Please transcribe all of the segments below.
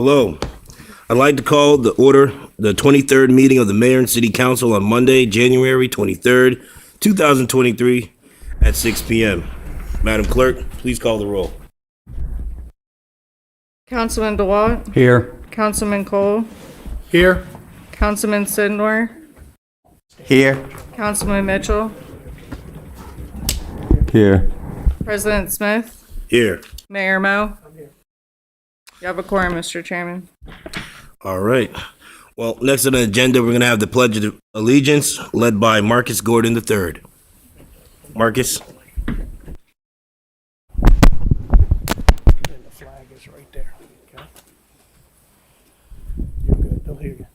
Hello. I'd like to call the 23rd meeting of the Mayor and City Council on Monday, January 23rd, 2023 at 6 p.m. Madam Clerk, please call the roll. Councilman DeWalt. Here. Councilman Cole. Here. Councilman Sidnor. Here. Councilman Mitchell. Here. President Smith. Here. Mayor Mo. You have a quorum, Mr. Chairman. All right. Well, next on the agenda, we're going to have the Pledge of Allegiance led by Marcus Gordon III. Marcus. And the flag is right there. Okay. You're good. They'll hear you.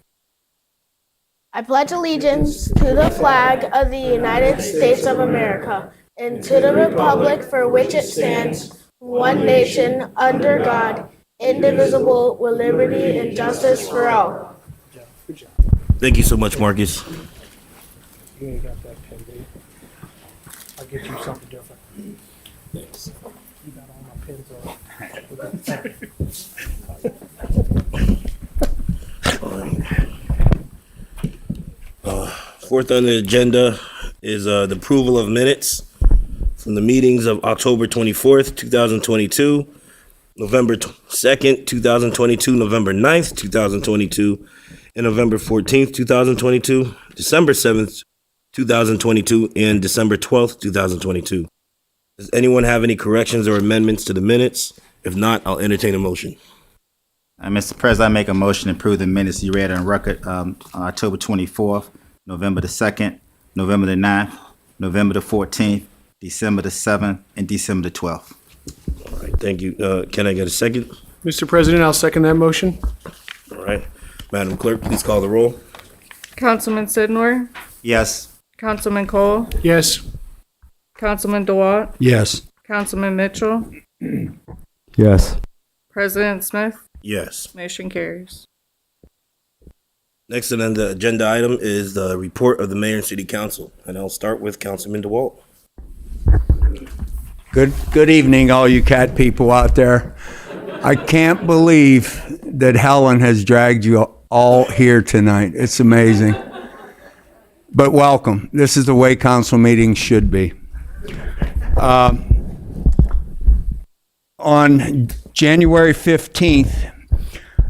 I pledge allegiance to the flag of the United States of America and to the republic for which it stands, one nation, under God, indivisible, with liberty and justice for all. Good job. Thank you so much, Marcus. You ain't got that pen, do you? I'll get you something different. Thanks. You got all my pens on. Fourth on the agenda is the approval of minutes from the meetings of October 24th, 2022, November 2nd, 2022, November 9th, 2022, and November 14th, 2022, December 7th, 2022, and December 12th, 2022. Does anyone have any corrections or amendments to the minutes? If not, I'll entertain a motion. Mr. President, I make a motion to approve the minutes you read on record on October 24th, November the 2nd, November the 9th, November the 14th, December the 7th, and December the 12th. All right, thank you. Can I get a second? Mr. President, I'll second that motion. All right. Madam Clerk, please call the roll. Councilman Sidnor. Yes. Councilman Cole. Yes. Councilman DeWalt. Yes. Councilman Mitchell. Yes. President Smith. Yes. Motion carries. Next on the agenda item is the report of the Mayor and City Council, and I'll start with Councilman DeWalt. Good evening, all you cat people out there. I can't believe that Helen has dragged you all here tonight. It's amazing. But welcome. This is the way council meetings should be. On January 15th,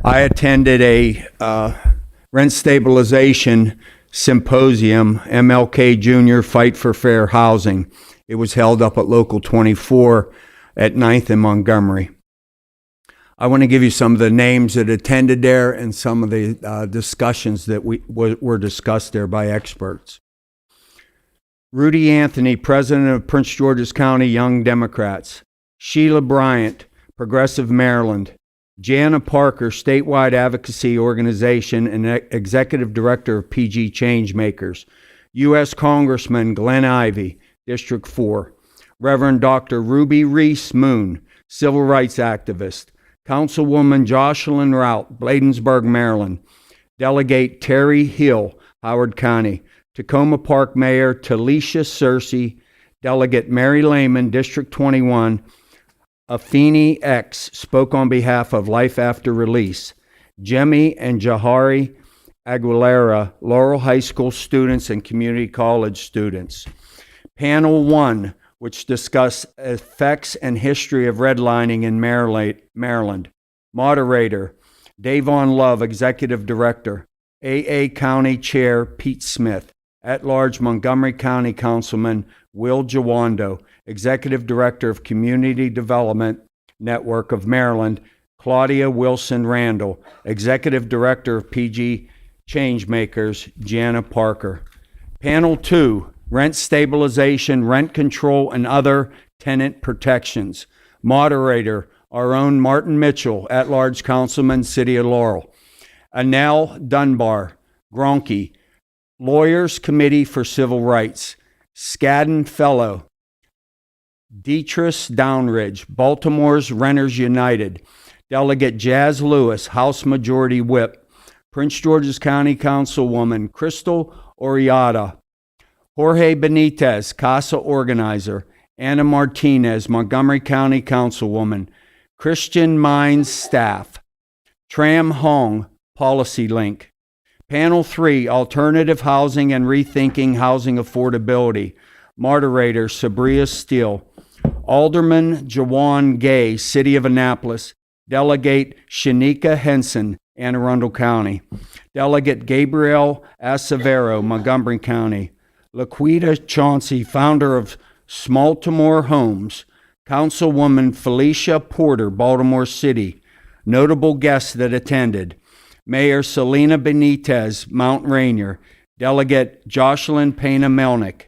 I attended a rent stabilization symposium, MLK Jr. Fight for Fair Housing. It was held up at Local 24 at 9th and Montgomery. I want to give you some of the names that attended there and some of the discussions that were discussed there by experts. Rudy Anthony, President of Prince George's County Young Democrats. Sheila Bryant, Progressive Maryland. Jana Parker, Statewide Advocacy Organization and Executive Director of PG Changemakers. U.S. Congressman Glenn Ivey, District 4. Reverend Dr. Ruby Reese Moon, Civil Rights Activist. Councilwoman Jocelyn Rout, Bladensburg, Maryland. Delegate Terry Hill, Howard County. Tacoma Park Mayor Talisha Searcy. Delegate Mary Lehman, District 21. Afeni X spoke on behalf of Life After Release. Jemmy and Jahari Aguilera, Laurel High School students and community college students. Panel 1, which discussed effects and history of redlining in Maryland. Moderator, Davon Love, Executive Director. AA County Chair Pete Smith. At-large Montgomery County Councilman Will Jawando, Executive Director of Community Development Network of Maryland. Claudia Wilson Randall, Executive Director of PG Changemakers. Jana Parker. Panel 2, Rent Stabilization, Rent Control, and Other Tenant Protections. Moderator, our own Martin Mitchell, At-large Councilman, City of Laurel. Anel Dunbar, Gronke, Lawyers Committee for Civil Rights. Skadden Fellow, Deatrice Downridge, Baltimore's Renters United. Delegate Jazz Lewis, House Majority Whip. Prince George's County Councilwoman Crystal Oriata. Jorge Benitez, CASA Organizer. Anna Martinez, Montgomery County Councilwoman. Christian Minds Staff. Tram Hong Policy Link. Panel 3, Alternative Housing and Rethinking Housing Affordability. Moderator, Sabria Steele. Alderman Jawan Gay, City of Annapolis. Delegate Shanika Henson, Anne Arundel County. Delegate Gabriel Acevero, Montgomery County. Laquita Chauncey, founder of Smaltimore Homes. Councilwoman Felicia Porter, Baltimore City. Notable guests that attended: Mayor Selena Benitez, Mount Rainier. Delegate Jocelyn Pena Melnick.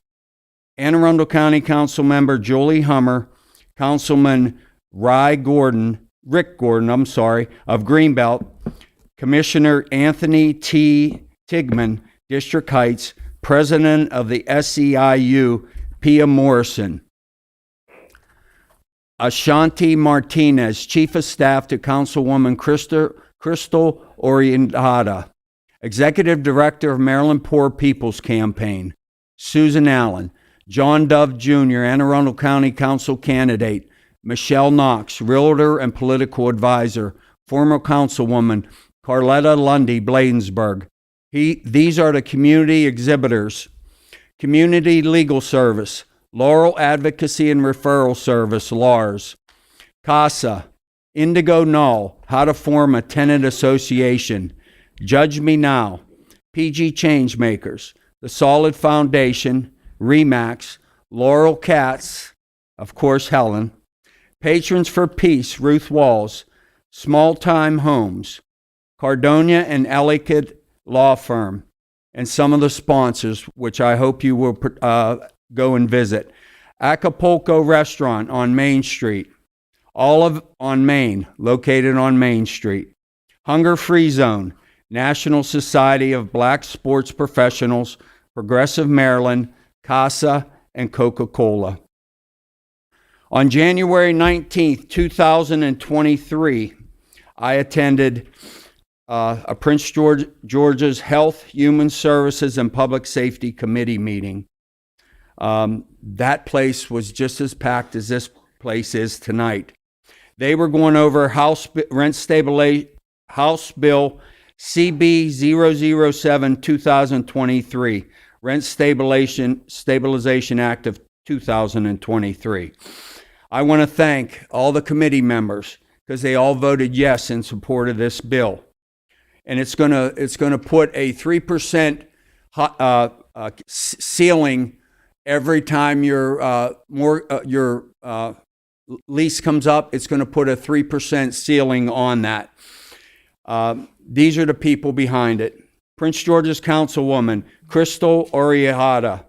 Anne Arundel County Council Member Julie Hummer. Councilman Rick Gordon, of Greenbelt. Commissioner Anthony T. Tigman, District Heights. President of the SEIU, Pia Morrison. Ashanti Martinez, Chief of Staff to Councilwoman Crystal Orientada. Executive Director of Maryland Poor People's Campaign. Susan Allen. John Dove Jr., Anne Arundel County Council candidate. Michelle Knox, Realtor and Political Advisor. Former Councilwoman Carletta Lundy, Bladensburg. These are the community exhibitors. Community Legal Service. Laurel Advocacy and Referral Service, LARS. CASA. Indigo Null, How to Form a Tenant Association. Judge Me Now. PG Changemakers. The Solid Foundation. REMAX. Laurel Katz, of course, Helen. Patrons for Peace, Ruth Walls. Small Time Homes. Cardonia and Ellicott Law Firm. And some of the sponsors, which I hope you will go and visit. Acapulco Restaurant on Main Street. Olive on Main, located on Main Street. Hunger Free Zone, National Society of Black Sports Professionals, Progressive Maryland, CASA, and Coca-Cola. On January 19th, 2023, I attended a Prince George's Health, Human Services, and Public Safety Committee meeting. That place was just as packed as this place is tonight. They were going over House Bill CB 007 2023, Rent Stabilization Act of 2023. I want to thank all the committee members because they all voted yes in support of this bill. And it's going to put a 3% ceiling every time your lease comes up. It's going to put a 3% ceiling on that. These are the people behind it. Prince George's Councilwoman Crystal Orientada,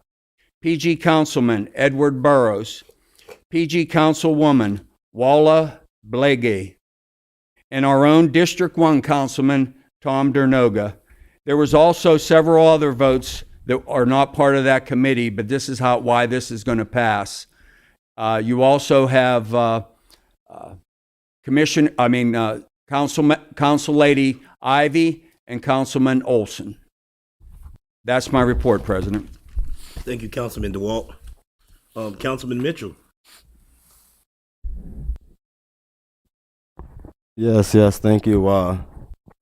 PG Councilman Edward Burrows, PG Councilwoman Walla Blege, and our own District 1 Councilman Tom Dernoga. There was also several other votes that are not part of that committee, but this is why this is going to pass. You also have Council Lady Ivy and Councilman Olson. That's my report, President. Thank you, Councilman DeWalt. Councilman Mitchell. Yes, thank you.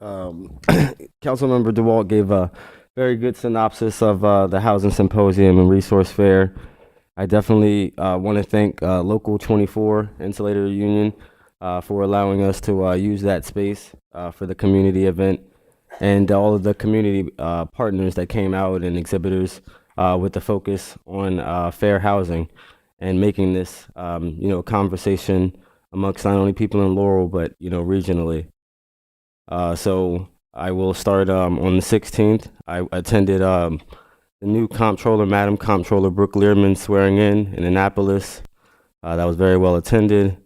Councilmember DeWalt gave a very good synopsis of the Housing Symposium and Resource Fair. I definitely want to thank Local 24 Insulator Union for allowing us to use that space for the community event, and all of the community partners that came out and exhibitors with the focus on fair housing and making this conversation amongst not only people in Laurel but regionally. So I will start on the 16th. I attended the new comptroller, Madam Comptroller Brooke Learman, swearing in Annapolis. That was very well attended.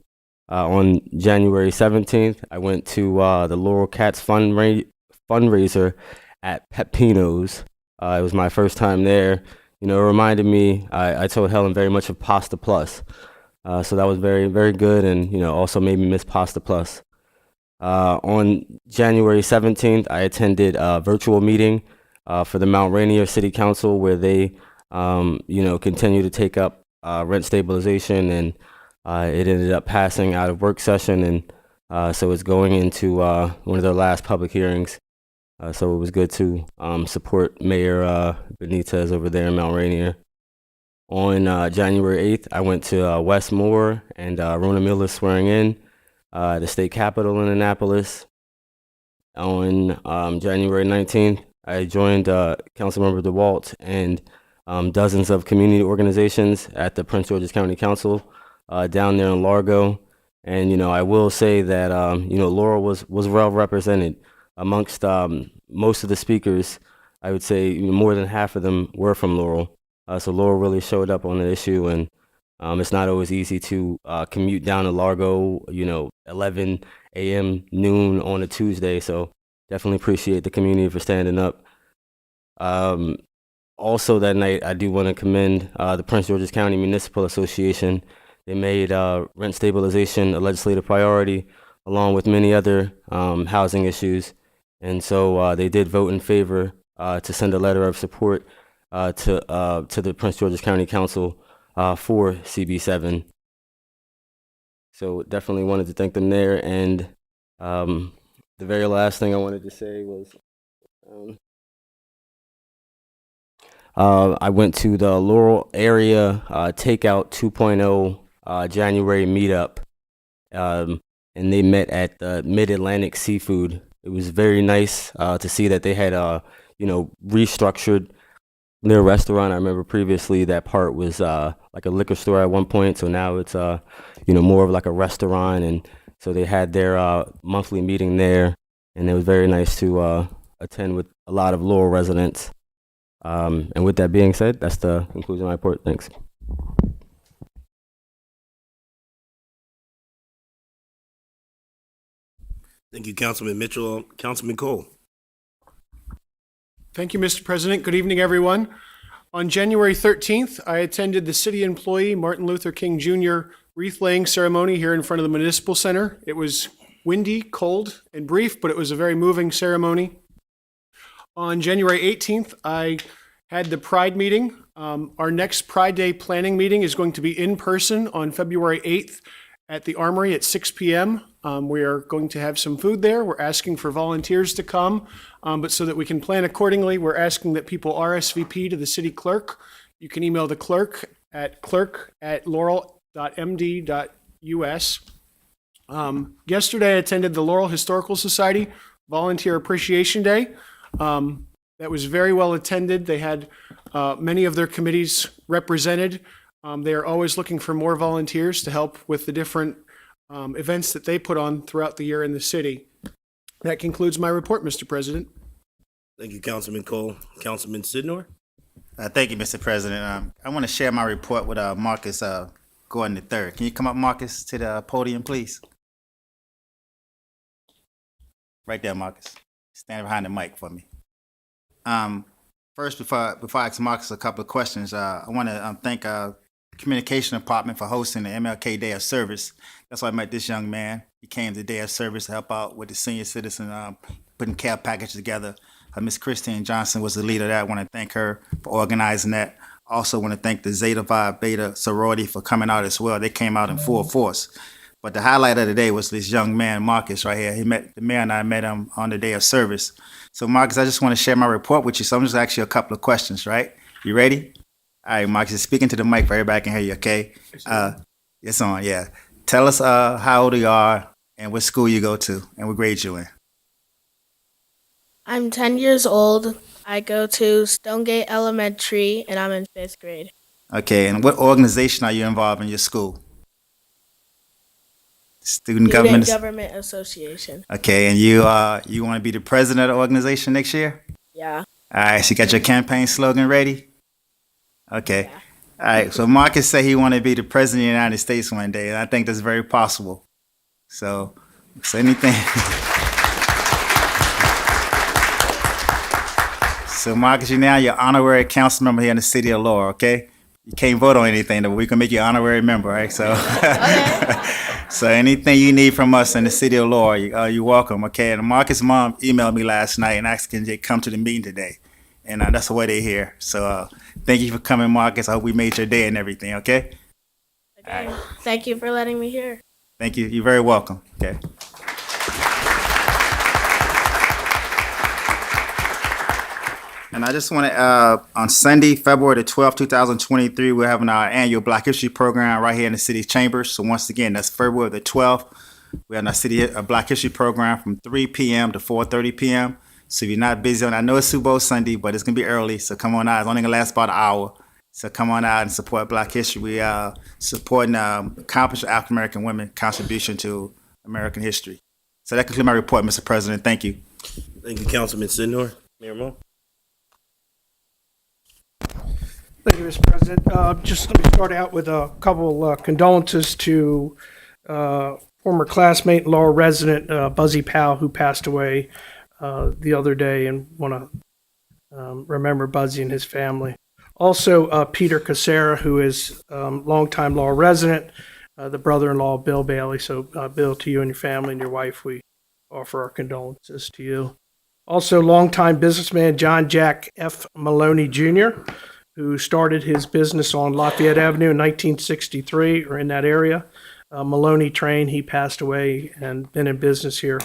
On January 17th, I went to the Laurel Cats fundraiser at Pepino's. It was my first time there. It reminded me, I told Helen very much of Pasta Plus. So that was very, very good, and also made me miss Pasta Plus. On January 17th, I attended a virtual meeting for the Mount Rainier City Council, where they, continue to take up rent stabilization, and it ended up passing out of work session, and So it's going into one of their last public hearings. So it was good to support Mayor Benitez over there in Mount Rainier. On January 8th, I went to Westmore and Rona Miller's swearing in, the state capitol in Annapolis. On January 19th, I joined Councilmember DeWalt and dozens of community organizations at the Prince George's County Council down there in Largo. And, you know, I will say that, you know, Laurel was well represented amongst most of the speakers. I would say more than half of them were from Laurel. So Laurel really showed up on the issue, and it's not always easy to commute down to Largo, you know, 11 a.m., noon on a Tuesday. So definitely appreciate the community for standing up. Also that night, I do want to commend the Prince George's County Municipal Association. They made rent stabilization a legislative priority, along with many other housing issues. And so they did vote in favor to send a letter of support to the Prince George's County Council for CB7. So definitely wanted to thank them there. And the very last thing I wanted to say was I went to the Laurel area Takeout 2.0 January meetup, and they met at the Mid-Atlantic Seafood. It was very nice to see that they had, you know, restructured their restaurant. I remember previously that part was like a liquor store at one point, so now it's you know, more of like a restaurant. And so they had their monthly meeting there, and it was very nice to attend with a lot of Laurel residents. And with that being said, that's the conclusion of my report. Thanks. Thank you, Councilman Mitchell. Councilman Cole. Thank you, Mr. President. Good evening, everyone. On January 13th, I attended the city employee Martin Luther King Jr. wreath-laying ceremony here in front of the Municipal Center. It was windy, cold, and brief, but it was a very moving ceremony. On January 18th, I had the Pride meeting. Our next Pride Day planning meeting is going to be in person on February 8th at the Armory at 6 p.m. We are going to have some food there. We're asking for volunteers to come, but so that we can plan accordingly, we're asking that people RSVP to the city clerk. You can email the clerk at clerk@laurel.md.us. Yesterday, I attended the Laurel Historical Society Volunteer Appreciation Day. That was very well attended. They had many of their committees represented. They are always looking for more volunteers to help with the different events that they put on throughout the year in the city. That concludes my report, Mr. President. Thank you, Councilman Cole. Councilman Sidnor. Thank you, Mr. President. I want to share my report with Marcus Gordon III. Can you come up, Marcus, to the podium, please? Right there, Marcus. Stand behind the mic for me. First, before I ask Marcus a couple of questions, I want to thank Communication Department for hosting the MLK Day of Service. That's why I met this young man. He came to the Day of Service to help out with the senior citizen, putting care package together. Miss Christine Johnson was the leader of that. I want to thank her for organizing that. Also want to thank the Zeta Phi Beta sorority for coming out as well. They came out in full force. But the highlight of the day was this young man, Marcus, right here. The mayor and I met him on the Day of Service. So, Marcus, I just want to share my report with you. So I'm just going to ask you a couple of questions, right? You ready? All right, Marcus, just speaking to the mic for everybody can hear you, okay? It's on, yeah. Tell us how old you are and what school you go to and what grade you in. I'm 10 years old. I go to Stonegate Elementary, and I'm in 5th grade. Okay, and what organization are you involved in your school? Student Government Government Association. Okay, and you want to be the president of the organization next year? Yeah. All right, so you got your campaign slogan ready? Okay. Yeah. All right, so Marcus said he wanted to be the president of the United States one day, and I think that's very possible. So anything. So Marcus, you're now your honorary council member here in the city of Laurel, okay? You can't vote on anything, but we can make you an honorary member, right? So, so anything you need from us in the city of Laurel, you're welcome, okay? And Marcus' mom emailed me last night and asked can they come to the meeting today. And that's why they're here. So thank you for coming, Marcus. I hope we made your day and everything, okay? Okay. Thank you for letting me here. Thank you. You're very welcome, okay? And I just want to, on Sunday, February the 12th, 2023, we're having our annual Black History Program right here in the city chambers. So once again, that's February the 12th. We're having our city Black History Program from 3 p.m. to 4:30 p.m. So if you're not busy on, I know it's Super Bowl Sunday, but it's going to be early. So come on out. It's only going to last about an hour. So come on out and support Black History. We are supporting accomplished African-American women contribution to American history. So that concludes my report, Mr. President. Thank you. Thank you, Councilman Sidnor. Mayor Mo? Thank you, Mr. President. Just let me start out with a couple condolences to former classmate, Laurel resident Buzzy Powell, who passed away the other day, and want to remember Buzzy and his family. Also, Peter Casera, who is longtime Laurel resident, the brother-in-law of Bill Bailey. So, Bill, to you and your family and your wife, we offer our condolences to you. Also, longtime businessman John Jack F. Maloney Jr., who started his business on Lafayette Avenue in 1963, or in that area. Maloney train, he passed away and been in business here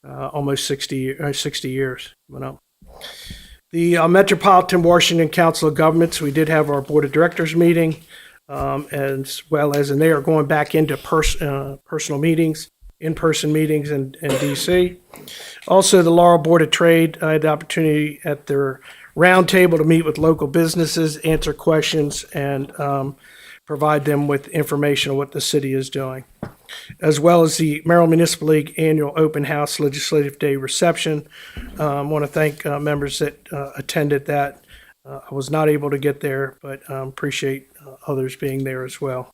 almost 60 years. The Metropolitan Washington Council of Governments, we did have our Board of Directors meeting, as well as, and they are going back into personal meetings, in-person meetings in D.C. Also, the Laurel Board of Trade, I had the opportunity at their roundtable to meet with local businesses, answer questions, and provide them with information on what the city is doing, as well as the Maryland Municipal League Annual Open House Legislative Day Reception. I want to thank members that attended that. I was not able to get there, but appreciate others being there as well.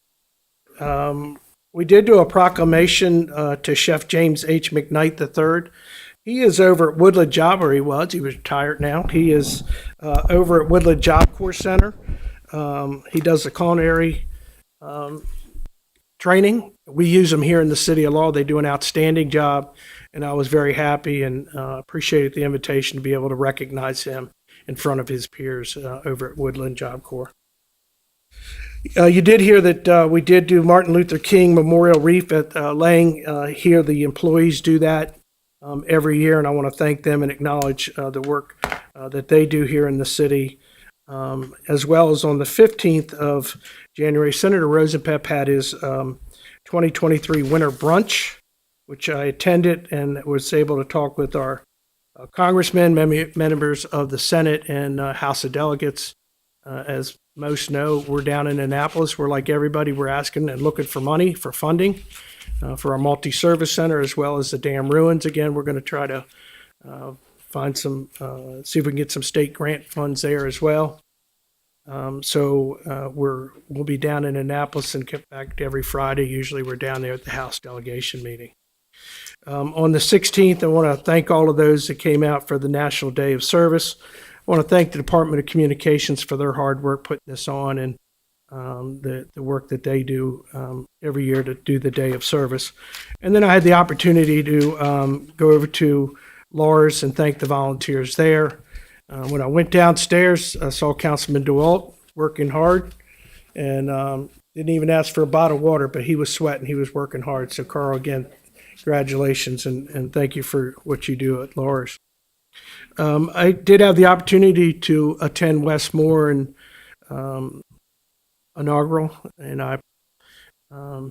We did do a proclamation to Chef James H. McKnight III. He is over at Woodland Job, or he was retired now. He is over at Woodland Job Corps Center. He does the culinary training. We use them here in the city of Laurel. They do an outstanding job, and I was very happy and appreciated the invitation to be able to recognize him in front of his peers over at Woodland Job Corps. You did hear that we did do Martin Luther King Memorial Wreath at Lang. Here, the employees do that every year, and I want to thank them and acknowledge the work that they do here in the city. As well as on the 15th of January, Senator Rosenpep had his 2023 winter brunch, which I attended and was able to talk with our congressmen, members of the Senate and House of Delegates. As most know, we're down in Annapolis. We're like everybody. We're asking and looking for money for funding for our multi-service center, as well as the dam ruins. Again, we're going to try to find some, see if we can get some state grant funds there as well. So we'll be down in Annapolis and get back every Friday. Usually we're down there at the House delegation meeting. On the 16th, I want to thank all of those that came out for the National Day of Service. I want to thank the Department of Communications for their hard work putting this on, and the work that they do every year to do the Day of Service. And then I had the opportunity to go over to Laurel's and thank the volunteers there. When I went downstairs, I saw Councilman DeWalt working hard, and didn't even ask for a bottle of water, but he was sweating. He was working hard. So, Carl, again, congratulations, and thank you for what you do at Laurel's. I did have the opportunity to attend Westmore and inaugural, and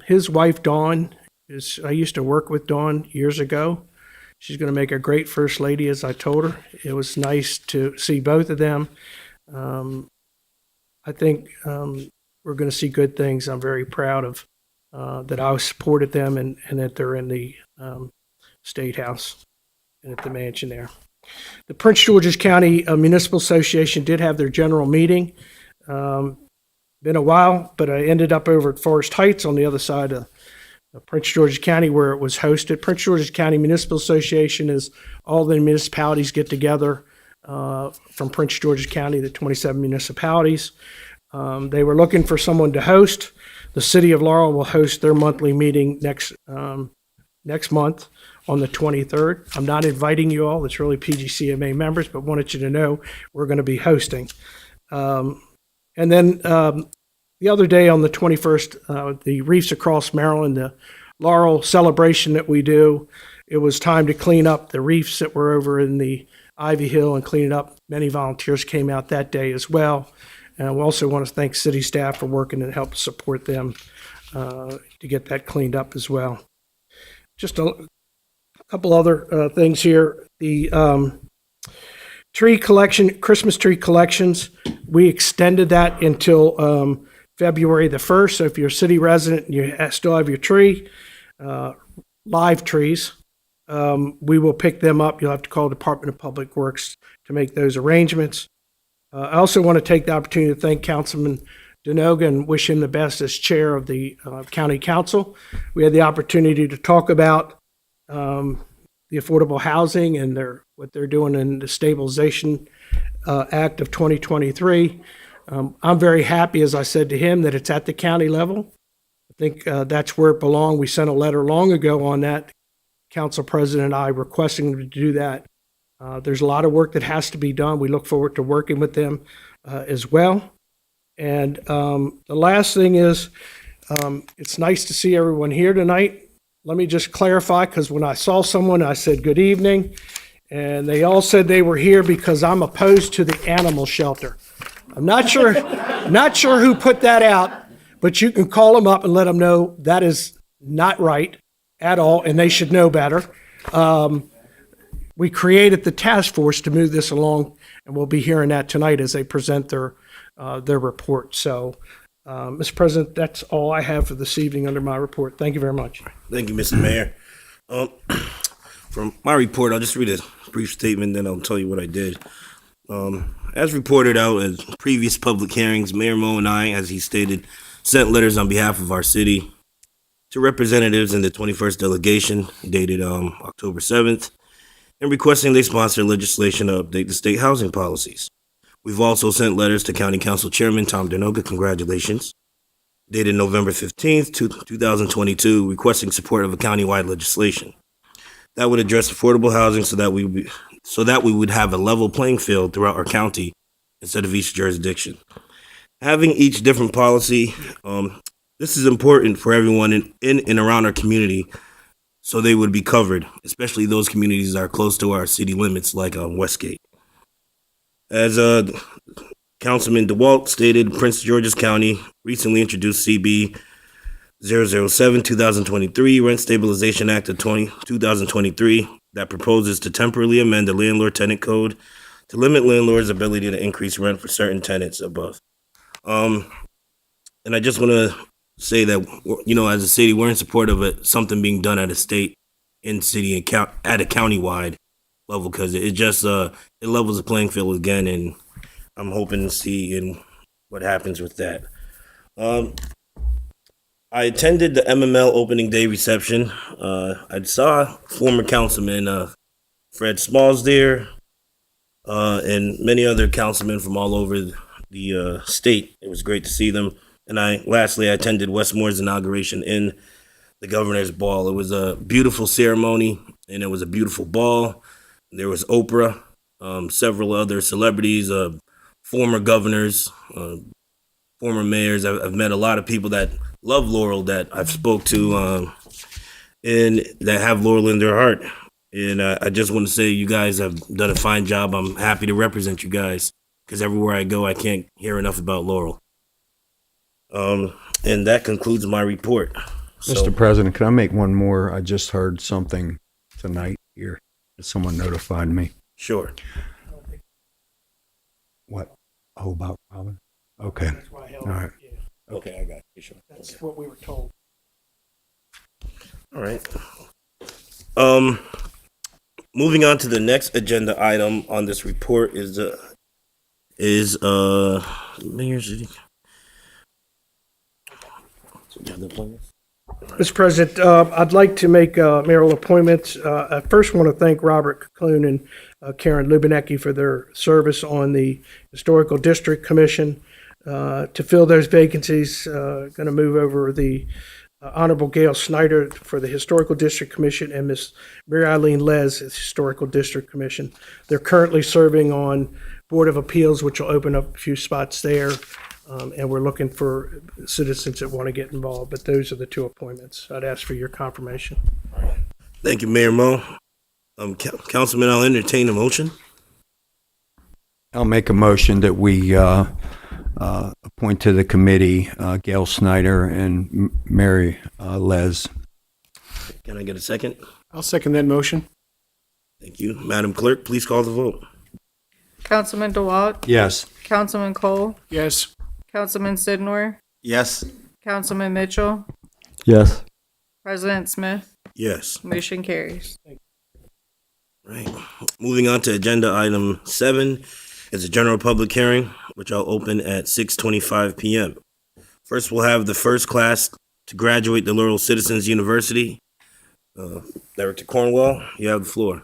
his wife, Dawn, I used to work with Dawn years ago. She's going to make a great first lady, as I told her. It was nice to see both of them. I think we're going to see good things. I'm very proud of that I supported them and that they're in the State House and at the mansion there. The Prince George's County Municipal Association did have their general meeting. Been a while, but I ended up over at Forest Heights on the other side of Prince George's County, where it was hosted. Prince George's County Municipal Association is all the municipalities get together from Prince George's County, the 27 municipalities. They were looking for someone to host. The city of Laurel will host their monthly meeting next month on the 23rd. I'm not inviting you all. It's really PGCMA members, but wanted you to know we're going to be hosting. And then the other day on the 21st, the Reefs Across Maryland, the Laurel celebration that we do, it was time to clean up the reefs that were over in the Ivy Hill and clean it up. Many volunteers came out that day as well. And we also want to thank city staff for working and help support them to get that cleaned up as well. Just a couple other things here. The tree collection, Christmas tree collections, we extended that until February the 1st. So if you're a city resident and you still have your tree, live trees, we will pick them up. You'll have to call Department of Public Works to make those arrangements. I also want to take the opportunity to thank Councilman Denoga and wish him the best as chair of the county council. We had the opportunity to talk about the affordable housing and what they're doing in the Stabilization Act of 2023. I'm very happy, as I said to him, that it's at the county level. I think that's where it belongs. We sent a letter long ago on that, Council President and I requesting them to do that. There's a lot of work that has to be done. We look forward to working with them as well. And the last thing is, it's nice to see everyone here tonight. Let me just clarify, because when I saw someone, I said, good evening. And they all said they were here because I'm opposed to the animal shelter. I'm not sure who put that out, but you can call them up and let them know that is not right at all, and they should know better. We created the task force to move this along, and we'll be hearing that tonight as they present their report. So, Mr. President, that's all I have for this evening under my report. Thank you very much. Thank you, Mr. Mayor. From my report, I'll just read a brief statement, then I'll tell you what I did. As reported out at previous public hearings, Mayor Mo and I, as he stated, sent letters on behalf of our city to representatives in the 21st delegation dated October 7th, and requesting they sponsor legislation to update the state housing policies. We've also sent letters to County Council Chairman Tom Denoga, congratulations, dated November 15th, 2022, requesting support of a countywide legislation that would address affordable housing so that we would have a level playing field throughout our county instead of each jurisdiction. Having each different policy, this is important for everyone in and around our community so they would be covered, especially those communities that are close to our city limits like Westgate. As Councilman DeWalt stated, Prince George's County recently introduced CB 007-2023 Rent Stabilization Act of 2023 that proposes to temporarily amend the landlord-tenant code to limit landlords' ability to increase rent for certain tenants above. And I just want to say that, you know, as a city, we're in support of something being done at a state, in city, and at a countywide level, because it just it levels the playing field again, and I'm hoping to see what happens with that. I attended the MML opening day reception. I saw former councilman Fred Smalls there, and many other councilmen from all over the state. It was great to see them. And lastly, I attended Westmore's inauguration in the governor's ball. It was a beautiful ceremony, and it was a beautiful ball. There was Oprah, several other celebrities, former governors, former mayors. I've met a lot of people that love Laurel that I've spoke to, and that have Laurel in their heart. And I just want to say you guys have done a fine job. I'm happy to represent you guys, because everywhere I go, I can't hear enough about Laurel. And that concludes my report. Mr. President, can I make one more? I just heard something tonight here. Someone notified me. Sure. What? Oh, about Robin? Okay. That's why I held All right. it. Yeah, Okay, I got you. Sure. that's what we were told. All right. Moving on to the next agenda item on this report is mayor's. Mr. President, I'd like to make mayoral appointments. I first want to thank Robert Cocoon and Karen Lubinecki for their service on the Historical District Commission. To fill those vacancies, going to move over the Honorable Gayle Snyder for the Historical District Commission and Miss Mary-Eileen Leszcz at the Historical District Commission. They're currently serving on Board of Appeals, which will open up a few spots there. And we're looking for citizens that want to get involved, but those are the two appointments. I'd ask for your confirmation. Thank you, Mayor Mo. Councilman, I'll entertain a motion. I'll make a motion that we appoint to the committee Gayle Snyder and Mary Les. Can I get a second? I'll second that motion. Thank you. Madam Clerk, please call the vote. Councilman DeWalt, Yes. Councilman Cole, Yes. Councilman Sidnor, Yes. Councilman Mitchell, Yes. President Smith, Yes. motion carries. Right. Moving on to agenda item 7 is a general public hearing, which I'll open at 6:25 p.m. First, we'll have the first class to graduate the Laurel Citizens University. Director Cornwell, you have the floor.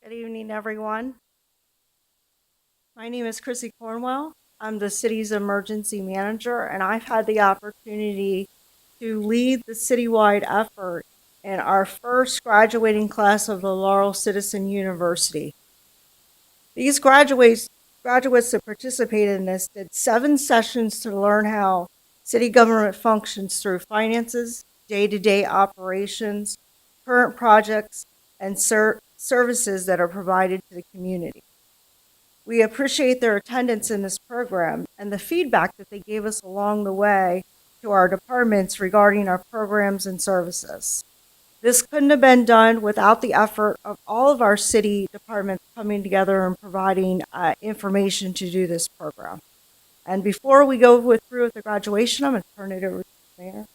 Good evening, everyone. My name is Chrissy Cornwell. I'm the city's emergency manager, and I've had the opportunity to lead the citywide effort in our first graduating class of the Laurel Citizen University. These graduates that participated in this did 7 sessions to learn how city government functions through finances, day-to-day operations, current projects, and services that are provided to the community. We appreciate their attendance in this program and the feedback that they gave us along the way to our departments regarding our programs and services. This couldn't have been done without the effort of all of our city departments coming together and providing information to do this program. And before we go through with the graduation, I'm going to turn it over to the mayor.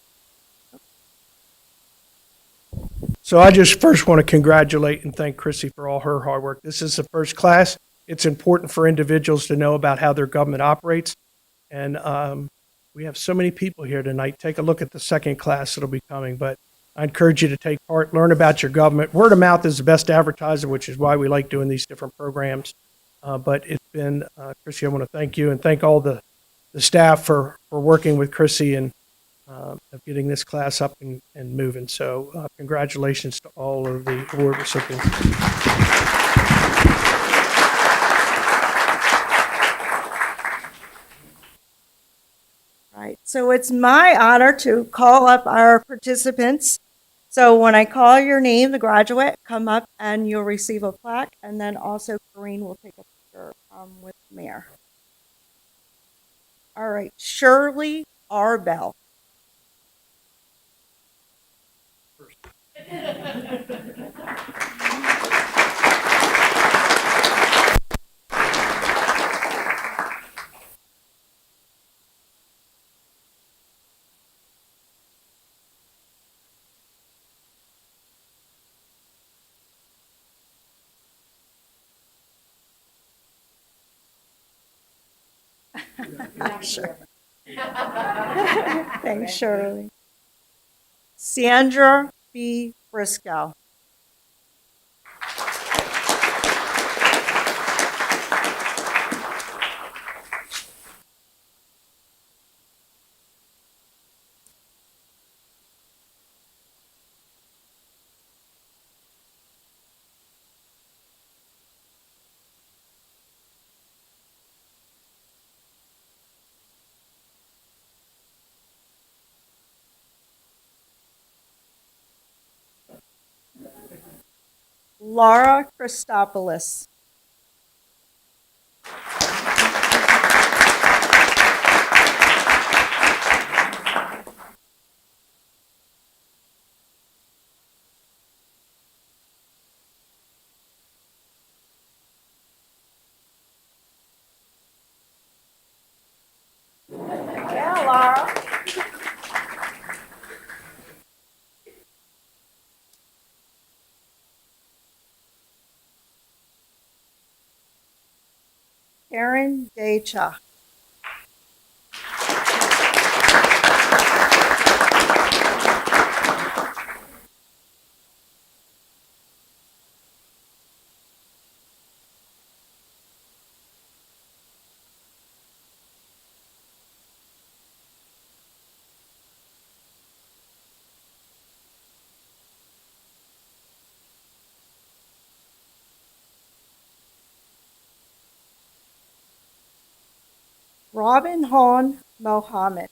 So I just first want to congratulate and thank Chrissy for all her hard work. This is the first class. It's important for individuals to know about how their government operates. And we have so many people here tonight. Take a look at the second class that'll be coming. But I encourage you to take part, learn about your government. Word of mouth is the best advertiser, which is why we like doing these different programs. But it's been, Chrissy, I want to thank you and thank all the staff for working with Chrissy and of getting this class up and moving. So congratulations to all of the award recipients. Right. So it's my honor to call up our participants. So when I call your name, the graduate, come up and you'll receive a plaque. And then also Corrine will take a picture with the mayor. All right. Shirley Arbell. Sure. Thanks, Shirley. Sandra B. Briscoe. Laura Christopoulos. Yeah, Laura. Karen Daycha. Robin Hon Mohammed.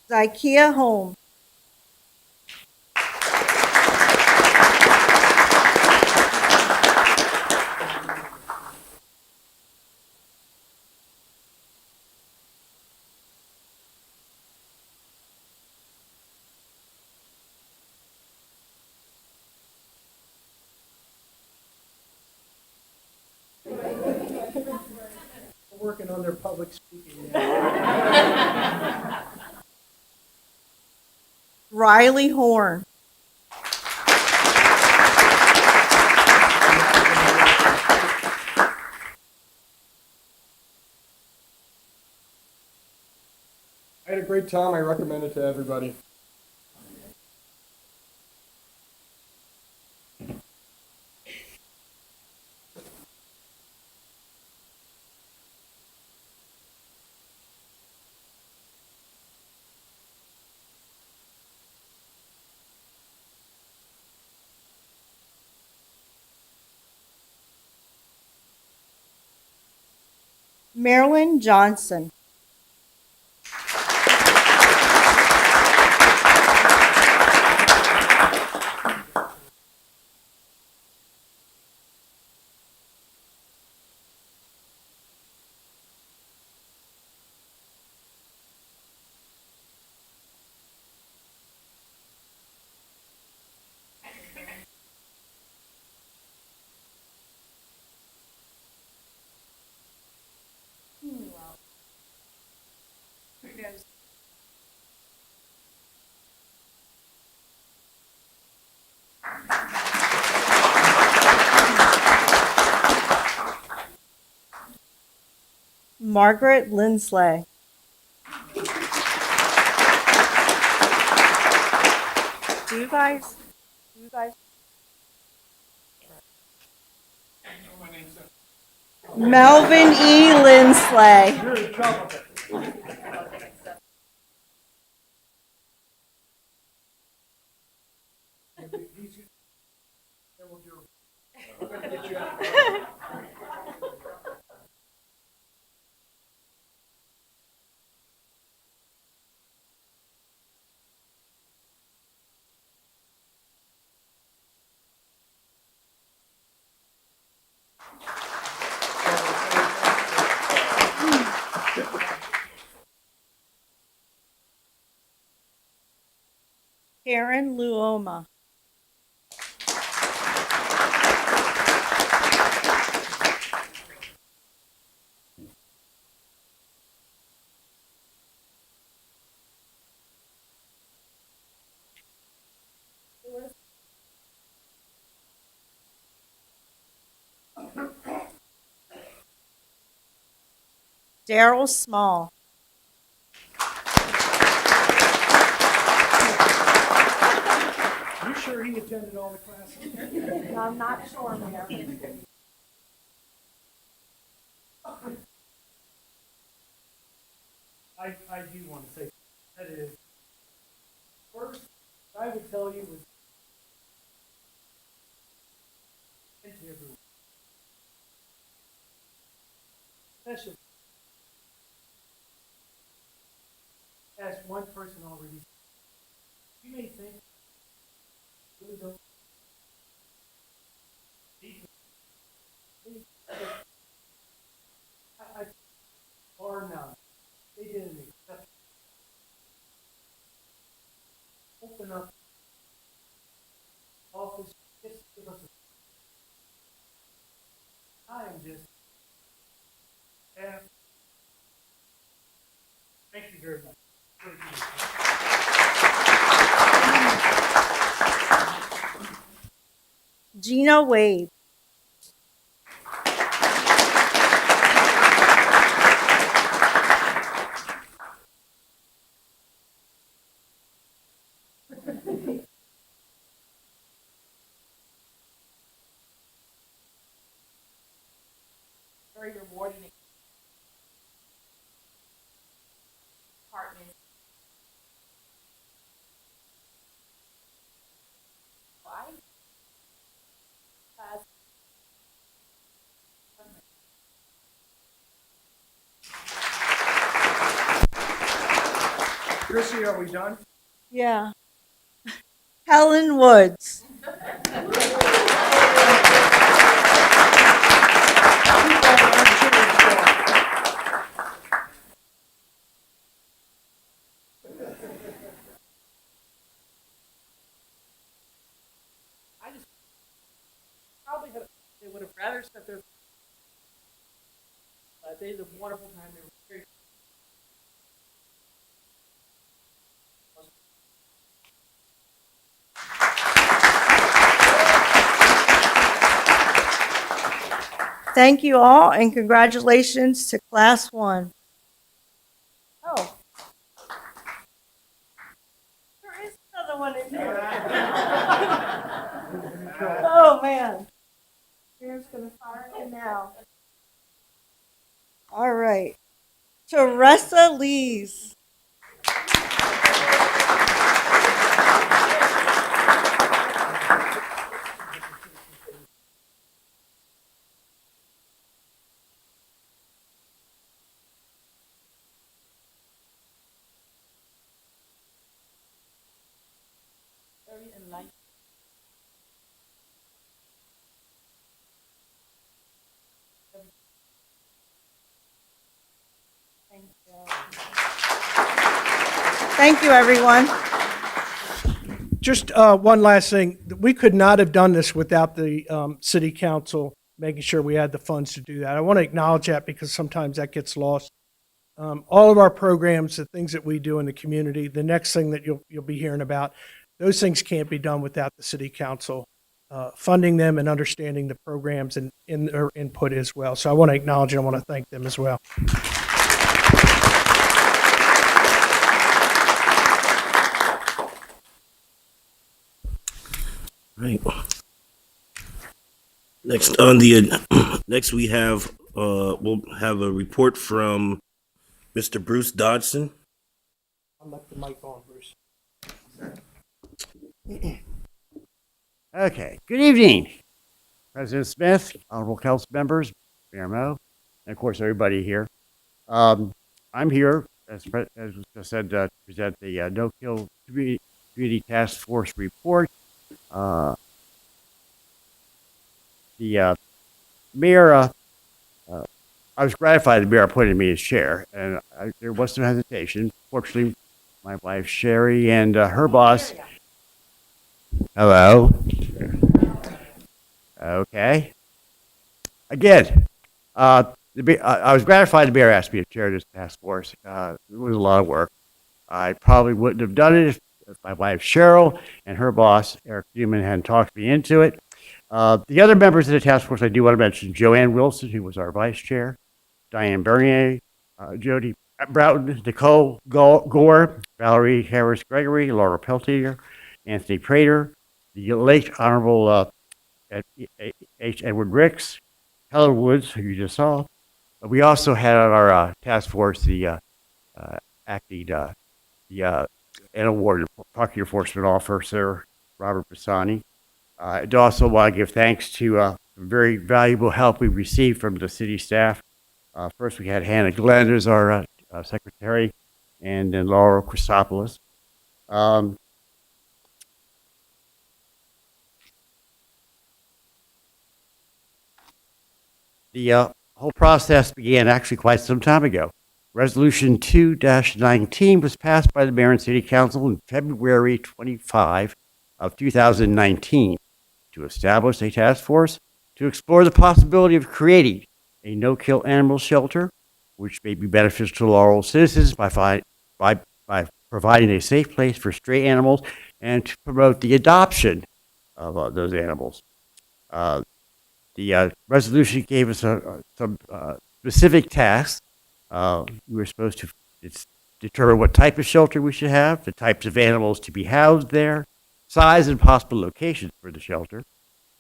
Zykia Home. Working on their public speaking. Riley Horn. I had a great time. I recommend it to everybody. Marilyn Johnson. Margaret Lindsley. Do you guys? Melvin E. Lindsley. Karen Luoma. Daryl Small. You sure he attended all the classes? I'm not sure, Mayor. I do want to say that is first I would tell you was to everyone. Especially ask one person already. You may think really don't. I bar none. They did an exception. Open up office, just give us a I am just thank you very much. Gina Wade. per your warden department. Why? Chrissy, are we done? Yeah. Helen Woods. Probably they would have rather spent their they had a wonderful time. They were very Thank you all, and congratulations to Class 1. Oh. There is another one in there. Oh, man. Karen's going to fire me now. All right. Teresa Lees. very enlightened. Thank you, everyone. Just one last thing. We could not have done this without the city council making sure we had the funds to do that. I want to acknowledge that because sometimes that gets lost. All of our programs, the things that we do in the community, the next thing that you'll be hearing about, those things can't be done without the city council funding them and understanding the programs and in their input as well. So I want to acknowledge and I want to thank them as well. Right. Next on the next we have we'll have a report from Mr. Bruce Dodson. I'll let the mic on, Bruce. Okay, good evening, President Smith, honorable council members, Mayor Mo, and of course everybody here. I'm here, as was just said, to present the No-Kill Community Task Force report. The mayor, I was gratified the mayor appointed me as chair, and there was some hesitation. Fortunately, my wife Sherry and her boss. Hello. Okay. Again, I was gratified the mayor asked me to chair this task force. It was a lot of work. I probably wouldn't have done it if my wife Cheryl and her boss Eric Newman hadn't talked me into it. The other members of the task force I do want to mention: Joanne Wilson, who was our vice chair, Diane Bernier, Jody Broughton, Nicole Gore, Valerie Harris Gregory, Laura Peltier, Anthony Prater, the late Honorable H. Edward Ricks, Helen Woods, who you just saw. We also had on our task force the acting and awarded Park Enforcement Officer Robert Bassani. I'd also want to give thanks to very valuable help we received from the city staff. First, we had Hannah Glenn as our secretary, and then Laurel Christopoulos. The whole process began actually quite some time ago. Resolution 2-19 was passed by the Mayor and City Council in February 25 of 2019 to establish a task force to explore the possibility of creating a no-kill animal shelter, which may be beneficial to Laurel citizens by providing a safe place for stray animals and to promote the adoption of those animals. The resolution gave us some specific tasks. We were supposed to determine what type of shelter we should have, the types of animals to be housed there, size and possible locations for the shelter,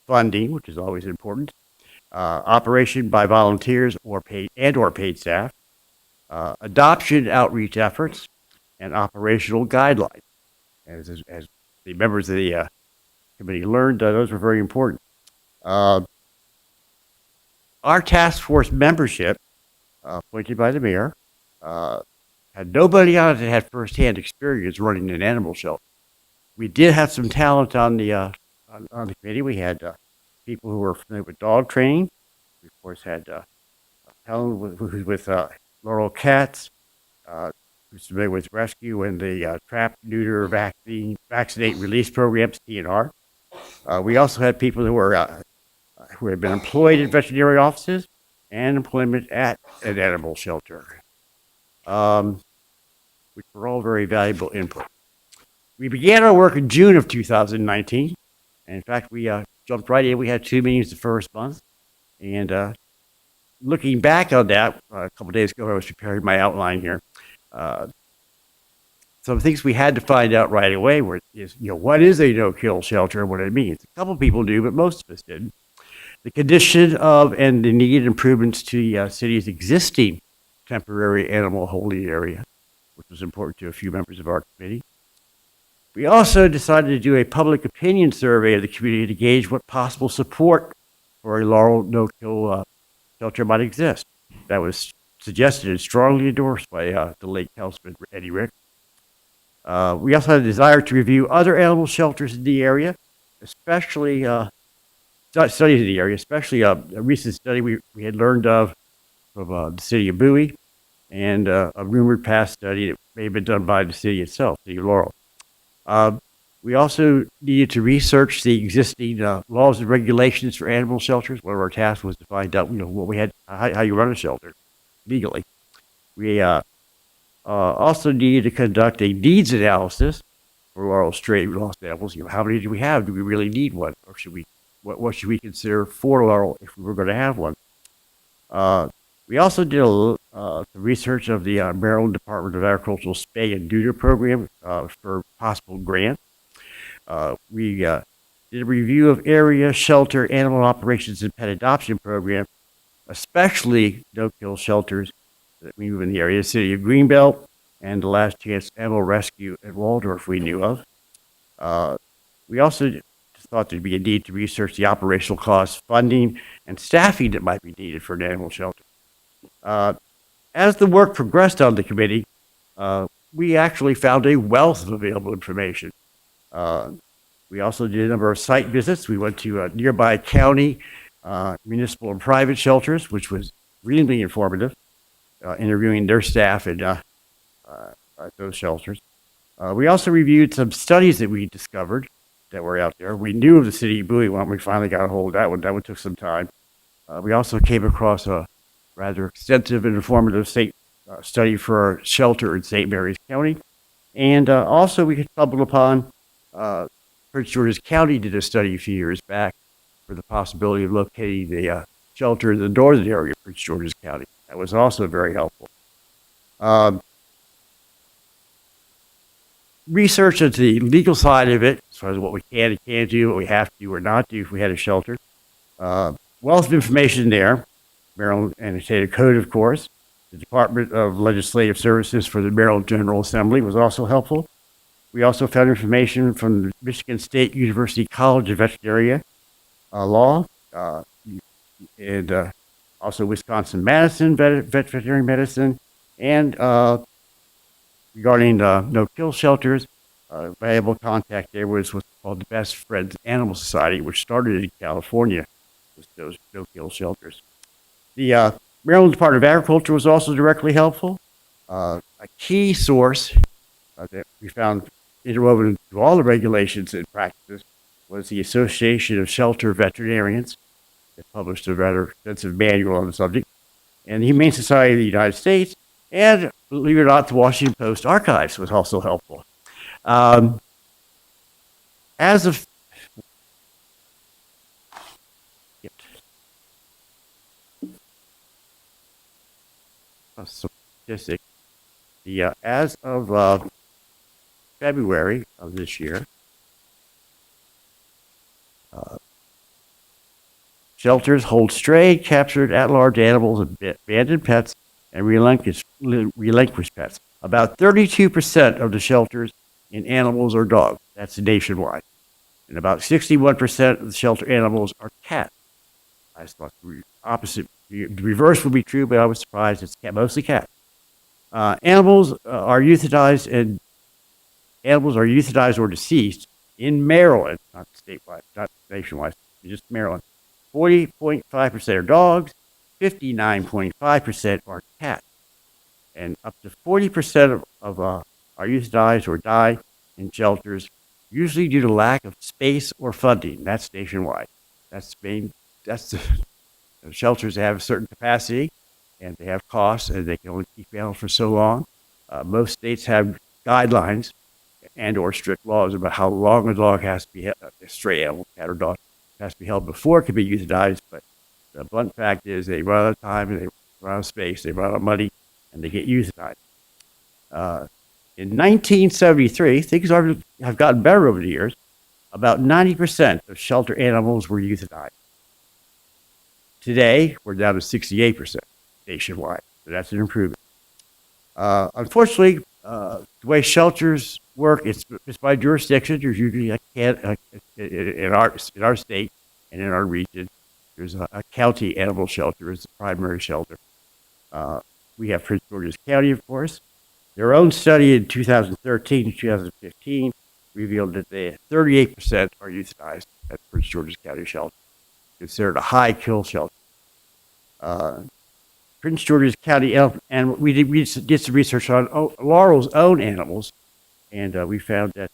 funding, which is always important, operation by volunteers or paid staff, adoption outreach efforts, and operational guidelines. As the members of the committee learned, those were very important. Our task force membership, appointed by the mayor, had nobody on it that had firsthand experience running an animal shelter. We did have some talent on the committee. We had people who were familiar with dog training. We, of course, had Helen with Laurel Cats, who's familiar with rescue and the trap, neuter, vaccinate, release programs, TNR. We also had people who had been employed in veterinary offices and employment at an animal shelter, which were all very valuable input. We began our work in June of 2019. And in fact, we jumped right in. We had 2 meetings the first month. And looking back on that, a couple days ago, I was preparing my outline here. Some things we had to find out right away were, what is a no-kill shelter and what it means. A couple people knew, but most of us didn't. The condition of and the needed improvements to the city's existing temporary animal holding area, which was important to a few members of our committee. We also decided to do a public opinion survey of the community to gauge what possible support for a Laurel no-kill shelter might exist. That was suggested and strongly endorsed by the late Councilman Eddie Rick. We also had a desire to review other animal shelters in the area, especially studies in the area, especially a recent study we had learned of from the city of Bowie and a rumored past study that may have been done by the city itself, city of Laurel. We also needed to research the existing laws and regulations for animal shelters. One of our tasks was to find out, what we had, how you run a shelter legally. We also needed to conduct a needs analysis for Laurel stray lost animals. How many do we have? Do we really need one, or should we? What should we consider for Laurel if we were going to have one? We also did some research of the Maryland Department of Agricultural Spay and Neuter program for possible grants. We did a review of area shelter animal operations and pet adoption program, especially no-kill shelters that we move in the area, the city of Greenbelt and the Last Chance Animal Rescue at Waldorf we knew of. We also thought there'd be a need to research the operational costs, funding, and staffing that might be needed for an animal shelter. As the work progressed on the committee, we actually found a wealth of available information. We also did a number of site visits. We went to nearby county, municipal, and private shelters, which was really informative, interviewing their staff at those shelters. We also reviewed some studies that we discovered that were out there. We knew of the city of Bowie when we finally got a hold of that one. That one took some time. We also came across a rather extensive and informative study for a shelter in St. Mary's County. And also we stumbled upon Prince George's County did a study a few years back for the possibility of locating the shelter in the northern area of Prince George's County. That was also very helpful. Research into the legal side of it, as far as what we can and can't do, what we have to do or not do if we had a shelter. Wealth of information there. Maryland Annotated Code, of course. The Department of Legislative Services for the Maryland General Assembly was also helpful. We also found information from the Michigan State University College of Veterinary Law, and also Wisconsin-Madison Veterinary Medicine, and regarding no-kill shelters, valuable contact there was what's called the Best Friends Animal Society, which started in California with those no-kill shelters. The Maryland Department of Agriculture was also directly helpful. A key source that we found interwoven into all the regulations and practices was the Association of Shelter Veterinarians. They published a rather extensive manual on the subject. And the Humane Society of the United States, and believe it or not, the Washington Post Archives was also helpful. As of a statistic, as of February of this year, Shelters hold stray, captured, at-large animals, abandoned pets, and relinquished pets. About 32% of the shelters in animals are dogs. That's nationwide. And about 61% of the shelter animals are cats. I thought the opposite, the reverse would be true, but I was surprised it's mostly cats. Animals are euthanized or deceased in Maryland, not statewide, not nationwide, just Maryland. 40.5% are dogs, 59.5% are cats, and up to 40% of are euthanized or die in shelters, usually due to lack of space or funding. That's nationwide. That's the shelters have a certain capacity, and they have costs, and they can only keep animals for so long. Most states have guidelines and/or strict laws about how long a dog has to be, a stray animal, cat or dog, has to be held before it can be euthanized. But the blunt fact is they run out of time, and they run out of space, they run out of money, and they get euthanized. In 1973, things have gotten better over the years. About 90% of shelter animals were euthanized. Today, we're down to 68% nationwide, so that's an improvement. Unfortunately, the way shelters work, it's by jurisdiction. There's usually in our state and in our region, there's a county animal shelter as the primary shelter. We have Prince George's County, of course. Their own study in 2013 and 2015 revealed that 38% are euthanized at Prince George's County shelter, considered a high kill shelter. Prince George's County, and we did some research on Laurel's own animals, and we found that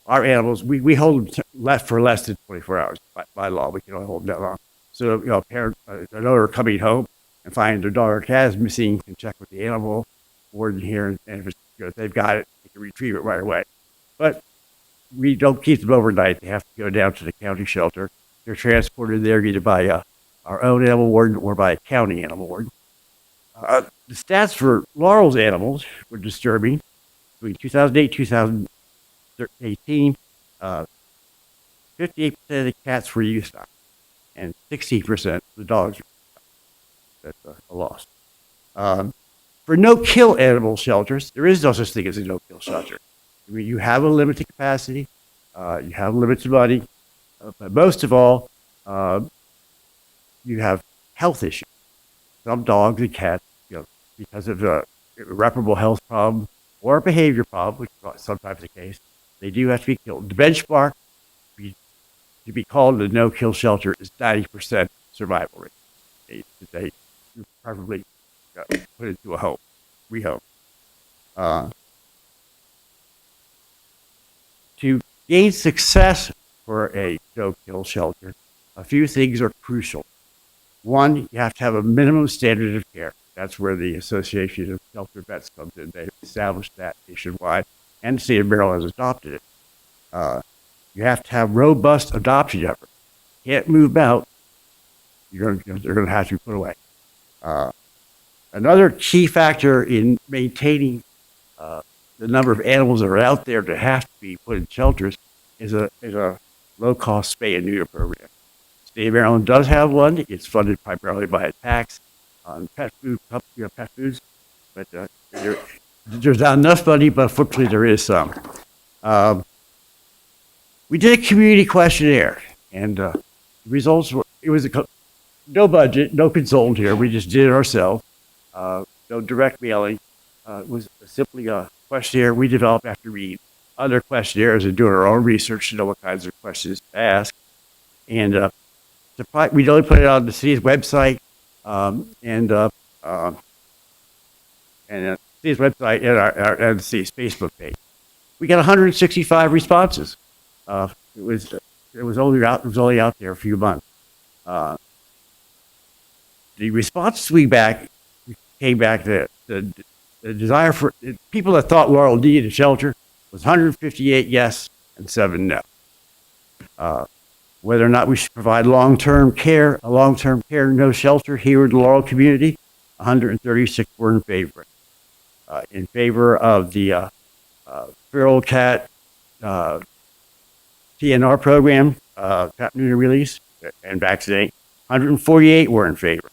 our animals, we hold them for less than 24 hours by law. We can only hold them that long. So, a parent, an owner coming home and finding their dog or cat is missing, can check with the animal warden here, and if they've got it, they can retrieve it right away. But we don't keep them overnight. They have to go down to the county shelter. They're transported there either by our own animal warden or by a county animal warden. The stats for Laurel's animals were disturbing. Between 2008 and 2018, 58% of the cats were euthanized, and 16% of the dogs were euthanized. That's a loss. For no-kill animal shelters, there is no such thing as a no-kill shelter. I mean, you have a limited capacity, you have limited money, but most of all, you have health issues. Some dogs and cats, because of an irreparable health problem or a behavior problem, which is sometimes the case, they do have to be killed. The benchmark to be called a no-kill shelter is 90% survival rate. They preferably put into a home, rehome. To gain success for a no-kill shelter, a few things are crucial. One, you have to have a minimum standard of care. That's where the Association of Shelter Vets comes in. They established that nationwide, and the state of Maryland has adopted it. You have to have robust adoption efforts. Can't move them out. They're going to have to be put away. Another key factor in maintaining the number of animals that are out there that have to be put in shelters is a low-cost spay and neuter program. The state of Maryland does have one. It's funded primarily by a tax on pet foods, but there's not enough money, but fortunately there is some. We did a community questionnaire, and the results were, it was no budget, no consultant here. We just did it ourselves. No direct mailing. It was simply a questionnaire we developed after reading other questionnaires and doing our own research to know what kinds of questions to ask. And we only put it on the city's website and the city's website and the city's Facebook page. We got 165 responses. It was only out there a few months. The responses came back that the desire for people that thought Laurel needed a shelter was 158 yes and 7 no. Whether or not we should provide long-term care no shelter here in the Laurel community, 136 were in favor. In favor of the feral cat TNR program, cat neuter release and vaccinate, 148 were in favor.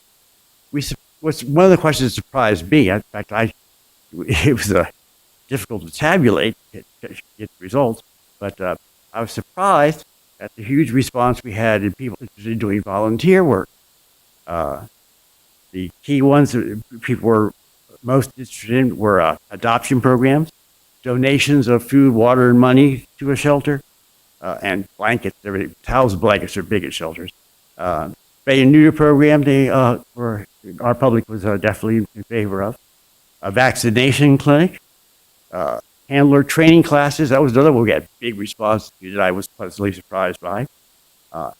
What's one of the questions that surprised me, in fact, it was difficult to tabulate, get the results, but I was surprised at the huge response we had in people interested in doing volunteer work. The key ones that people were most interested in were adoption programs, donations of food, water, and money to a shelter, and blankets. Everything. Towels and blankets are big at shelters. Spay and neuter program, our public was definitely in favor of. A vaccination clinic, handler training classes. That was another one we had big response to that I was pleasantly surprised by.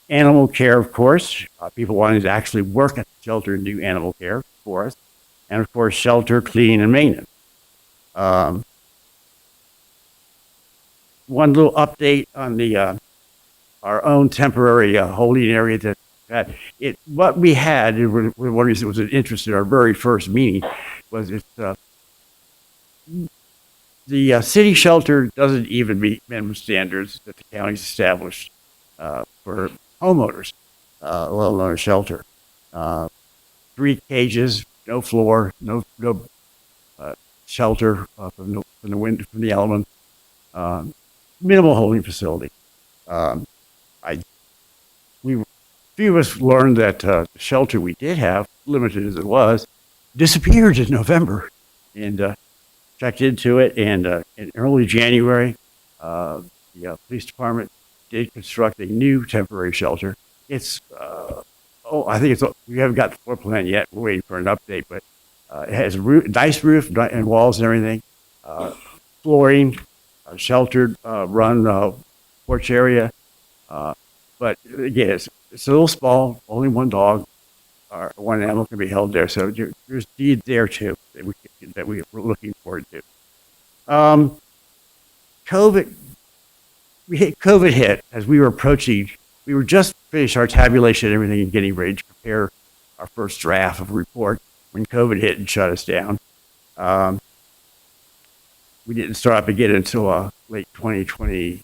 Animal care, of course. People wanted to actually work at the shelter and do animal care for us. And of course, shelter, cleaning, and maintenance. One little update on the our own temporary holding area what we had, and one reason it was an interest in our very first meeting, was the city shelter doesn't even meet minimum standards that the county's established for homeowners, let alone a shelter. 3 cages, no floor, no shelter from the wind, from the elements. Minimal holding facility. Few of us learned that the shelter we did have, limited as it was, disappeared in November, and checked into it. And in early January, the police department did construct a new temporary shelter. It's I think we haven't got the floor plan yet. We're waiting for an update, but it has a nice roof and walls and everything, flooring, sheltered run porch area. But again, it's a little small, only one dog or one animal can be held there. So there's need there too that we were looking forward to. COVID hit as we were approaching. We were just finished our tabulation and everything and getting ready to prepare our first draft of a report when COVID hit and shut us down. We didn't start up again until late 2020,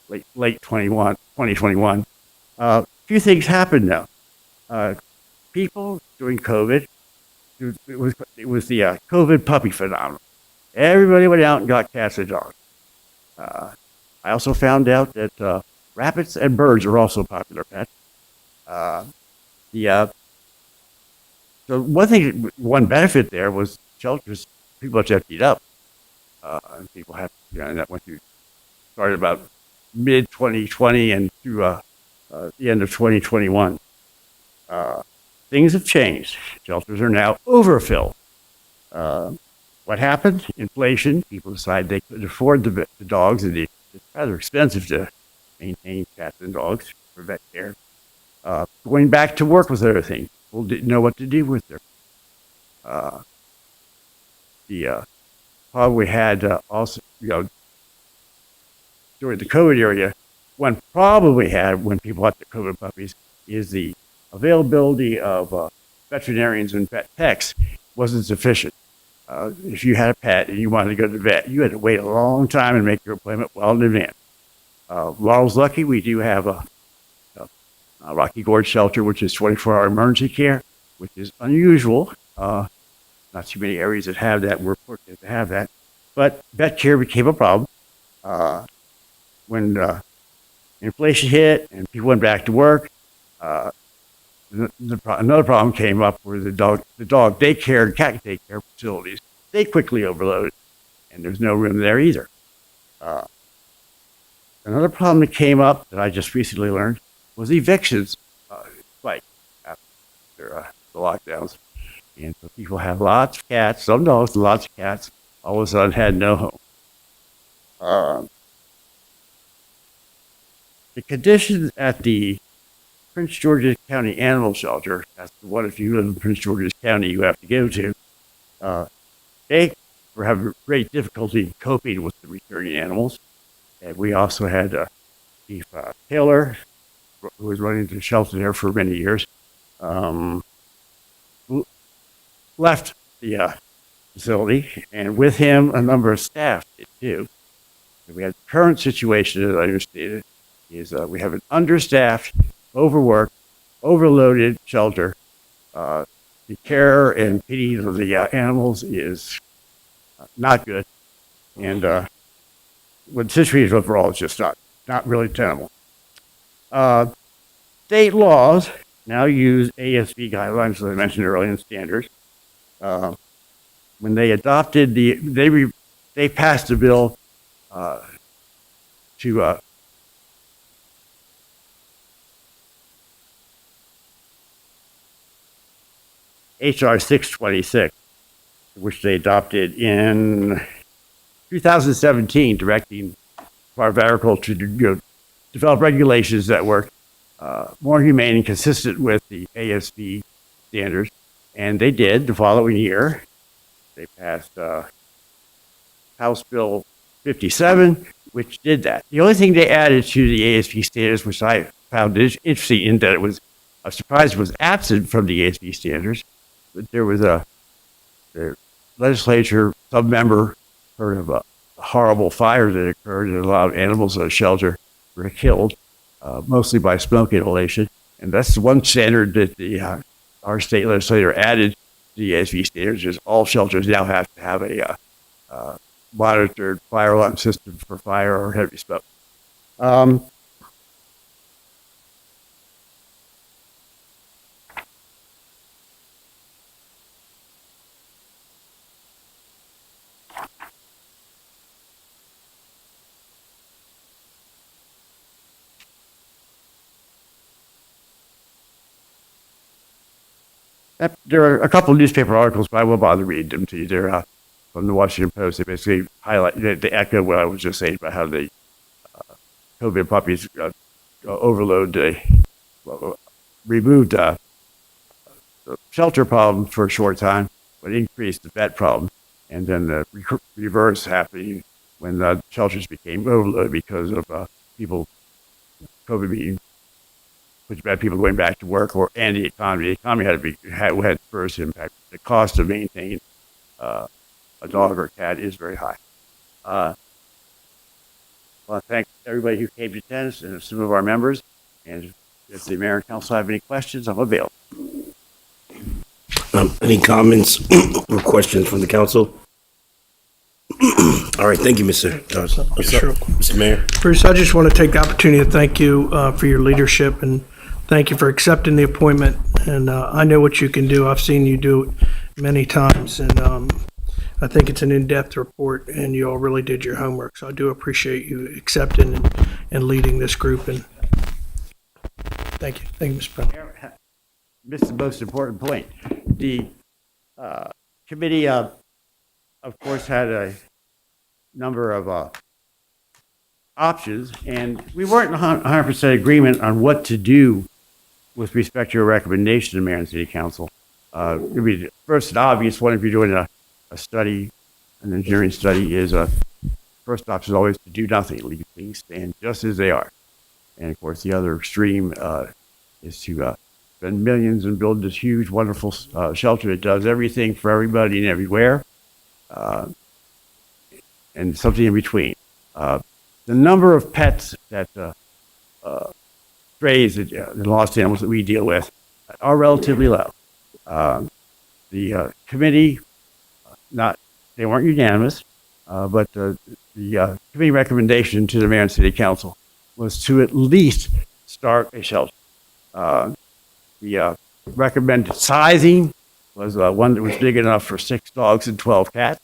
late 2021. A few things happened though. People during COVID, it was the COVID puppy phenomenon. Everybody went out and got cats and dogs. I also found out that rabbits and birds are also popular pets. So one benefit there was shelters pretty much emptied up. And people have, and that started about mid 2020 and through the end of 2021. Things have changed. Shelters are now overfilled. What happened? Inflation. People decided they couldn't afford the dogs, and it's rather expensive to maintain cats and dogs for vet care. Going back to work was another thing. People didn't know what to do with them. The problem we had also, during the COVID area, one problem we had when people got the COVID puppies is the availability of veterinarians and vet techs wasn't sufficient. If you had a pet and you wanted to go to the vet, you had to wait a long time and make your appointment well in advance. Laurel's lucky we do have a Rocky Gorge shelter, which is 24-hour emergency care, which is unusual. Not too many areas that have that. We're fortunate to have that. But vet care became a problem when inflation hit and people went back to work. Another problem came up where the dog daycare and cat daycare facilities, they quickly overloaded, and there's no room there either. Another problem that came up that I just recently learned was evictions spike after the lockdowns. And so people have lots of cats, some dogs, lots of cats, all of a sudden had no home. The conditions at the Prince George's County Animal Shelter, that's the one if you live in Prince George's County you have to go to, they were having great difficulty coping with the returning animals. And we also had Chief Taylor, who was running the shelter there for many years, left the facility, and with him a number of staff did too. And we had the current situation, as I understand it, is we have an understaffed, overworked overloaded shelter. The care and feeding of the animals is not good, and the situation overall is just not really tenable. State laws now use ASB guidelines, as I mentioned earlier, and standards. When they adopted they passed a bill to HR 626, which they adopted in 2017, directing Department of Agriculture to develop regulations that were more humane and consistent with the ASB standards. And they did the following year. They passed House Bill 57, which did that. The only thing they added to the ASB standards, which I found interesting in that I was surprised it was absent from the ASB standards, but there was the legislature, some member heard of a horrible fire that occurred and a lot of animals in a shelter were killed, mostly by smoke inhalation. And that's the one standard that our state legislature added to the ASB standards is all shelters now have to have a monitored fire alarm system for fire or heavy smoke. There are a couple of newspaper articles, but I will bother read them to you. They're from the Washington Post. They basically highlight, they echo what I was just saying about how the COVID puppies overload, removed the shelter problem for a short time, but increased the vet problem. And then the reverse happening when the shelters became overloaded because of COVID being which bad people going back to work and the economy. The economy had first impact. The cost of maintaining a dog or cat is very high. I want to thank everybody who came to attend and some of our members. And if the mayor and council have any questions, I'm available. Any comments or questions from the council? All right, thank you, Mr. Johnson. Sure. Mr. Mayor. Bruce, I just want to take the opportunity to thank you for your leadership and thank you for accepting the appointment. And I know what you can do. I've seen you do it many times, and I think it's an in-depth report, and you all really did your homework. So I do appreciate you accepting and leading this group. And thank you. Thank you, Mr. President. Missed the most important point. The committee, of course, had a number of options, and we weren't in 100% agreement on what to do with respect to your recommendation to mayor and city council. It'd be first and obvious one if you're doing a study, an engineering study, is first option is always to do nothing, leave things stand just as they are. And of course, the other extreme is to spend millions and build this huge, wonderful shelter that does everything for everybody and everywhere, and something in between. The number of pets that strays and lost animals that we deal with are relatively low. The committee, they weren't unanimous, but the committee recommendation to the mayor and city council was to at least start a shelter. The recommended sizing was one that was big enough for 6 dogs and 12 cats.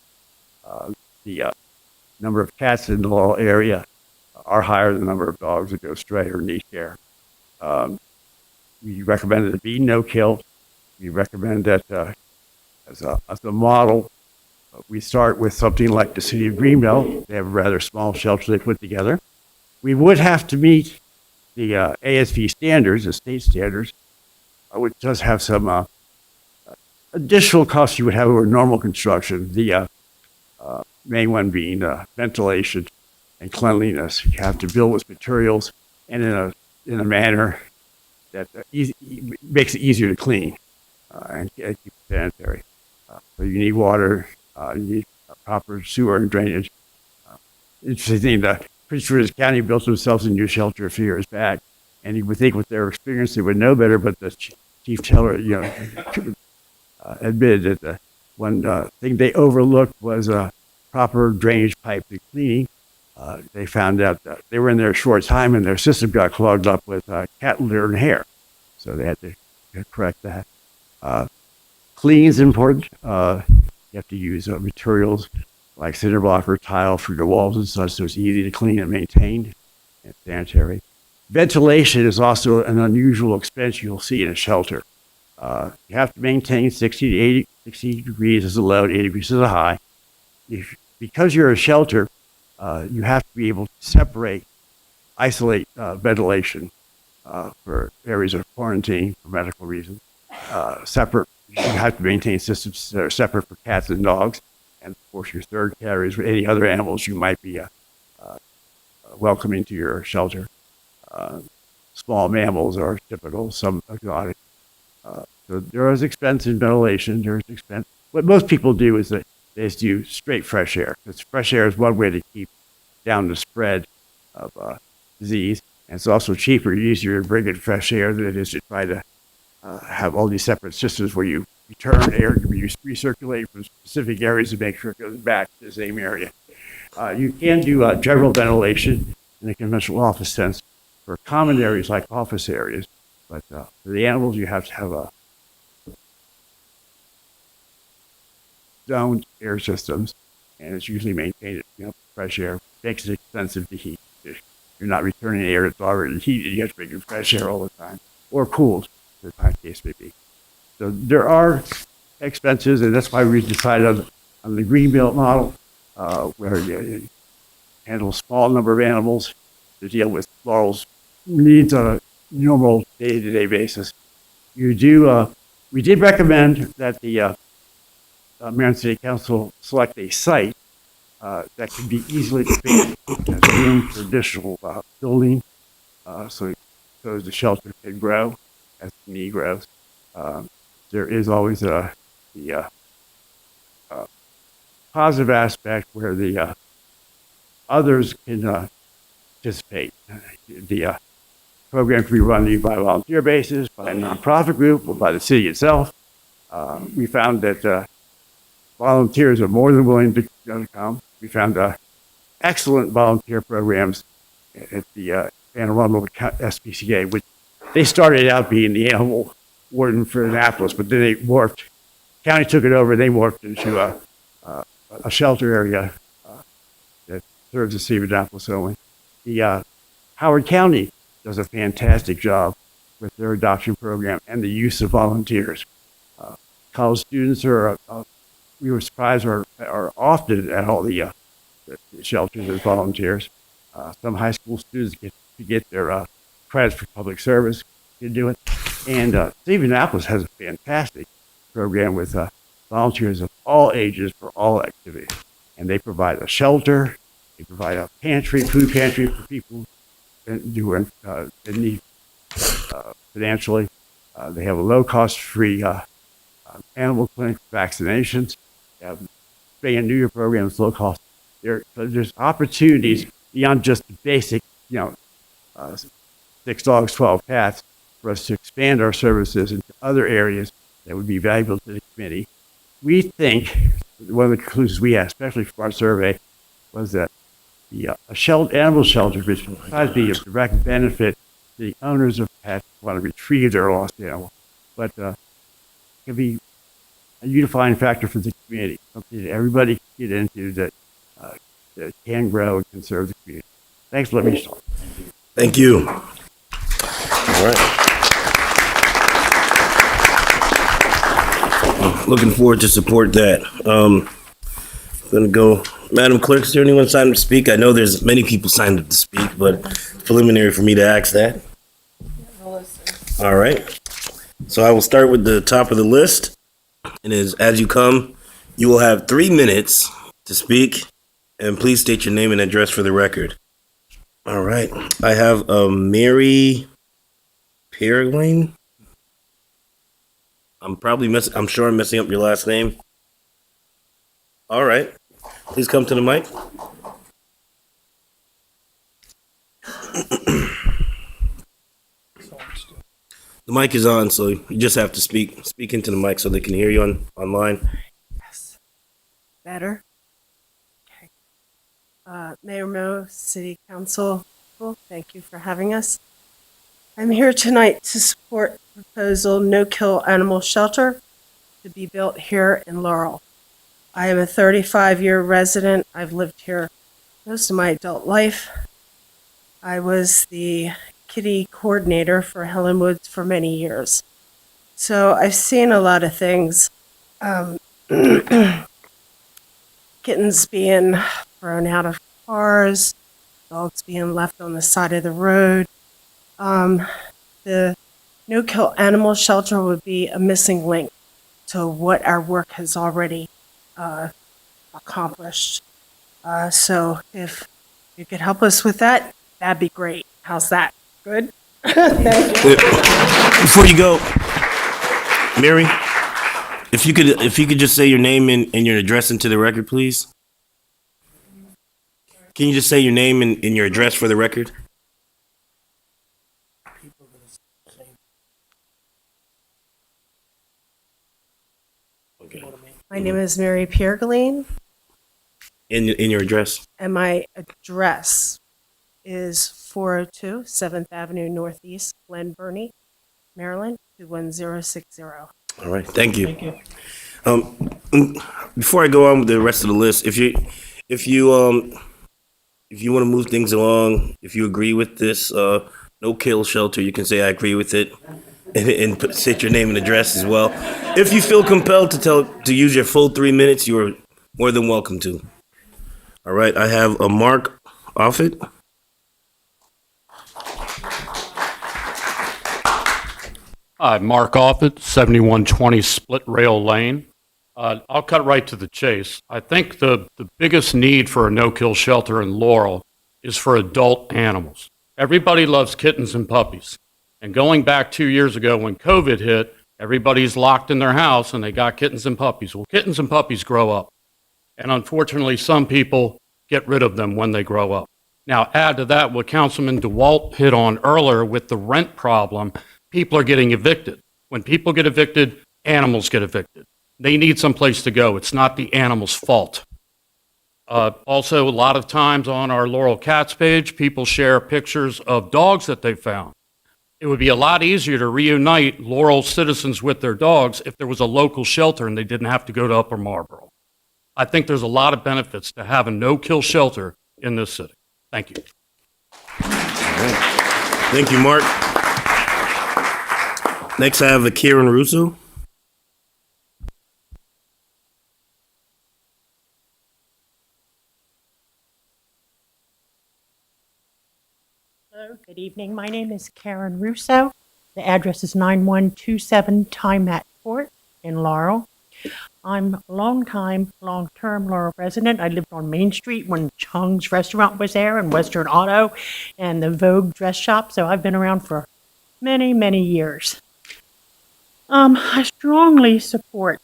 The number of cats in the Laurel area are higher than the number of dogs that go stray or need care. We recommended it be no kill. We recommend that as a model, we start with something like the city of Greenbelt. They have a rather small shelter they put together. We would have to meet the ASB standards, the state standards, which does have some additional costs you would have over normal construction. The main one being ventilation and cleanliness. You have to build with materials and in a manner that makes it easier to clean and keep it sanitary. So you need water, you need proper sewer and drainage. Interesting thing, the Prince George's County built themselves a new shelter a few years back, and you would think with their experience they would know better, but the chief teller, admitted that the one thing they overlooked was proper drainage pipe cleaning. They found out that they were in there a short time and their system got clogged up with cat litter and hair. So they had to correct that. Cleaning is important. You have to use materials like cinder block or tile for your walls and such, so it's easy to clean and maintain and sanitary. Ventilation is also an unusual expense you'll see in a shelter. You have to maintain 60 to 80, 60 degrees as a low, 80 degrees as a high. Because you're a shelter, you have to be able to isolate ventilation for areas of quarantine for medical reasons. You have to maintain systems that are separate for cats and dogs, and of course your third category is any other animals you might be welcoming to your shelter. Small mammals are typical, some exotic. So there is expense in ventilation. There's expense. What most people do is that they just do straight fresh air. Because fresh air is one way to keep down the spread of disease, and it's also cheaper, easier to bring in fresh air than it is to try to have all these separate systems where you return air to be recirculated from specific areas to make sure it goes back to the same area. You can do general ventilation in a conventional office sense for common areas like office areas, but for the animals you have to have a zoned air systems, and it's usually maintained at fresh air. Makes it expensive to heat. You're not returning air that's already heated. You have to bring in fresh air all the time, or cooled, as the case may be. So there are expenses, and that's why we decided on the greenbelt model, where you handle a small number of animals to deal with Laurel's needs on a normal day-to-day basis. We did recommend that the Mayor and City Council select a site that can be easily expanded as room for additional building, so the shelter can grow as the need grows. There is always the positive aspect where the others can participate. The program can be run either by a volunteer basis, by a nonprofit group, or by the city itself. We found that volunteers are more than willing to come. We found excellent volunteer programs at the Anne Arundel SPCA, which they started out being the animal warden for Annapolis, but then they morphed. County took it over. They morphed into a shelter area that serves the city of Annapolis only. The Howard County does a fantastic job with their adoption program and the use of volunteers. College students we were surprised, are often at all the shelters as volunteers. Some high school students get their credits for public service, can do it. And City of Annapolis has a fantastic program with volunteers of all ages for all activities. And they provide a shelter, they provide a food pantry for people who are in need financially. They have a low-cost free animal clinic for vaccinations. They have spay and neuter programs, low cost. There's opportunities beyond just the basic, 6 dogs, 12 cats, for us to expand our services into other areas that would be valuable to the committee. We think, one of the conclusions we had, especially from our survey, was that the animal shelter, which besides being a direct benefit to the owners of pets who want to retrieve their lost animal, but can be a unifying factor for the community, something that everybody can get into that can grow and can serve the community. Thanks for letting me talk. Thank you. All right. Looking forward to support that. Gonna go, Madam Clerk, is there anyone signed up to speak? I know there's many people signed up to speak, but it's preliminary for me to ask that. All right. So I will start with the top of the list. And as you come, you will have 3 minutes to speak, and please state your name and address for the record. All right. I have Mary-Eileen. I'm sure I'm messing up your last name. All right. Please come to the mic. mic is on, so you just have to speak into the mic so they can hear you online. Yes. Better? Okay. Mayor Mo, City Council, thank you for having us. I'm here tonight to support the proposal No-Kill Animal Shelter to be built here in Laurel. I am a 35-year resident. I've lived here most of my adult life. I was the kitty coordinator for Helen Woods for many years. So I've seen a lot of things. Kittens being thrown out of cars, dogs being left on the side of the road. The no-kill animal shelter would be a missing link to what our work has already accomplished. So if you could help us with that, that'd be great. How's that? Good? Thank you. Before you go, Mary, if you could just say your name and your address into the record, please. Can you just say your name and your address for the record? Okay. My name is Mary-Eileen, In your address. and my address is 402 7th Avenue Northeast, Glen Burnie, Maryland, 21060. All right, thank you. Before I go on with the rest of the list, if you want to move things along, if you agree with this no-kill shelter, you can say I agree with it, and state your name and address as well. If you feel compelled to use your full 3 minutes, you are more than welcome to. All right, I have a Mark Offit. Hi, Mark Offit, 7120 Split Rail Lane. I'll cut right to the chase. I think the biggest need for a no-kill shelter in Laurel is for adult animals. Everybody loves kittens and puppies. And going back 2 years ago when COVID hit, everybody's locked in their house and they got kittens and puppies. Well, kittens and puppies grow up. And unfortunately, some people get rid of them when they grow up. Now, add to that what Councilman DeWalt hit on earlier with the rent problem. People are getting evicted. When people get evicted, animals get evicted. They need some place to go. It's not the animal's fault. Also, a lot of times on our Laurel Cats page, people share pictures of dogs that they found. It would be a lot easier to reunite Laurel citizens with their dogs if there was a local shelter and they didn't have to go to Upper Marlboro. I think there's a lot of benefits to have a no-kill shelter in this city. Thank you. Thank you, Mark. Next, I have Kieran Russo. Hello, good evening. My name is Karen Russo. The address is 9127 Tymat Court in Laurel. I'm a long-term Laurel resident. I lived on Main Street when Chung's restaurant was there and Western Auto and the Vogue dress shop, so I've been around for many, many years. I strongly support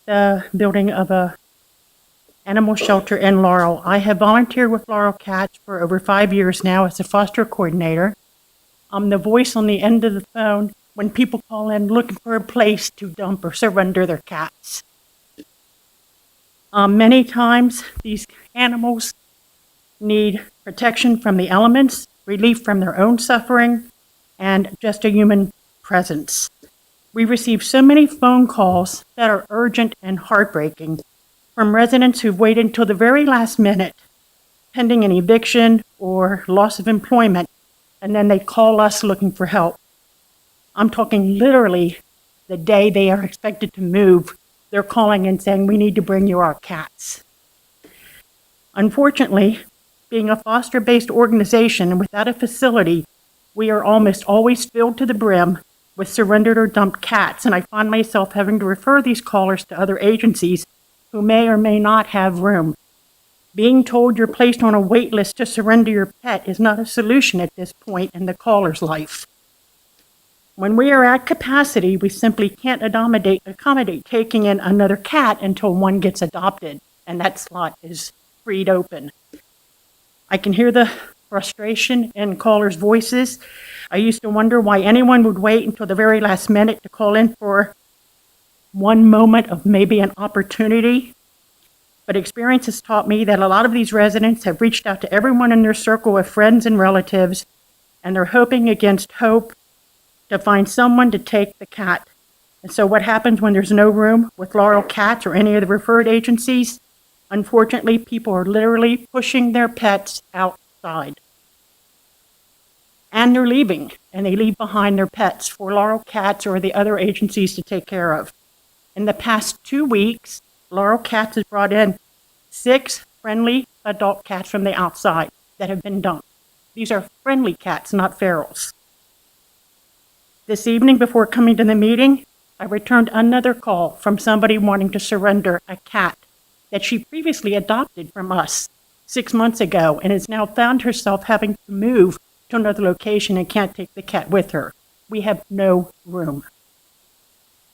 the building of a animal shelter in Laurel. I have volunteered with Laurel Cats for over 5 years now as a foster coordinator. I'm the voice on the end of the phone when people call in looking for a place to dump or surrender their cats. Many times, these animals need protection from the elements, relief from their own suffering, and just a human presence. We receive so many phone calls that are urgent and heartbreaking from residents who've waited until the very last minute, pending an eviction or loss of employment, and then they call us looking for help. I'm talking literally the day they are expected to move, they're calling and saying, we need to bring you our cats. Unfortunately, being a foster-based organization and without a facility, we are almost always filled to the brim with surrendered or dumped cats, and I find myself having to refer these callers to other agencies who may or may not have room. Being told you're placed on a wait list to surrender your pet is not a solution at this point in the caller's life. When we are at capacity, we simply can't accommodate taking in another cat until one gets adopted, and that slot is freed open. I can hear the frustration in callers' voices. I used to wonder why anyone would wait until the very last minute to call in for one moment of maybe an opportunity. But experience has taught me that a lot of these residents have reached out to everyone in their circle of friends and relatives, and they're hoping against hope to find someone to take the cat. And so what happens when there's no room with Laurel Cats or any of the referred agencies? Unfortunately, people are literally pushing their pets outside. And they're leaving, and they leave behind their pets for Laurel Cats or the other agencies to take care of. In the past 2 weeks, Laurel Cats has brought in 6 friendly adult cats from the outside that have been dumped. These are friendly cats, not ferals. This evening, before coming to the meeting, I returned another call from somebody wanting to surrender a cat that she previously adopted from us 6 months ago and has now found herself having to move to another location and can't take the cat with her. We have no room.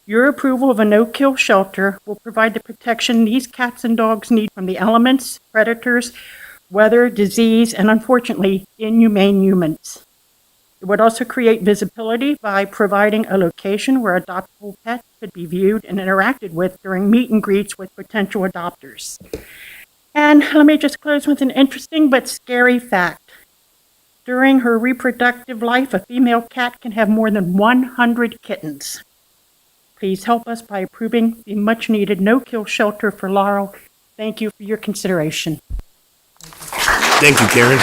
Your approval of a no-kill shelter will provide the protection these cats and dogs need from the elements, predators, weather, disease, and unfortunately, inhumane humans. It would also create visibility by providing a location where adoptable pets could be viewed and interacted with during meet and greets with potential adopters. And let me just close with an interesting but scary fact. During her reproductive life, a female cat can have more than 100 kittens. Please help us by approving the much-needed no-kill shelter for Laurel. Thank you for your consideration. Thank you, Karen.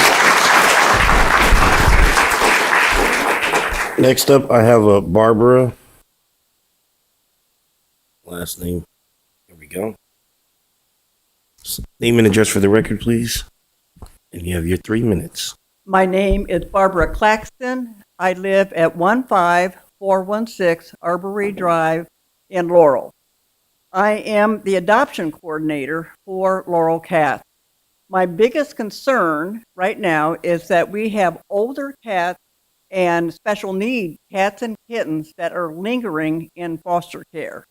Next up, I have a Barbara. Last name. There we go. Name and address for the record, please. And you have your 3 minutes. My name is Barbara Claxton. I live at 15416 Arbory Drive in Laurel. I am the adoption coordinator for Laurel Cats. My biggest concern right now is that we have older cats and special need cats and kittens that are lingering in foster care.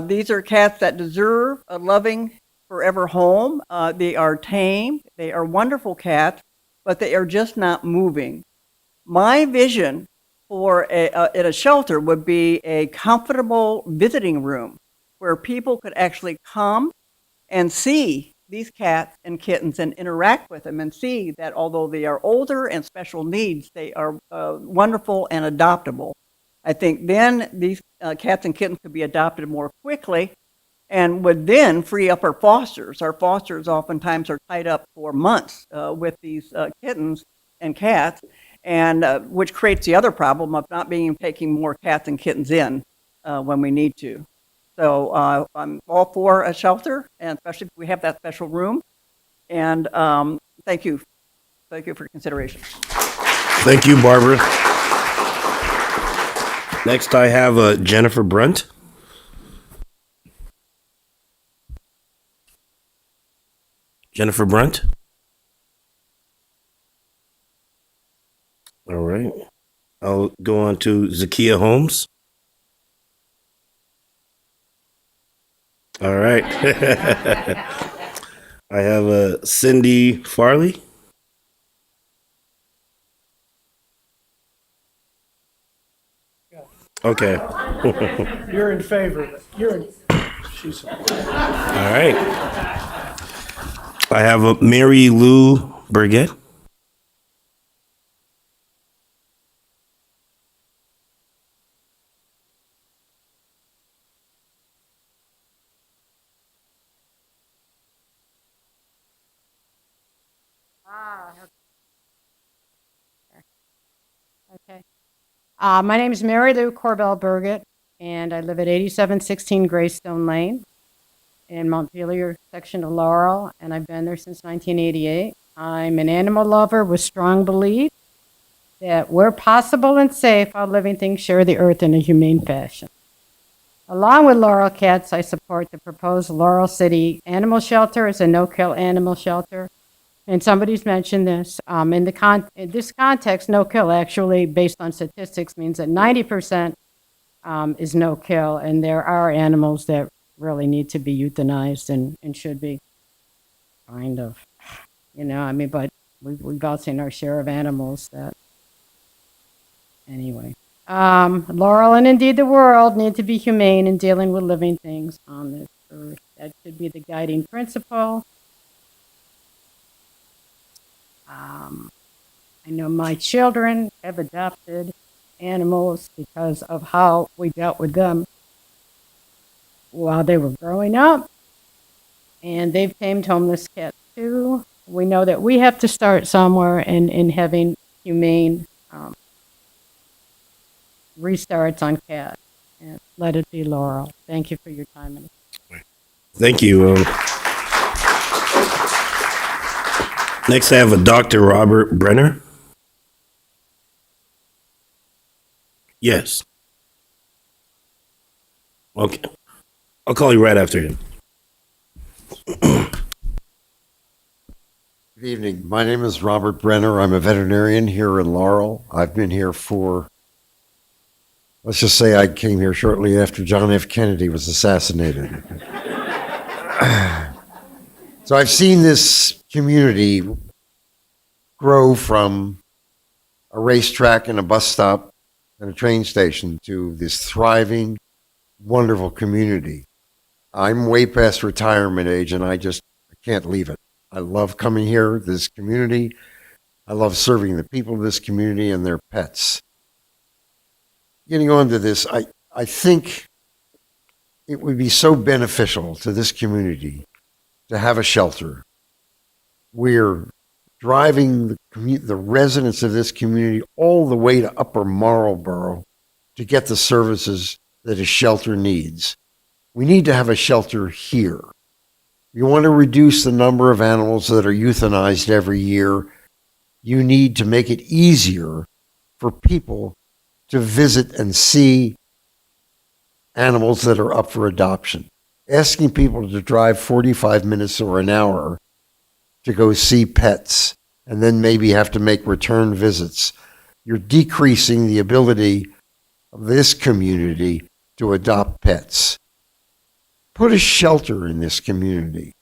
These are cats that deserve a loving forever home. They are tame, they are wonderful cats, but they are just not moving. My vision for in a shelter would be a comfortable visiting room where people could actually come and see these cats and kittens and interact with them and see that although they are older and special needs, they are wonderful and adoptable. I think then these cats and kittens could be adopted more quickly and would then free up our fosters. Our fosters oftentimes are tied up for months with these kittens and cats, and which creates the other problem of not being taking more cats and kittens in when we need to. So I'm all for a shelter, and especially if we have that special room. And thank you. Thank you for your consideration. Thank you, Barbara. Next, I have Jennifer Brunt. Jennifer Brunt. All right. I'll go on to Zakiya Holmes. All right. I have Cindy Farley. Okay. You're in favor of it. She's. All right. I have Mary Lou Burgett. Okay. My name is Mary Lou Corbell Burgett, and I live at 8716 Greystone Lane in Montpelier section of Laurel, and I've been there since 1988. I'm an animal lover with strong belief that where possible and safe, all living things share the earth in a humane fashion. Along with Laurel Cats, I support the proposed Laurel City Animal Shelter as a no-kill animal shelter. And somebody's mentioned this. In this context, no-kill actually, based on statistics, means that 90% is no-kill, and there are animals that really need to be euthanized and should be, kind of, but we've all seen our share of animals that, anyway. Laurel and indeed the world need to be humane in dealing with living things on this earth. That should be the guiding principle. I know my children have adopted animals because of how we dealt with them while they were growing up. And they've tamed homeless cats too. We know that we have to start somewhere in having humane restarts on cats. And let it be Laurel. Thank you for your time. Thank you. Next, I have a Dr. Robert Brenner. Yes. Okay. I'll call you right after him. Good evening. My name is Robert Brenner. I'm a veterinarian here in Laurel. I've been here for, let's just say I came here shortly after John F. Kennedy was assassinated. So I've seen this community grow from a racetrack and a bus stop and a train station to this thriving, wonderful community. I'm way past retirement age and I can't leave it. I love coming here, this community. I love serving the people of this community and their pets. Getting on to this, I think it would be so beneficial to this community to have a shelter. We're driving the residents of this community all the way to Upper Marlboro to get the services that a shelter needs. We need to have a shelter here. You want to reduce the number of animals that are euthanized every year. You need to make it easier for people to visit and see animals that are up for adoption. Asking people to drive 45 minutes or an hour to go see pets and then maybe have to make return visits, you're decreasing the ability of this community to adopt pets. Put a shelter in this community.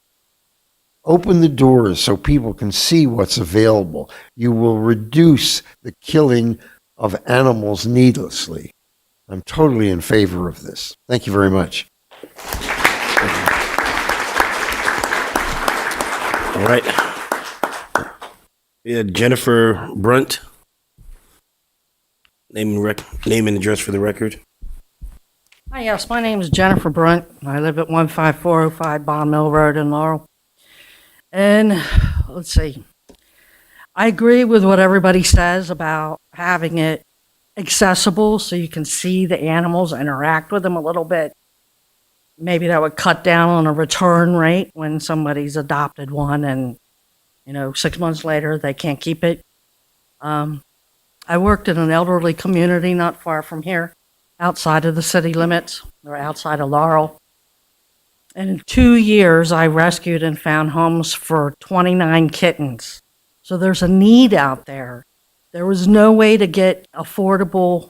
Open the doors so people can see what's available. You will reduce the killing of animals needlessly. I'm totally in favor of this. Thank you very much. All right. Yeah, Jennifer Brunt. Name and address for the record. Hi, yes, my name is Jennifer Brunt. I live at 15405 Bond Mill Road in Laurel. And let's see. I agree with what everybody says about having it accessible so you can see the animals, interact with them a little bit. Maybe that would cut down on a return rate when somebody's adopted one and, 6 months later they can't keep it. I worked in an elderly community not far from here, outside of the city limits, or outside of Laurel. And in 2 years, I rescued and found homes for 29 kittens. So there's a need out there. There was no way to get affordable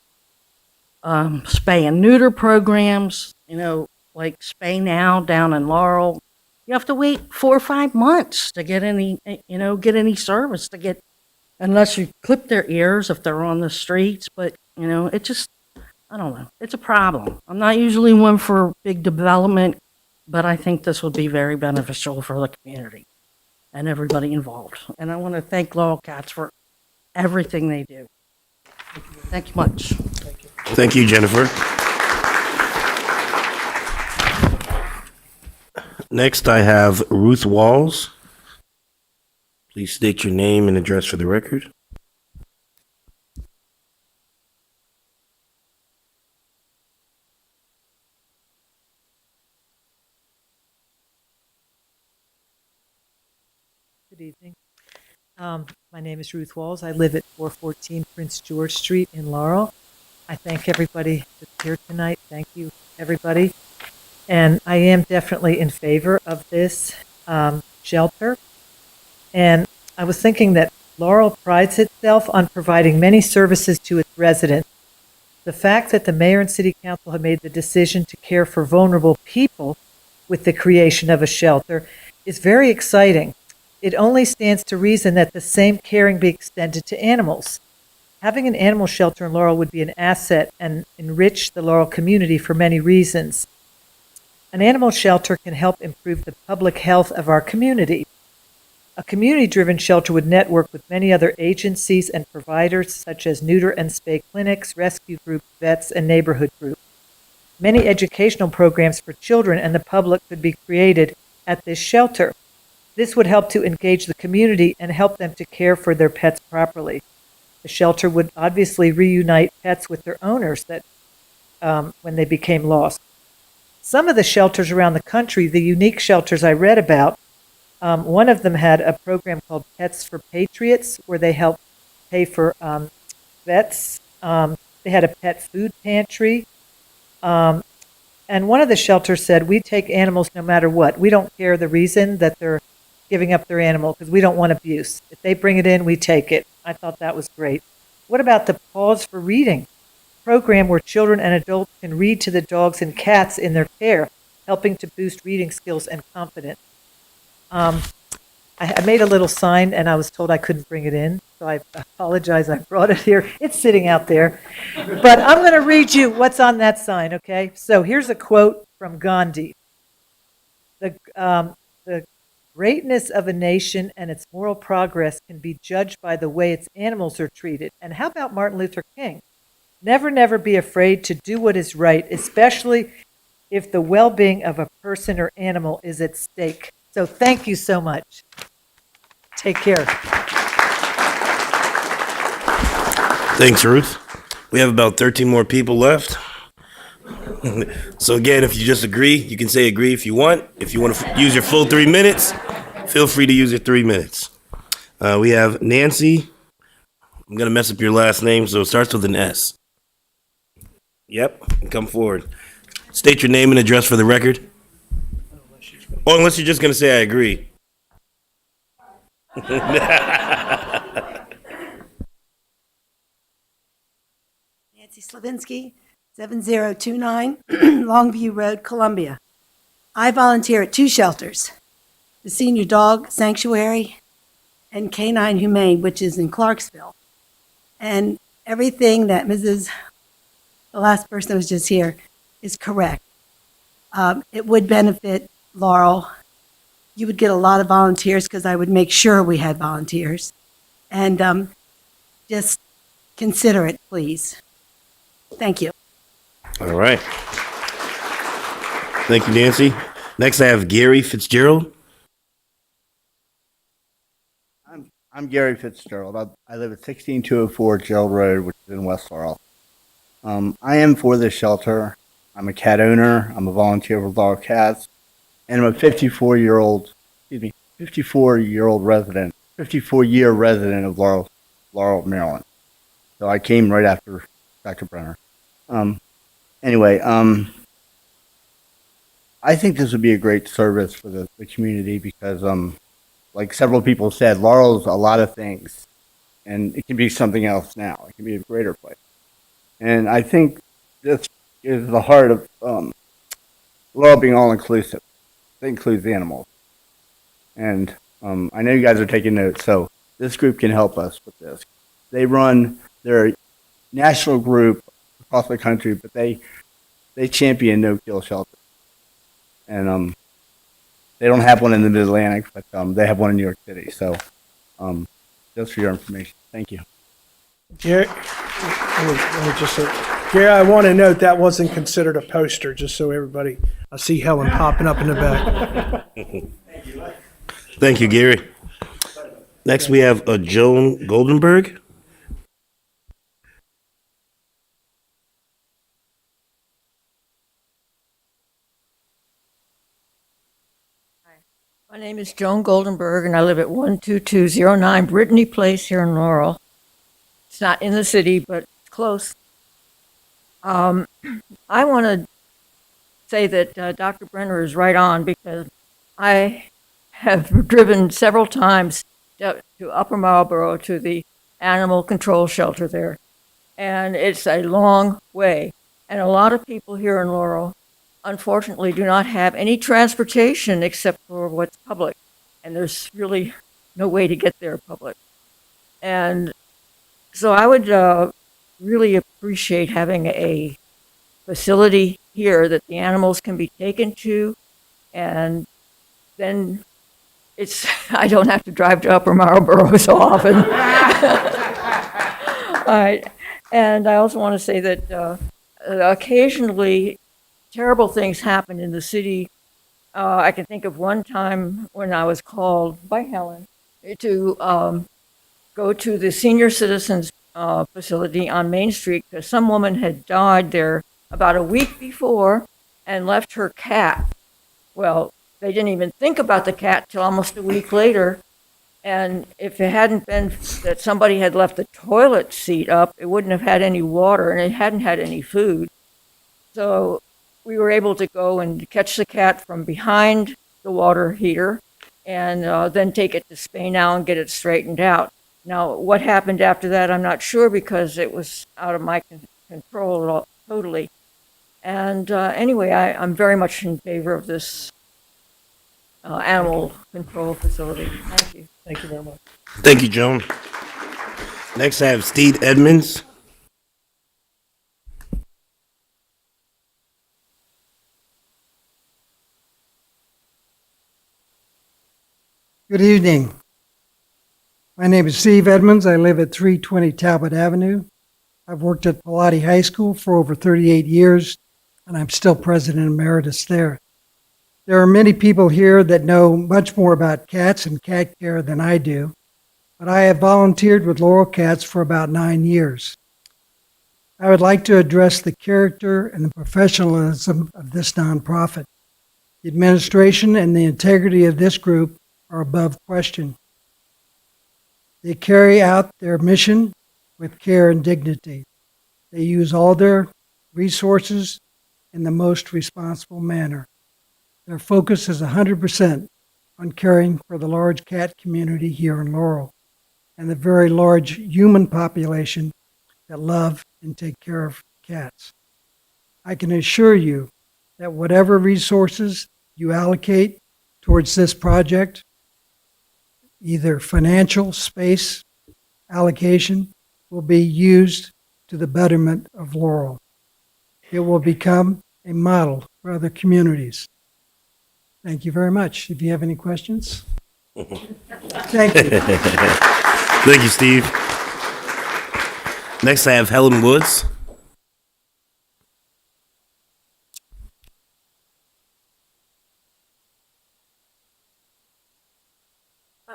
spay and neuter programs, like Spay Now down in Laurel. You have to wait 4 or 5 months to get any service unless you clip their ears if they're on the streets. But, it just, I don't know. It's a problem. I'm not usually one for big development, but I think this would be very beneficial for the community and everybody involved. And I want to thank Laurel Cats for everything they do. Thank you much. Thank you, Jennifer. Next, I have Ruth Walls. Please state your name and address for the record. Good evening. My name is Ruth Walls. I live at 414 Prince George Street in Laurel. I thank everybody that's here tonight. Thank you, everybody. And I am definitely in favor of this shelter. And I was thinking that Laurel prides itself on providing many services to its residents. The fact that the mayor and city council have made the decision to care for vulnerable people with the creation of a shelter is very exciting. it only stands to reason that the same caring be extended to animals. Having an animal shelter in Laurel would be an asset and enrich the Laurel community for many reasons. An animal shelter can help improve the public health of our community. A community-driven shelter would network with many other agencies and providers such as neuter and spay clinics, rescue groups, vets, and neighborhood groups. Many educational programs for children and the public could be created at this shelter. This would help to engage the community and help them to care for their pets properly. The shelter would obviously reunite pets with their owners that when they became lost. Some of the shelters around the country, the unique shelters I read about, one of them had a program called Pets for Patriots, where they helped pay for vets. They had a pet food pantry. And one of the shelters said, we take animals no matter what. We don't care the reason that they're giving up their animal because we don't want abuse. If they bring it in, we take it. I thought that was great. What about the Pause for Reading program where children and adults can read to the dogs and cats in their care, helping to boost reading skills and confidence? I made a little sign and I was told I couldn't bring it in, so I apologize. I brought it here. It's sitting out there. But I'm going to read you what's on that sign, okay? So here's a quote from Gandhi. The greatness of a nation and its moral progress can be judged by the way its animals are treated. And how about Martin Luther King? Never, never be afraid to do what is right, especially if the well-being of a person or animal is at stake. So thank you so much. Take care. Thanks, Ruth. We have about 13 more people left. So again, if you just agree, you can say agree if you want. If you want to use your full 3 minutes, feel free to use your 3 minutes. We have Nancy. I'm going to mess up your last name, so it starts with an S. Yep, come forward. State your name and address for the record. Oh, unless you're just going to say I agree. Nancy Slavinsky, 7029 Longview Road, Columbia. I volunteer at 2 shelters, the Senior Dog Sanctuary and Canine Humane, which is in Clarksville. And everything that the last person that was just here, is correct. It would benefit Laurel. You would get a lot of volunteers because I would make sure we had volunteers. And just consider it, please. Thank you. All right. Thank you, Nancy. Next, I have Gary Fitzgerald. I'm Gary Fitzgerald. I live at 16204 Gerald Road, which is in West Laurel. I am for this shelter. I'm a cat owner. I'm a volunteer with Laurel Cats, and I'm a 54-year resident of Laurel, Maryland. So I came right after Dr. Brenner. I think this would be a great service for the community because, like several people said, Laurel's a lot of things, and it can be something else now. It can be a greater place. And I think this is the heart of Laurel being all-inclusive. That includes the animals. And I know you guys are taking notes, so this group can help us with this. They run their national group across the country, but they champion no-kill shelters. And they don't have one in the Mid-Atlantic, but they have one in New York City. So just for your information, thank you. Gary, let me just say, Gary, I want to note that wasn't considered a poster, just so everybody, I see Helen popping up in the back. Thank you, Gary. Next, we have Joan Goldenberg. My name is Joan Goldenberg, and I live at 12209 Brittany Place here in Laurel. It's not in the city, but it's close. I want to say that Dr. Brenner is right on because I have driven several times to Upper Marlboro to the animal control shelter there, and it's a long way. And a lot of people here in Laurel unfortunately do not have any transportation except for what's public. And there's really no way to get there public. And so I would really appreciate having a facility here that the animals can be taken to, and then it's I don't have to drive to Upper Marlboro so often. All right. And I also want to say that occasionally terrible things happen in the city. I can think of one time when I was called by Helen to go to the senior citizens facility on Main Street because some woman had died there about a week before and left her cat. Well, they didn't even think about the cat till almost a week later. And if it hadn't been that somebody had left the toilet seat up, it wouldn't have had any water and it hadn't had any food. So we were able to go and catch the cat from behind the water heater and then take it to Spay Now and get it straightened out. Now, what happened after that, I'm not sure because it was out of my control totally. And anyway, I'm very much in favor of this animal control facility. Thank you. Thank you very much. Thank you, Joan. Next, I have Steve Edmonds. Good evening. My name is Steve Edmonds. I live at 320 Talbot Avenue. I've worked at Pilati High School for over 38 years, and I'm still president emeritus there. There are many people here that know much more about cats and cat care than I do, but I have volunteered with Laurel Cats for about 9 years. I would like to address the character and the professionalism of this nonprofit. The administration and the integrity of this group are above question. They carry out their mission with care and dignity. They use all their resources in the most responsible manner. Their focus is 100% on caring for the large cat community here in Laurel and the very large human population that love and take care of cats. I can assure you that whatever resources you allocate towards this project, either financial, space, allocation, will be used to the betterment of Laurel. It will become a model for other communities. Thank you very much. If you have any questions. Thank you. Thank you, Steve. Next, I have Helen Woods.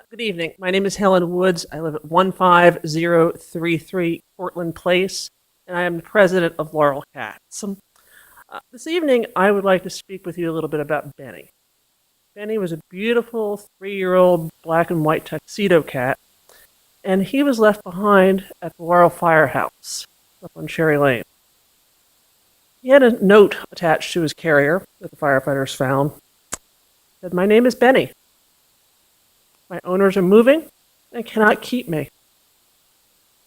Good evening. My name is Helen Woods. I live at 15033 Portland Place, and I am the president of Laurel Cats. This evening, I would like to speak with you a little bit about Benny. Benny was a beautiful 3-year-old black and white tuxedo cat, and he was left behind at the Laurel Firehouse up on Cherry Lane. He had a note attached to his carrier that the firefighters found. It said, "My name is Benny. My owners are moving and cannot keep me.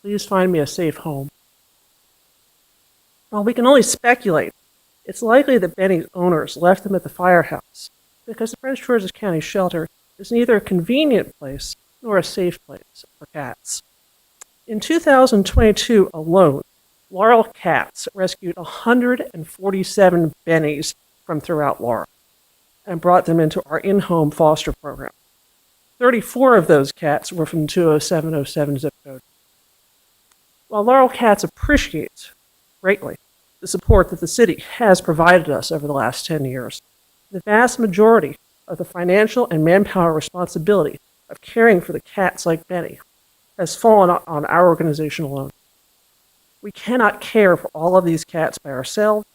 Please find me a safe home." Well, we can only speculate. It's likely that Benny's owners left him at the firehouse because the Prince George's County shelter is neither a convenient place nor a safe place for cats. In 2022 alone, Laurel Cats rescued 147 Bennies from throughout Laurel and brought them into our in-home foster program. 34 of those cats were from 20707 zip code. While Laurel Cats appreciates greatly the support that the city has provided us over the last 10 years, the vast majority of the financial and manpower responsibility of caring for the cats like Benny has fallen on our organization alone. We cannot care for all of these cats by ourselves,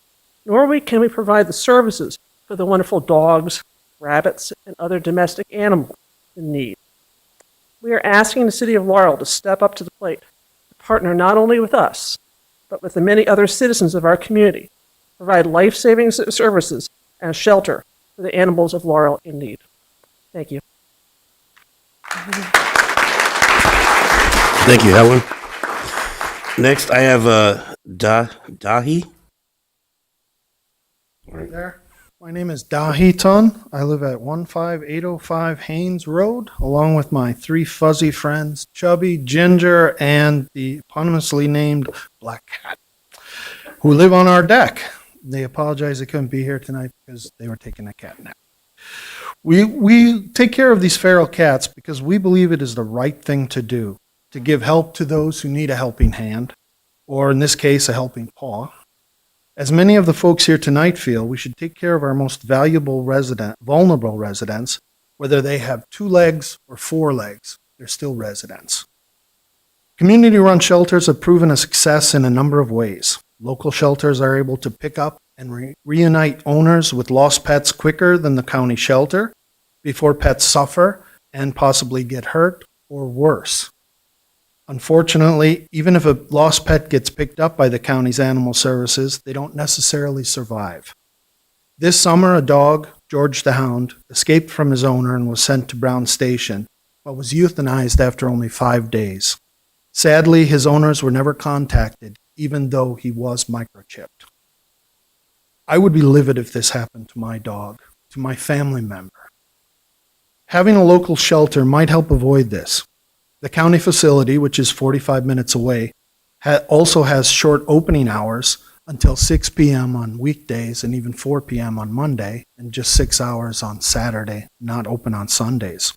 nor can we provide the services for the wonderful dogs, rabbits, and other domestic animals in need. We are asking the City of Laurel to step up to the plate, to partner not only with us, but with the many other citizens of our community, provide life-saving services and shelter for the animals of Laurel in need. Thank you. Thank you, Helen. Next, I have Dahi. Right there. My name is Dahiton. I live at 15805 Haynes Road, along with my three fuzzy friends, Chubby, Ginger, and the eponymously named Black Cat, who live on our deck. They apologize they couldn't be here tonight because they were taking a cat nap. We take care of these feral cats because we believe it is the right thing to do, to give help to those who need a helping hand, or in this case, a helping paw. As many of the folks here tonight feel, we should take care of our most vulnerable residents, whether they have 2 legs or 4 legs, they're still residents. Community-run shelters have proven a success in a number of ways. Local shelters are able to pick up and reunite owners with lost pets quicker than the county shelter before pets suffer and possibly get hurt or worse. Unfortunately, even if a lost pet gets picked up by the county's animal services, they don't necessarily survive. This summer, a dog, George the Hound, escaped from his owner and was sent to Brown Station, but was euthanized after only 5 days. Sadly, his owners were never contacted, even though he was microchipped. I would be livid if this happened to my dog, to my family member. Having a local shelter might help avoid this. The county facility, which is 45 minutes away, also has short opening hours until 6 p.m. on weekdays and even 4 p.m. on Monday, and just 6 hours on Saturday, not open on Sundays.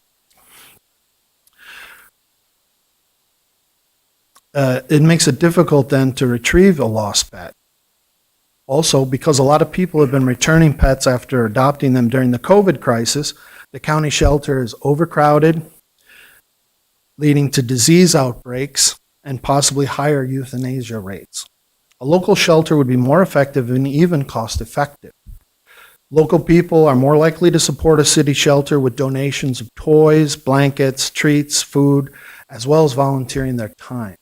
It makes it difficult then to retrieve a lost pet. Also, because a lot of people have been returning pets after adopting them during the COVID crisis, the county shelter is overcrowded, leading to disease outbreaks and possibly higher euthanasia rates. A local shelter would be more effective and even cost-effective. Local people are more likely to support a city shelter with donations of toys, blankets, treats, food, as well as volunteering their time,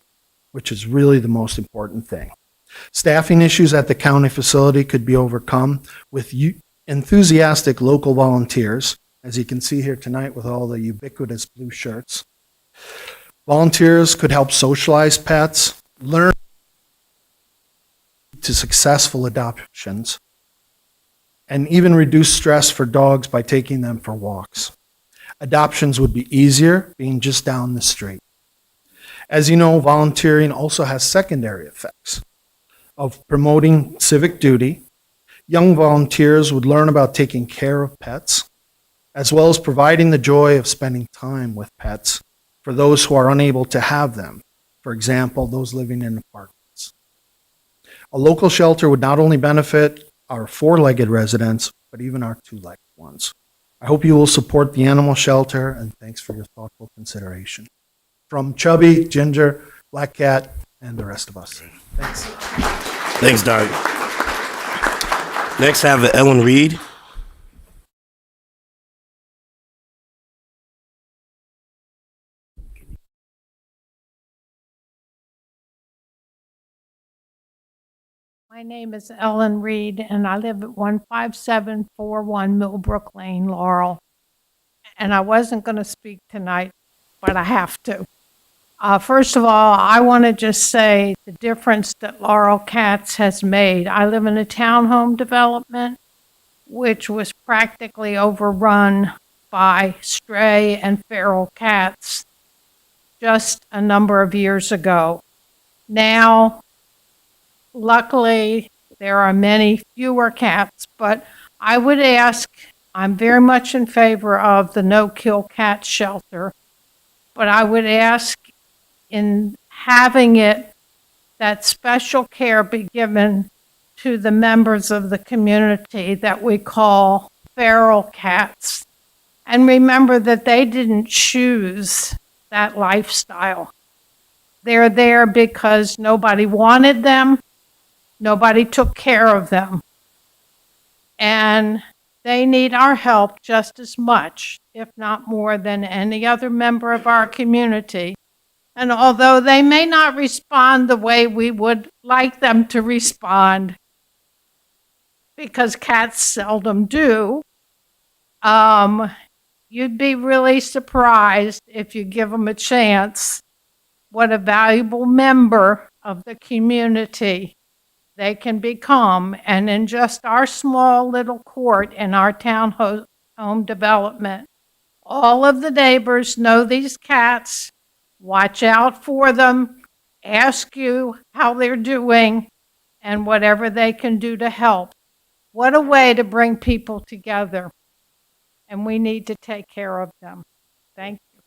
which is really the most important thing. Staffing issues at the county facility could be overcome with enthusiastic local volunteers, as you can see here tonight with all the ubiquitous blue shirts. Volunteers could help socialize pets, learn to successful adoptions, and even reduce stress for dogs by taking them for walks. Adoptions would be easier being just down the street. As you know, volunteering also has secondary effects of promoting civic duty. Young volunteers would learn about taking care of pets, as well as providing the joy of spending time with pets for those who are unable to have them, for example, those living in apartments. A local shelter would not only benefit our 4-legged residents, but even our 2-legged ones. I hope you will support the animal shelter, and thanks for your thoughtful consideration. From Chubby, Ginger, Black Cat, and the rest of us. Thanks. Thanks, Doug. Next, have Ellen Reed. My name is Ellen Reed, and I live at 15741 Millbrook Lane, Laurel. And I wasn't going to speak tonight, but I have to. First of all, I want to just say the difference that Laurel Cats has made. I live in a townhome development, which was practically overrun by stray and feral cats just a number of years ago. Now, luckily, there are many fewer cats, but I would ask, I'm very much in favor of the no-kill cat shelter, but I would ask in having it that special care be given to the members of the community that we call feral cats. And remember that they didn't choose that lifestyle. They're there because nobody wanted them. Nobody took care of them. And they need our help just as much, if not more, than any other member of our community. And although they may not respond the way we would like them to respond, because cats seldom do, you'd be really surprised if you give them a chance what a valuable member of the community they can become. And in just our small little court in our home development, all of the neighbors know these cats, watch out for them, ask you how they're doing, and whatever they can do to help. What a way to bring people together. And we need to take care of them. Thank you.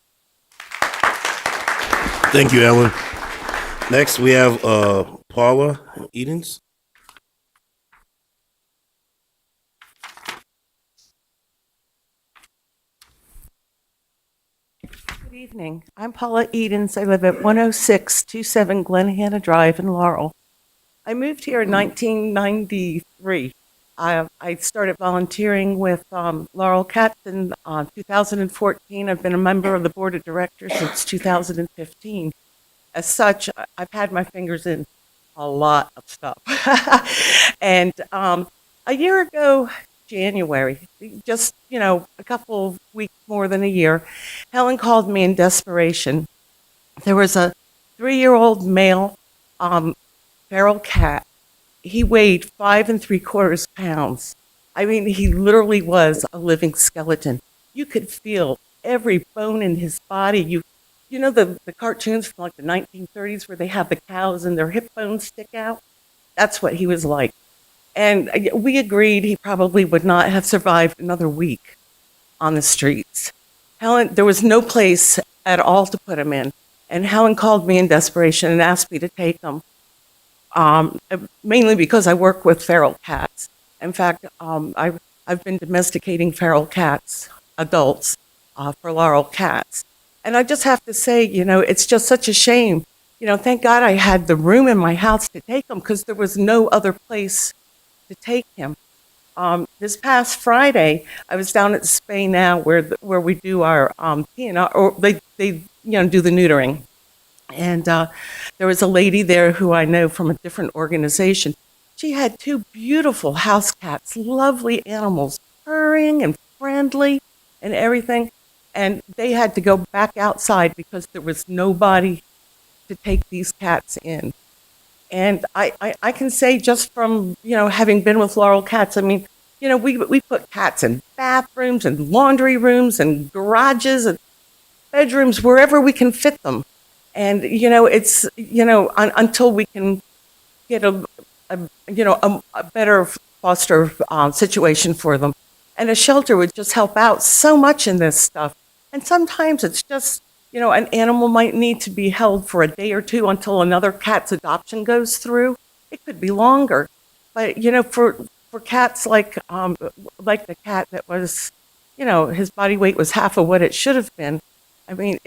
Thank you, Ellen. Next, we have Paula Edens. Good evening. I'm Paula Edens. I live at 10627 Glen Hannah Drive in Laurel. I moved here in 1993. I started volunteering with Laurel Cats in 2014. I've been a member of the board of directors since 2015. As such, I've had my fingers in a lot of stuff. And a year ago, January, just, a couple of weeks more than a year, Helen called me in desperation. There was a 3-year-old male feral cat. He weighed 5 3/4 pounds. I mean, he literally was a living skeleton. You could feel every bone in his body. You know the cartoons from like the 1930s where they have the cows and their hip bones stick out? That's what he was like. And we agreed he probably would not have survived another week on the streets. There was no place at all to put him in. And Helen called me in desperation and asked me to take him. Mainly because I work with feral cats. In fact, I've been domesticating feral cats, adults, for Laurel Cats. And I just have to say, it's just such a shame. Thank God I had the room in my house to take him because there was no other place to take him. This past Friday, I was down at the Spay Now where we do our or they do the neutering. And there was a lady there who I know from a different organization. She had 2 beautiful house cats, lovely animals, purring and friendly and everything. And they had to go back outside because there was nobody to take these cats in. And I can say just from, having been with Laurel Cats, I mean, we put cats in bathrooms and laundry rooms and garages and bedrooms, wherever we can fit them. And, it's, until we can get a better foster situation for them. And a shelter would just help out so much in this stuff. And sometimes it's just, an animal might need to be held for a day or 2 until another cat's adoption goes through. It could be longer. But, for cats like the cat that was, his body weight was half of what it should have been. I mean,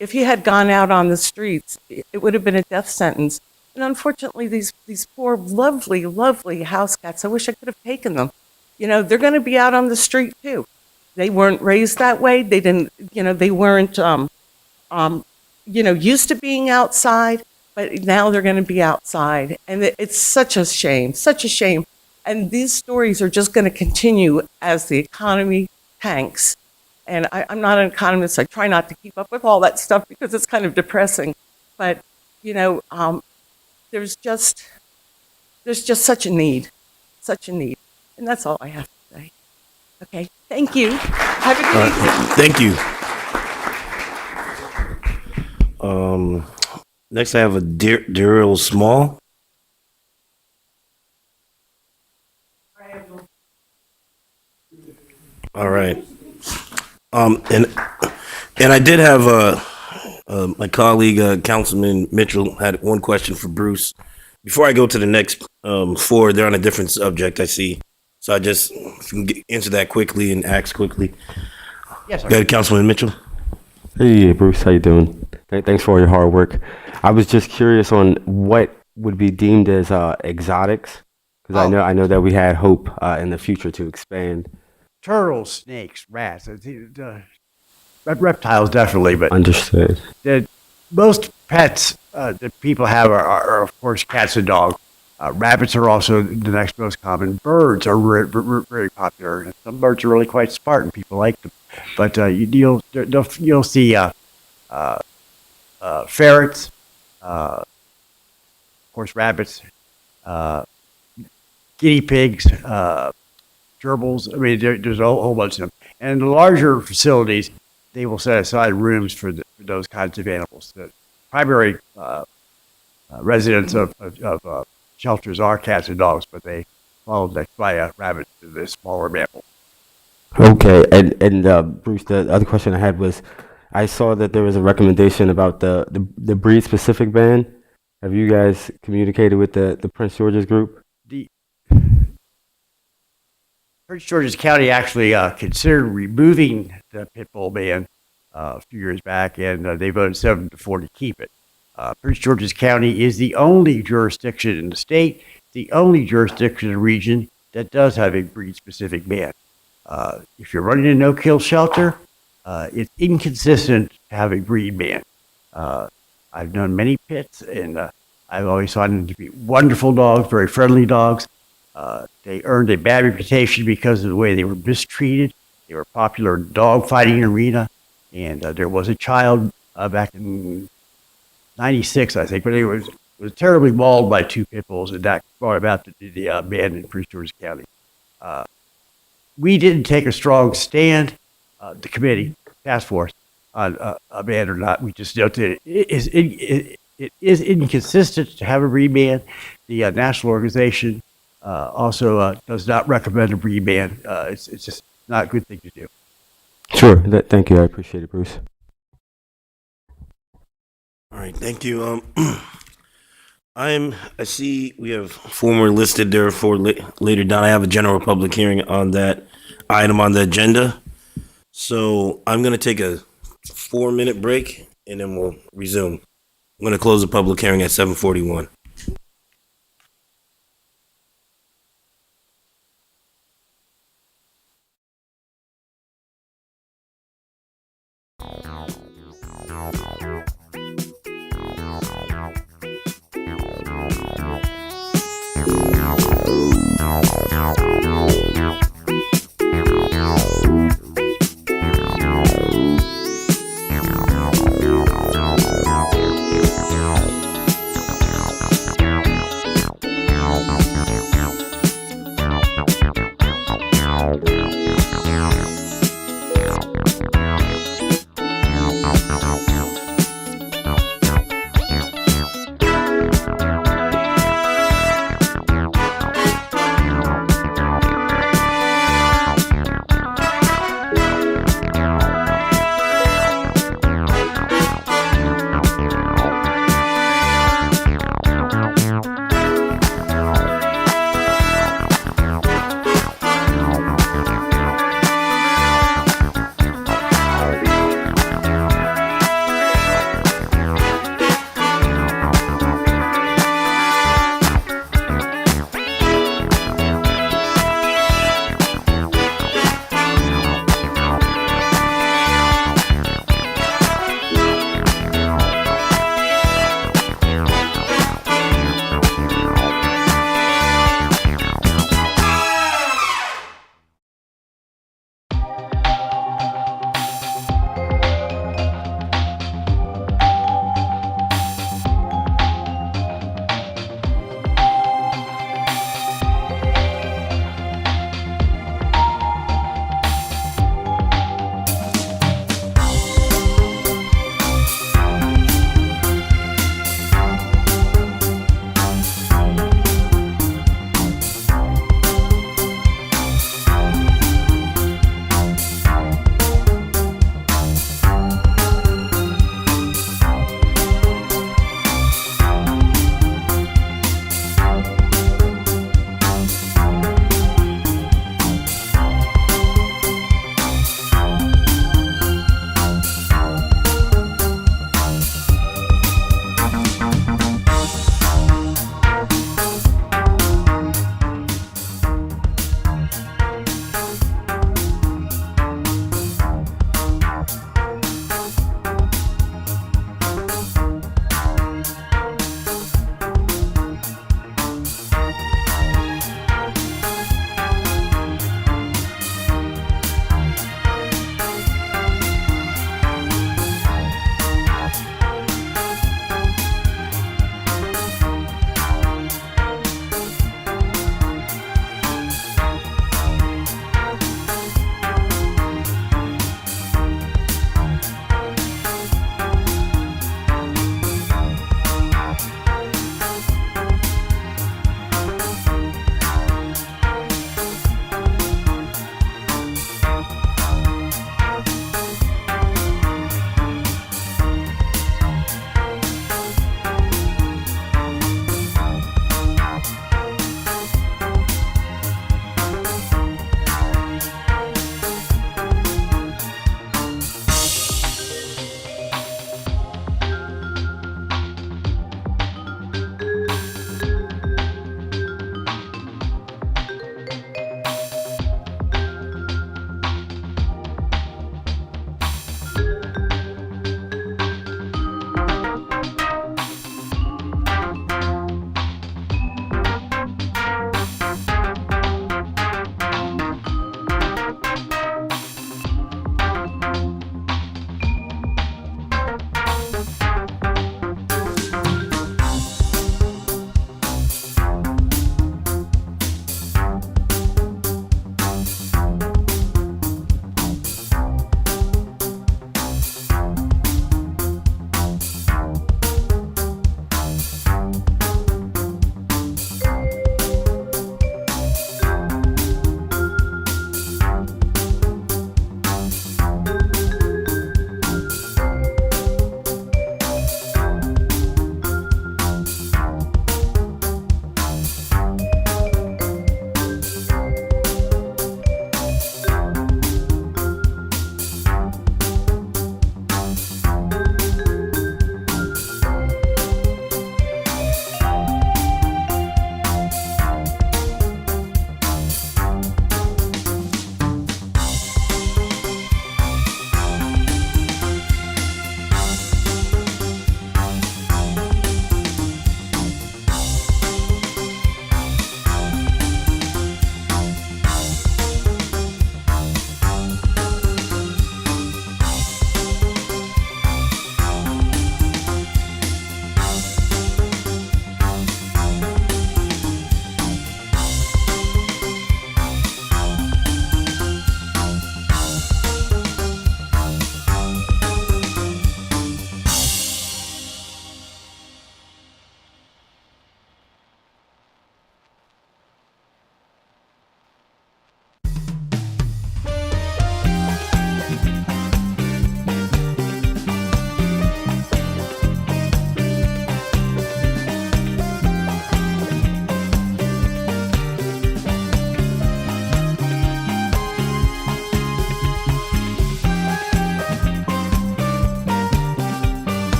if he had gone out on the streets, it would have been a death sentence. And unfortunately, these poor, lovely, lovely house cats, I wish I could have taken them. They're going to be out on the street too. They weren't raised that way. They didn't, they weren't, used to being outside, but now they're going to be outside. And it's such a shame, such a shame. And these stories are just going to continue as the economy tanks. And I'm not an economist. I try not to keep up with all that stuff because it's kind of depressing. But, there's just such a need, And that's all I have to say. Okay, thank you. Have a good evening. Thank you. Next I have a Daryl Small. All right. And I did have my colleague, Councilman Mitchell, had one question for Bruce. Before I go to the next 4, they're on a different subject, I see. So I just answer that quickly and ask quickly. Yes, sir. Go ahead, Councilman Mitchell. Hey, Bruce, how you doing? Thanks for all your hard work. I was just curious on what would be deemed as exotics, because I know that we had hope in the future to expand. Turtles, snakes, rats, reptiles definitely, but Understood. most pets that people have are of course cats and dogs. Rabbits are also the next most common. Birds are very popular. And some birds are really quite smart, and people like them. But you'll see ferrets, of course rabbits, guinea pigs, gerbils. I mean, there's a whole bunch of them. And the larger facilities, they will set aside rooms for those kinds of animals. The primary residents of shelters are cats and dogs, but they followed next by rabbits, the smaller mammal. Okay, and Bruce, the other question I had was, I saw that there was a recommendation about the breed-specific ban. Have you guys communicated with the Prince George's group? Prince George's County actually considered removing the pit bull ban a few years back, and they voted 7-4 to keep it. Prince George's County is the only jurisdiction in the state, the only jurisdiction in the region that does have a breed-specific ban. If you're running a no-kill shelter, it's inconsistent to have a breed ban. I've known many pits, and I've always found them to be wonderful dogs, very friendly dogs. They earned a bad reputation because of the way they were mistreated. They were popular in the dog fighting arena, and there was a child back in '96, I think, but he was terribly mauled by 2 pit bulls, and that brought about the ban in Prince George's County. We didn't take a strong stand, the committee, task force, on a ban or not. We just noted it is inconsistent to have a breed ban. The national organization also does not recommend a breed ban. It's just not a good thing to do. Sure. Thank you. I appreciate it, Bruce. All right, thank you. I see we have 4 more listed there for later down. I have a general public hearing on that item on the agenda. So I'm going to take a 4-minute break and then we'll resume. I'm going to close the public hearing at 7:41.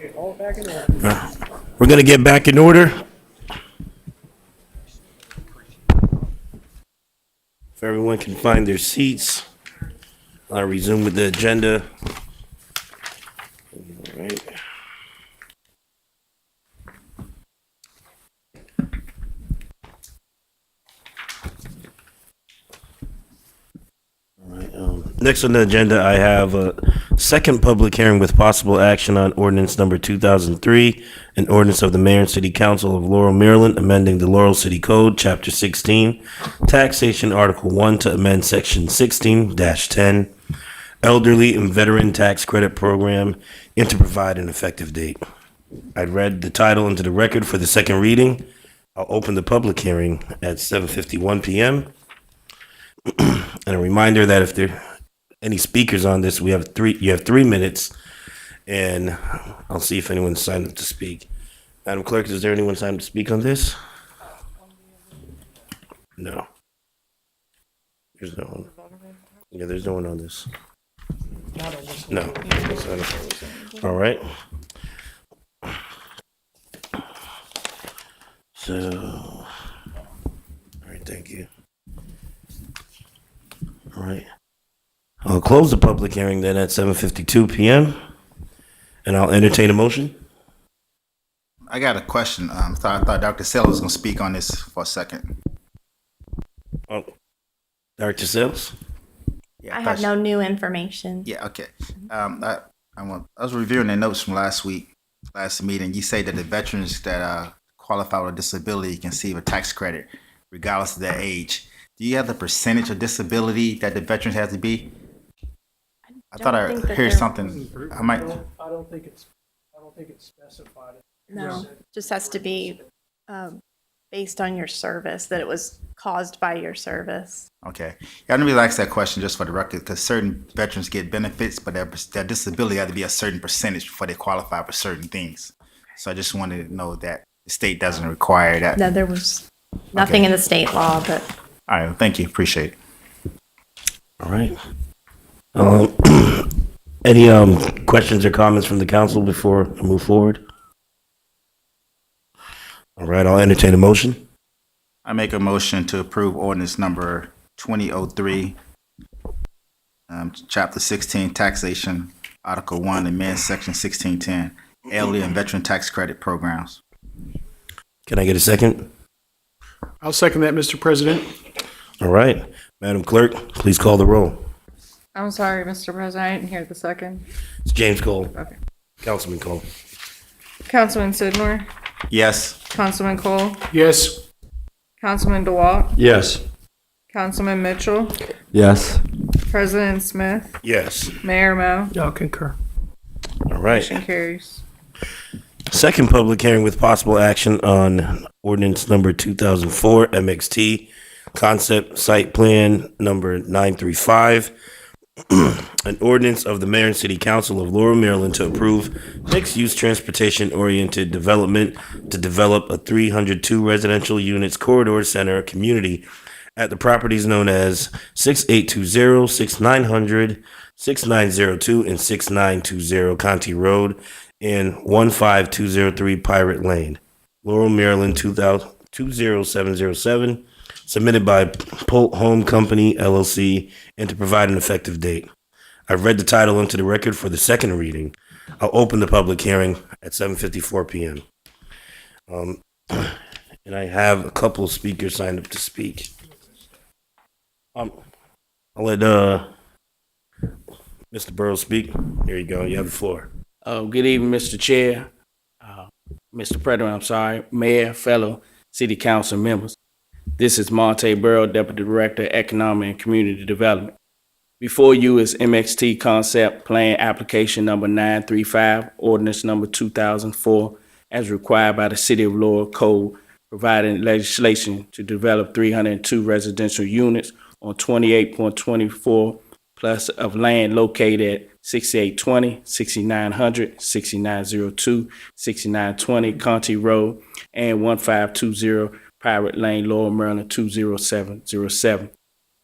We're going to get back in order. If everyone can find their seats, I'll resume with the agenda. All right. Next on the agenda, I have a second public hearing with possible action on ordinance number 2003, an ordinance of the mayor and city council of Laurel, Maryland, amending the Laurel City Code, chapter 16, taxation, article 1 to amend section 16-10, elderly and veteran tax credit program, and to provide an effective date. I read the title into the record for the second reading. I'll open the public hearing at 7:51 p.m. And a reminder that if there are any speakers on this, you have 3 minutes, and I'll see if anyone signed up to speak. Madam Clerk, is there anyone signed up to speak on this? No. There's no one. Yeah, there's no one on this. No. All right. So, all right, thank you. All right. I'll close the public hearing then at 7:52 p.m. and I'll entertain a motion. I got a question. I thought Dr. Sales was going to speak on this for a second. Oh, Dr. Sales? Yeah, I have no new information. Yeah, okay. I was reviewing the notes from last meeting. You say that the veterans that qualify with a disability can receive a tax credit regardless of their age. Do you have the percentage of disability that the veterans have to be? I thought I heard something. I don't think it's specified. No, just has to be based on your service, that it was caused by your service. Okay. Yeah, I didn't really ask that question just for the record because certain veterans get benefits, but their disability had to be a certain percentage before they qualify for certain things. So I just wanted to know that the state doesn't require that. No, there was nothing in the state law, but. All right. Well, thank you. Appreciate it. All right. Any questions or comments from the council before I move forward? All right, I'll entertain a motion. I make a motion to approve ordinance number 2003, chapter 16, taxation, article 1, amend section 1610, elderly and veteran tax credit programs. Can I get a second? I'll second that, Mr. President. All right, Madam Clerk, please call the roll. I'm sorry, Mr. President, I didn't hear the second. It's James Cole. Okay. Councilman Cole. Councilman Sidmore, Yes. Councilman Cole, Yes. Councilman DeWalt, Yes. Councilman Mitchell, Yes. President Smith, Yes. Mayor Mo. I'll concur. All right. Motion carries. Second public hearing with possible action on ordinance number 2004 MXT concept site plan number 935. An ordinance of the mayor and city council of Laurel, Maryland to approve mixed-use transportation-oriented development to develop a 302 residential units corridor center community at the properties known as 6820, 6900, 6902, and 6920 Conti Road and 15203 Pirate Lane, Laurel, Maryland 20707. Submitted by Polt Home Company, LLC, and to provide an effective date. I've read the title into the record for the second reading. I'll open the public hearing at 7:54 p.m. And I have a couple of speakers signed up to speak. I'll let Mr. Burrows speak. Here you go. You have the floor. Good evening, Mr. Chair, Mr. President, Mayor, fellow City Council members. This is Monte Burrow, Deputy Director, Economic and Community Development. Before you is MXT Concept Plan Application Number 935, Ordinance Number 2004, as required by the City of Laurel Code, providing legislation to develop 302 residential units on 28.24 plus of land located at 6820, 6900, 6902, 6920 Conti Road, and 1520 Pirate Lane, Laurel, Maryland 20707.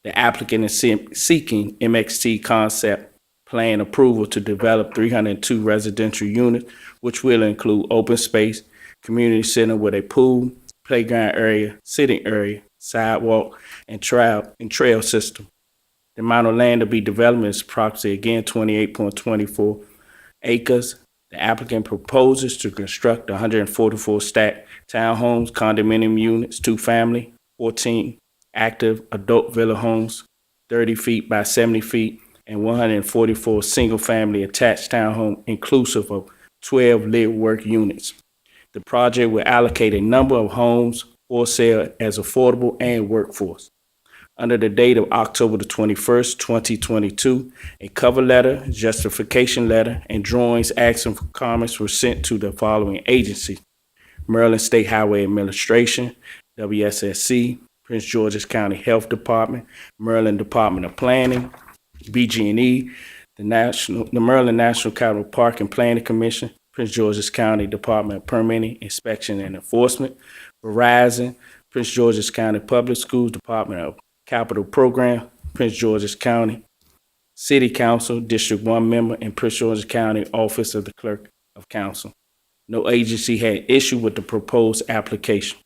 The applicant is seeking MXT Concept plan approval to develop 302 residential units, which will include open space, community center with a pool, playground area, sitting area, sidewalk, and trail system. The amount of land to be developed is approximately, again, 28.24 acres. The applicant proposes to construct 144 stacked townhomes, condominium units, 2-family, 14 active adult villa homes, 30 feet by 70 feet, and 144 single-family attached townhome, inclusive of 12 live work units. The project will allocate a number of homes for sale as affordable and workforce. Under the date of October the 21st, 2022, a cover letter, justification letter, and drawings asking for comments were sent to the following agencies: Maryland State Highway Administration, WSSC, Prince George's County Health Department, Maryland Department of Planning, BG&E, the Maryland National Capital Park and Planning Commission, Prince George's County Department of Permitting, Inspection, and Enforcement, Verizon, Prince George's County Public Schools Department of Capital Program, Prince George's County City Council, District 1 member, and Prince George's County Office of the Clerk of Council. No agency had issue with the proposed application.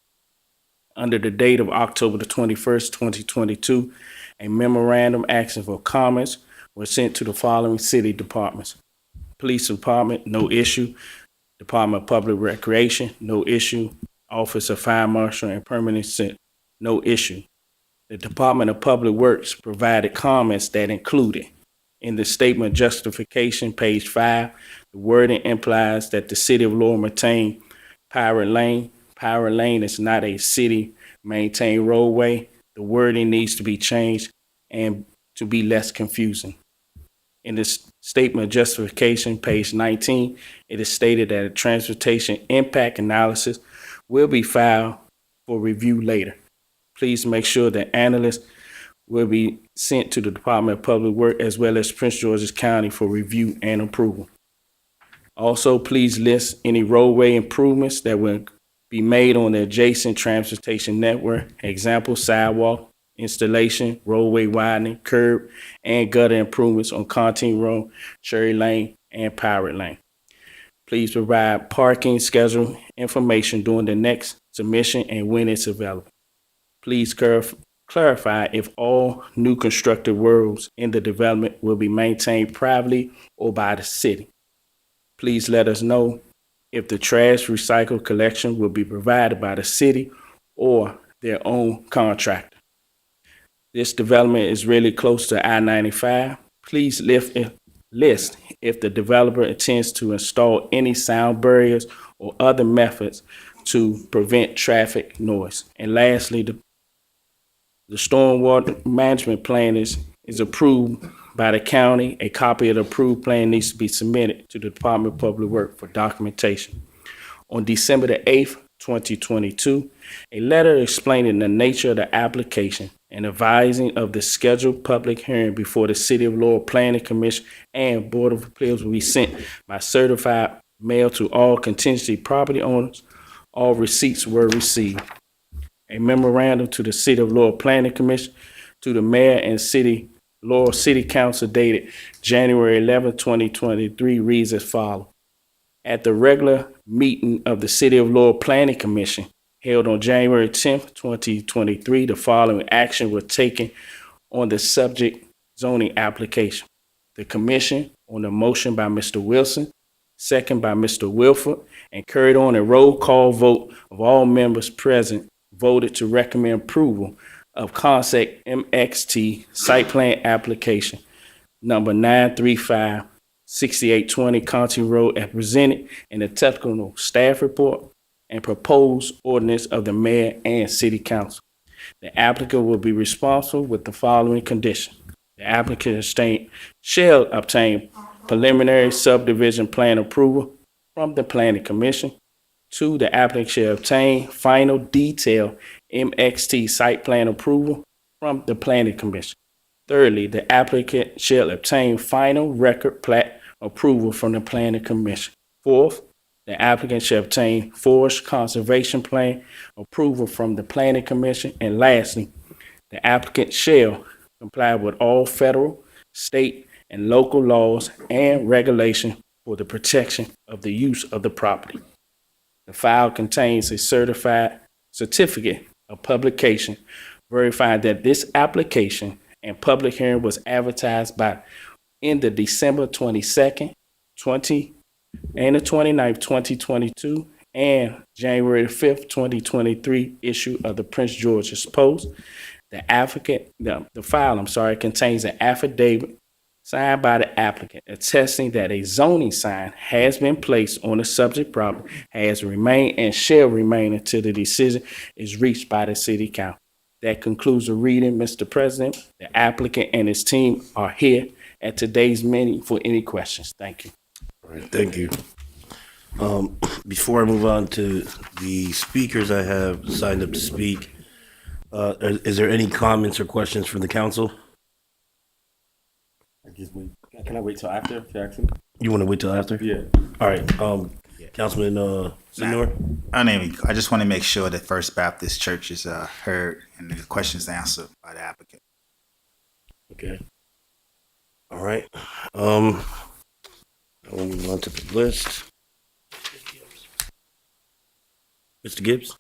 Under the date of October the 21st, 2022, a memorandum asking for comments was sent to the following city departments: Police Department, no issue. Department of Public Recreation, no issue. Office of Fire Marshal and Permanent Center, no issue. The Department of Public Works provided comments that included: in the statement of justification, page 5, the wording implies that the city of Laurel maintain Pirate Lane. Pirate Lane is not a city-maintained roadway. The wording needs to be changed and to be less confusing. In the statement of justification, page 19, it is stated that a transportation impact analysis will be filed for review later. Please make sure that analysts will be sent to the Department of Public Works as well as Prince George's County for review and approval. Also, please list any roadway improvements that will be made on the adjacent transportation network. Example, sidewalk installation, roadway widening, curb, and gutter improvements on Contine Road, Cherry Lane, and Pirate Lane. Please provide parking schedule information during the next submission and when it's available. Please clarify if all new constructed roads in the development will be maintained privately or by the city. Please let us know if the trash recycle collection will be provided by the city or their own contractor. This development is really close to I-95. Please list if the developer intends to install any sound barriers or other methods to prevent traffic noise. And lastly, the stormwater management plan is approved by the county. A copy of the approved plan needs to be submitted to the Department of Public Works for documentation. On December the 8th, 2022, a letter explaining the nature of the application and advising of the scheduled public hearing before the City of Laurel Planning Commission and Board of Appeals will be sent by certified mail to all contingency property owners. All receipts were received. A memorandum to the City of Laurel Planning Commission, to the Mayor and Laurel City Council dated January 11, 2023 reads as follows. At the regular meeting of the City of Laurel Planning Commission held on January 10th, 2023, the following action was taken on the subject zoning application. The commission, on the motion by Mr. Wilson, second by Mr. Wilford, and carried on a roll call vote of all members present, voted to recommend approval of concept MXT site plan application number 935-6820 Contine Road as presented in the technical staff report and proposed ordinance of the mayor and city council. The applicant will be responsible with the following conditions. The applicant shall obtain preliminary subdivision plan approval from the planning commission. 2, the applicant shall obtain final detailed MXT site plan approval from the planning commission. Thirdly, the applicant shall obtain final record plat approval from the planning commission. 4th, the applicant shall obtain forest conservation plan approval from the planning commission. And lastly, the applicant shall comply with all federal, state, and local laws and regulation for the protection of the use of the property. The file contains a certified certificate of publication verifying that this application and public hearing was advertised in the December 22nd, and the 29th, 2022, and January 5th, 2023 issue of the Prince George's Post. The file contains an affidavit signed by the applicant attesting that a zoning sign has been placed on the subject property, has remained and shall remain until the decision is reached by the city council. That concludes the reading, Mr. President. The applicant and his team are here at today's meeting for any questions. Thank you. All right, thank you. Before I move on to the speakers I have signed up to speak, is there any comments or questions from the council? Can I wait till after, Jackson? You want to wait till after? Yeah. All right, Councilman Senor? I just want to make sure that First Baptist Church is heard and the questions answered by the applicant. Okay. All right. I'll move on to the list. Mr. Gibbs?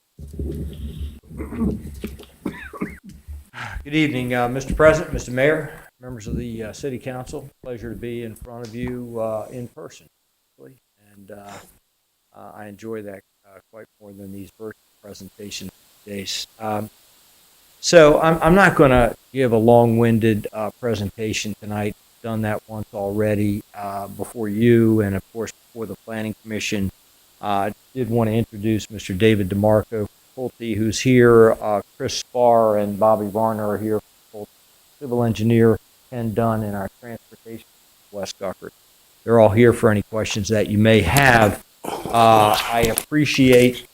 Good evening, Mr. President, Mr. Mayor, members of the City Council. Pleasure to be in front of you in person. And I enjoy that quite more than these virtual presentation days. So I'm not going to give a long-winded presentation tonight. Done that once already before you and, of course, before the Planning Commission. I did want to introduce Mr. David DeMarco Pulte, who's here. Chris Spar and Bobby Varner are here. Civil engineer Ken Dunn and our transportation Wes Guckert. They're all here for any questions that you may have. I appreciate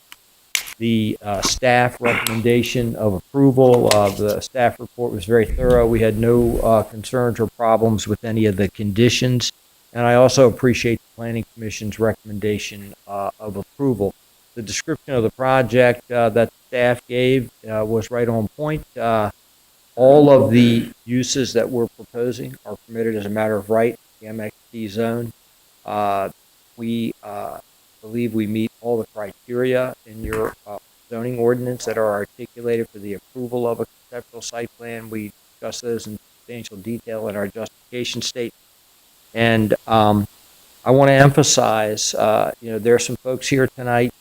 the staff recommendation of approval. The staff report was very thorough. We had no concerns or problems with any of the conditions. And I also appreciate the Planning Commission's recommendation of approval. The description of the project that the staff gave was right on point. All of the uses that we're proposing are permitted as a matter of right in the MXT zone. We believe we meet all the criteria in your zoning ordinance that are articulated for the approval of a conceptual site plan. We discuss those in substantial detail in our justification statement. And I want to emphasize, there are some folks here tonight,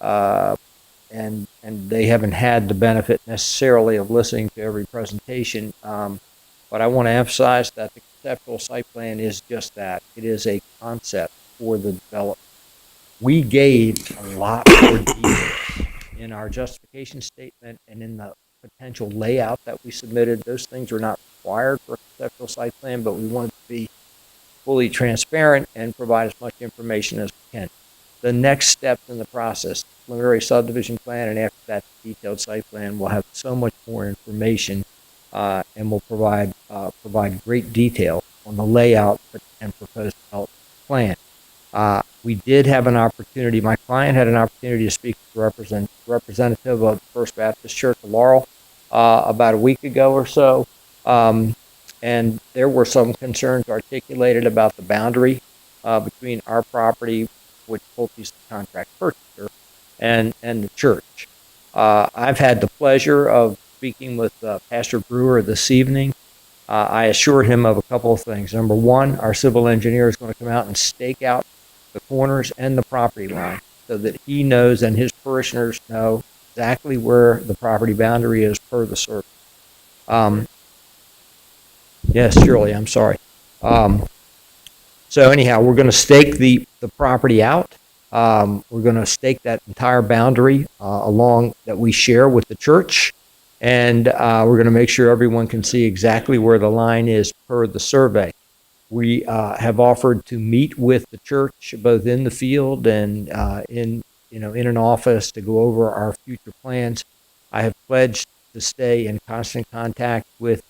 and they haven't had the benefit necessarily of listening to every presentation. But I want to emphasize that the conceptual site plan is just that. It is a concept for the development. We gave a lot more detail in our justification statement and in the potential layout that we submitted. Those things are not required for a conceptual site plan, but we wanted to be fully transparent and provide as much information as we can. The next steps in the process, preliminary subdivision plan, and after that, the detailed site plan will have so much more information and will provide great detail on the layout and proposed development plan. We did have an opportunity, my client had an opportunity to speak to representative of the First Baptist Church of Laurel about a week ago or so. And there were some concerns articulated about the boundary between our property, which Pulte's the contract purchaser, and the church. I've had the pleasure of speaking with Pastor Brewer this evening. I assured him of a couple of things. Number one, our civil engineer is going to come out and stake out the corners and the property line so that he knows and his parishioners know exactly where the property boundary is per the survey. Yes, Shirley, I'm sorry. So anyhow, we're going to stake the property out. We're going to stake that entire boundary along that we share with the church. And we're going to make sure everyone can see exactly where the line is per the survey. We have offered to meet with the church both in the field and in an office to go over our future plans. I have pledged to stay in constant contact with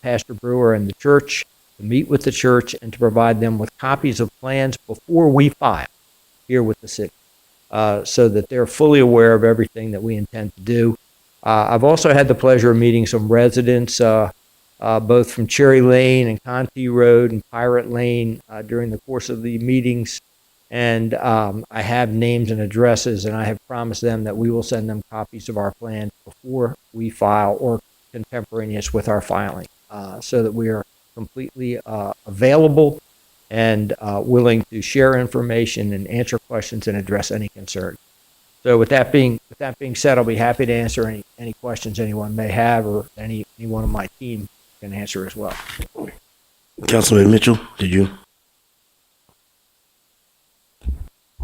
Pastor Brewer and the church, to meet with the church and to provide them with copies of plans before we file here with the city, so that they're fully aware of everything that we intend to do. I've also had the pleasure of meeting some residents both from Cherry Lane and Conti Road and Pirate Lane during the course of the meetings. And I have names and addresses, and I have promised them that we will send them copies of our plan before we file or contemporaneous with our filing, so that we are completely available and willing to share information and answer questions and address any concerns. So with that being said, I'll be happy to answer any questions anyone may have, or anyone on my team can answer as well. Councilman Mitchell, did you?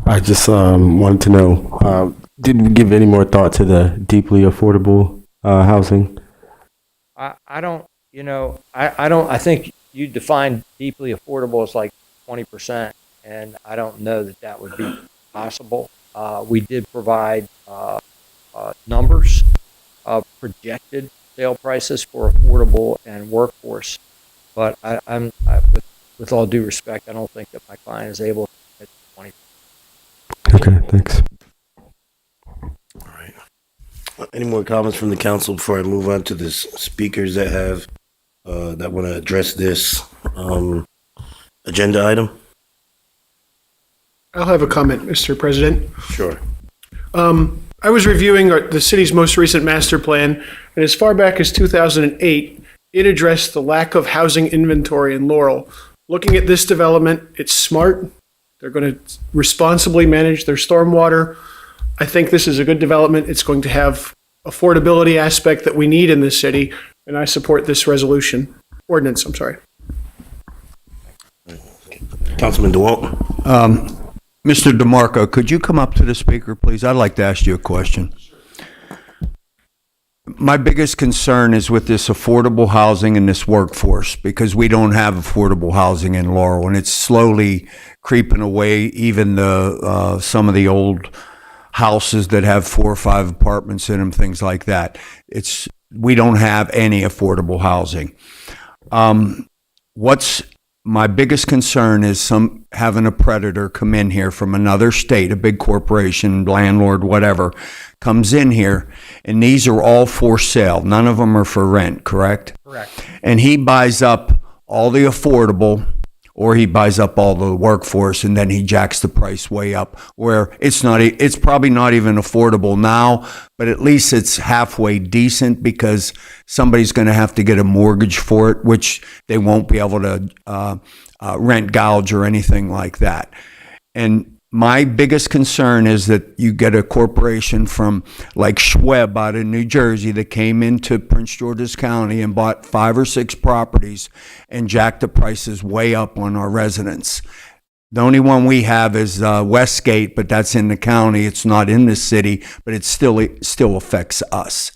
I just wanted to know, did we give any more thought to the deeply affordable housing? I don't, I think you defined deeply affordable as like 20%, and I don't know that would be possible. We did provide numbers of projected sale prices for affordable and workforce, but with all due respect, I don't think that my client is able to get 20%. Okay, thanks. All right. Any more comments from the council before I move on to the speakers that have that want to address this agenda item? I'll have a comment, Mr. President. Sure. I was reviewing the city's most recent master plan, and as far back as 2008, it addressed the lack of housing inventory in Laurel. Looking at this development, it's smart. They're going to responsibly manage their stormwater. I think this is a good development. It's going to have affordability aspect that we need in this city, and I support this ordinance, I'm sorry. Councilman DeWalt. Mr. DeMarco, could you come up to the speaker, please? I'd like to ask you a question. My biggest concern is with this affordable housing and this workforce, because we don't have affordable housing in Laurel, and it's slowly creeping away. Even some of the old houses that have 4 or 5 apartments in them, things like that. We don't have any affordable housing. What's my biggest concern is having a predator come in here from another state, a big corporation, landlord, whatever, comes in here, and these are all for sale. None of them are for rent, correct? Correct. And he buys up all the affordable, or he buys up all the workforce, and then he jacks the price way up, where it's probably not even affordable now, but at least it's halfway decent, because somebody's going to have to get a mortgage for it, which they won't be able to rent gouge or anything like that. And my biggest concern is that you get a corporation from like Schweb out of New Jersey that came into Prince George's County and bought 5 or 6 properties and jacked the prices way up on our residents. The only one we have is Westgate, but that's in the county. It's not in the city, but it still affects us.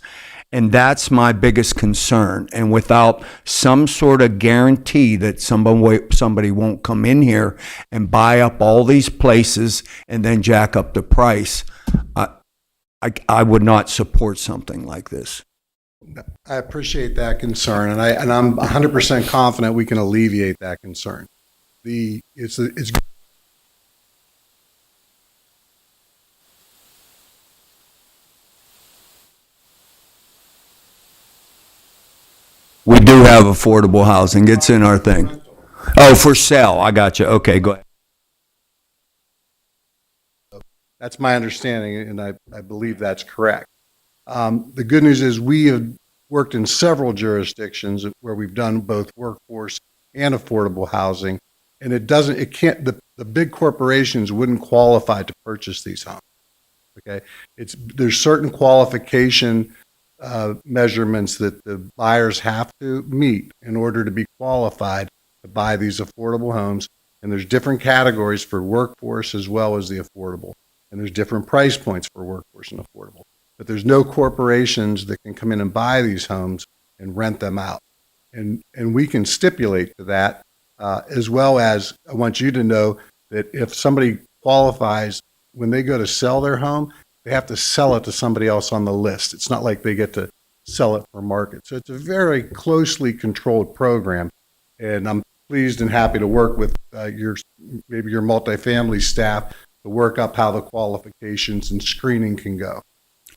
And that's my biggest concern. And without some sort of guarantee that somebody won't come in here and buy up all these places and then jack up the price, I would not support something like this. I appreciate that concern, and I'm 100% confident we can alleviate that concern. It's We do have affordable housing. It's in our thing. Oh, for sale. I got you. Okay, go ahead. That's my understanding, and I believe that's correct. The good news is we have worked in several jurisdictions where we've done both workforce and affordable housing, and the big corporations wouldn't qualify to purchase these homes. Okay, there's certain qualification measurements that the buyers have to meet in order to be qualified to buy these affordable homes. And there's different categories for workforce as well as the affordable. And there's different price points for workforce and affordable. But there's no corporations that can come in and buy these homes and rent them out. And we can stipulate to that, as well as I want you to know that if somebody qualifies, when they go to sell their home, they have to sell it to somebody else on the list. It's not like they get to sell it for market. So it's a very closely controlled program. And I'm pleased and happy to work with your multifamily staff to work up how the qualifications and screening can go.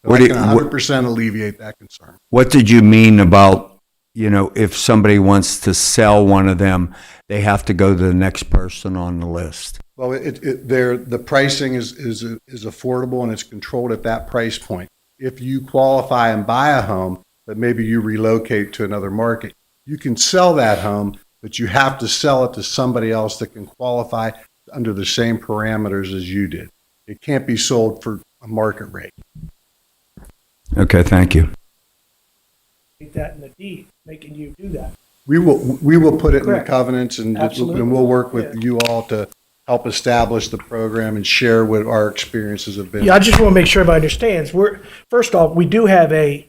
So I can 100% alleviate that concern. What did you mean about if somebody wants to sell one of them, they have to go to the next person on the list. Well, the pricing is affordable and it's controlled at that price point. If you qualify and buy a home, but maybe you relocate to another market, you can sell that home, but you have to sell it to somebody else that can qualify under the same parameters as you did. It can't be sold for a market rate. Okay, thank you. That in the deed, making you do that. We will put it in the Correct. covenants and Absolutely. we'll work with you all to help establish the program and share what our experiences have been. Yeah, I just want to make sure everybody understands. First off, we do have a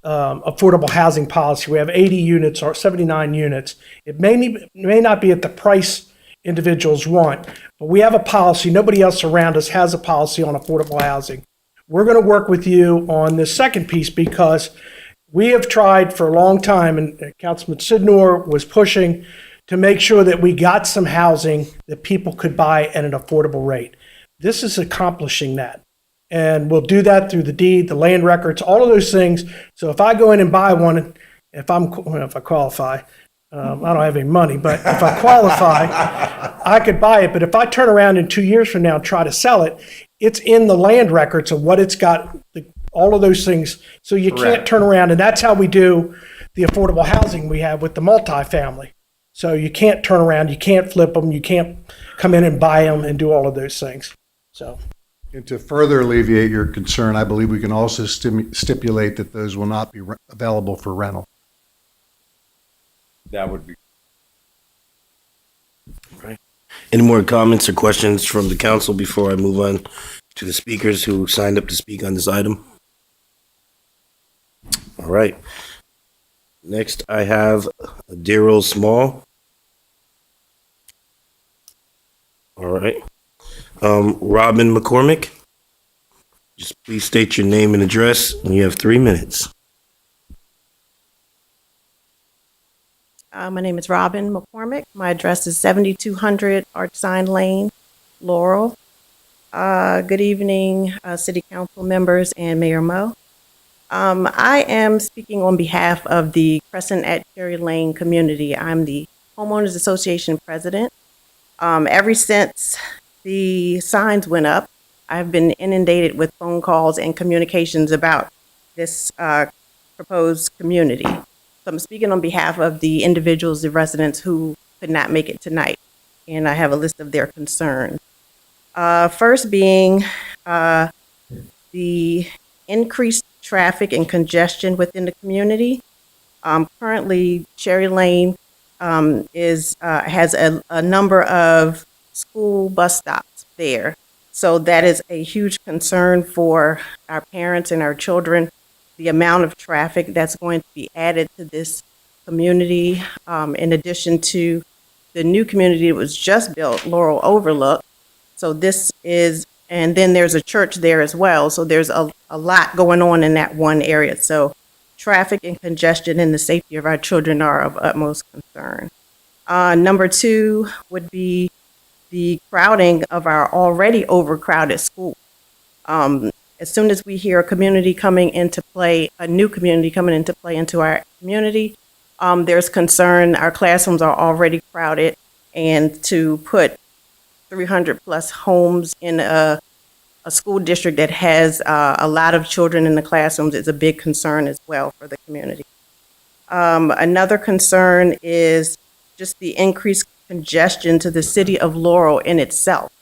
affordable housing policy. We have 80 units or 79 units. It may not be at the price individuals want, but we have a policy. Nobody else around us has a policy on affordable housing. We're going to work with you on this second piece because we have tried for a long time, and Councilman Sidnor was pushing to make sure that we got some housing that people could buy at an affordable rate. This is accomplishing that. And we'll do that through the deed, the land records, all of those things. So if I go in and buy one, if I qualify, I don't have any money, but if I qualify, I could buy it. But if I turn around in 2 years from now and try to sell it, it's in the land records of what it's got, all of those things. So you can't turn around. And that's how we do the affordable housing we have with the multifamily. So you can't turn around, you can't flip them, you can't come in and buy them and do all of those things. So. And to further alleviate your concern, I believe we can also stipulate that those will not be available for rental. That would be. Any more comments or questions from the council before I move on to the speakers who signed up to speak on this item? All right. Next, I have Daryl Small. All right. Robin McCormick. Just please state your name and address, and you have 3 minutes. My name is Robin McCormick. My address is 7200 Archsign Lane, Laurel. Good evening, City Council members and Mayor Mo. I am speaking on behalf of the Crescent at Cherry Lane community. I'm the Homeowners Association president. Ever since the signs went up, I've been inundated with phone calls and communications about this proposed community. So I'm speaking on behalf of the individuals, the residents who could not make it tonight, and I have a list of their concerns. First being the increased traffic and congestion within the community. Currently, Cherry Lane has a number of school bus stops there. So that is a huge concern for our parents and our children, the amount of traffic that's going to be added to this community, in addition to the new community that was just built, Laurel Overlook. So this is, and then there's a church there as well. So there's a lot going on in that one area. So traffic and congestion and the safety of our children are of utmost concern. Number two would be the crowding of our already overcrowded school. As soon as we hear a community coming into play, a new community coming into play into our community, there's concern. Our classrooms are already crowded, and to put 300 plus homes in a school district that has a lot of children in the classrooms is a big concern as well for the community. Another concern is just the increased congestion to the city of Laurel in itself.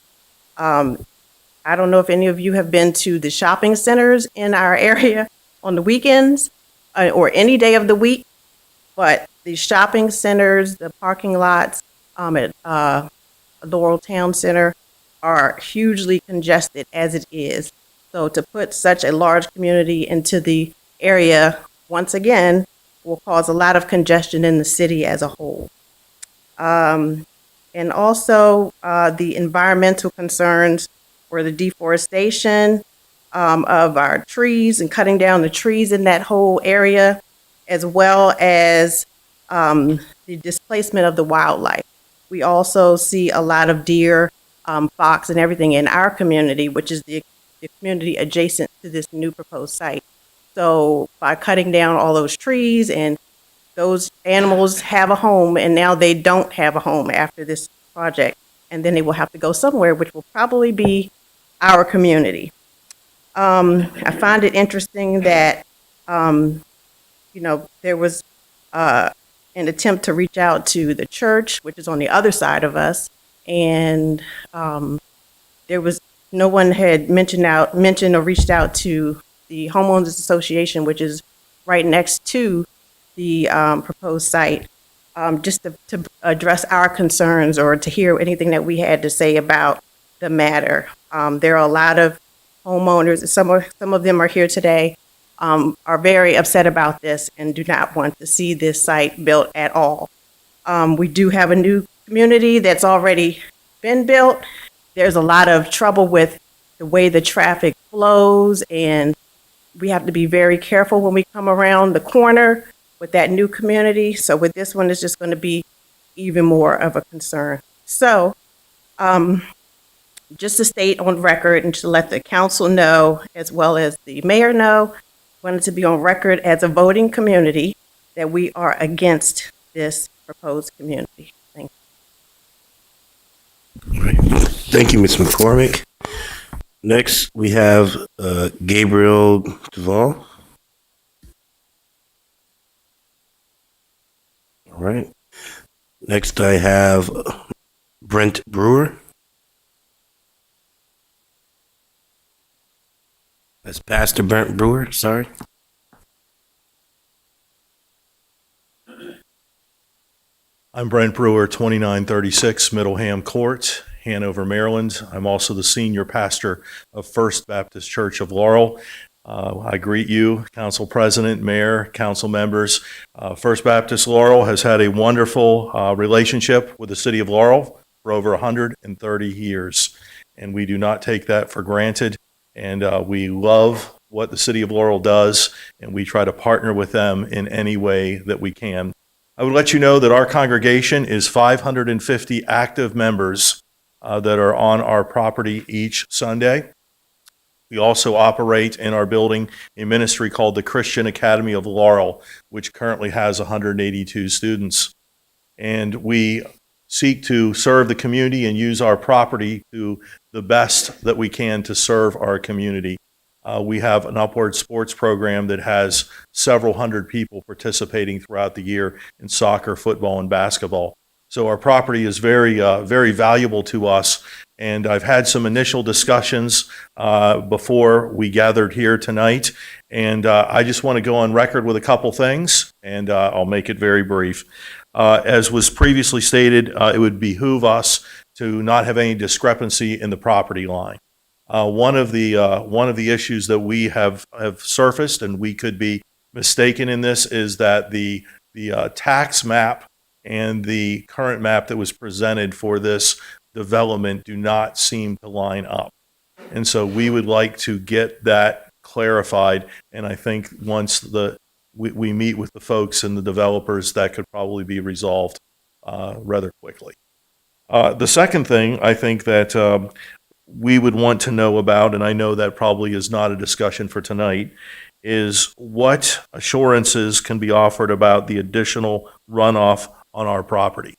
I don't know if any of you have been to the shopping centers in our area on the weekends or any day of the week, but the shopping centers, the parking lots at Laurel Town Center are hugely congested as it is. So to put such a large community into the area, once again, will cause a lot of congestion in the city as a whole. And also the environmental concerns or the deforestation of our trees and cutting down the trees in that whole area, as well as the displacement of the wildlife. We also see a lot of deer, fox, and everything in our community, which is the community adjacent to this new proposed site. So by cutting down all those trees and those animals have a home, and now they don't have a home after this project, and then they will have to go somewhere, which will probably be our community. I find it interesting that, there was an attempt to reach out to the church, which is on the other side of us, and there was no one had mentioned or reached out to the homeowners association, which is right next to the proposed site, just to address our concerns or to hear anything that we had to say about the matter. There are a lot of homeowners, some of them are here today, are very upset about this and do not want to see this site built at all. We do have a new community that's already been built. There's a lot of trouble with the way the traffic flows, and we have to be very careful when we come around the corner with that new community. So with this one, it's just going to be even more of a concern. So just to state on record and to let the council know, as well as the mayor know, wanted to be on record as a voting community that we are against this proposed community. Thank you. All right. Thank you, Ms. McCormick. Next, we have Gabriel Duval. All right. Next, I have Brent Brewer. That's Pastor Brent Brewer, sorry. I'm Brent Brewer, 2936 Middleham Court, Hanover, Maryland. I'm also the senior pastor of First Baptist Church of Laurel. I greet you, Council President, Mayor, Council members. First Baptist Laurel has had a wonderful relationship with the city of Laurel for over 130 years, and we do not take that for granted. And we love what the city of Laurel does, and we try to partner with them in any way that we can. I would let you know that our congregation is 550 active members that are on our property each Sunday. We also operate in our building a ministry called the Christian Academy of Laurel, which currently has 182 students. And we seek to serve the community and use our property to the best that we can to serve our community. We have an upward sports program that has several hundred people participating throughout the year in soccer, football, and basketball. So our property is very, very valuable to us. And I've had some initial discussions before we gathered here tonight. And I just want to go on record with a couple things, and I'll make it very brief. As was previously stated, it would behoove us to not have any discrepancy in the property line. One of the issues that we have surfaced, and we could be mistaken in this, is that the tax map and the current map that was presented for this development do not seem to line up. And so we would like to get that clarified. And I think once we meet with the folks and the developers, that could probably be resolved rather quickly. The second thing I think that we would want to know about, and I know that probably is not a discussion for tonight, is what assurances can be offered about the additional runoff on our property.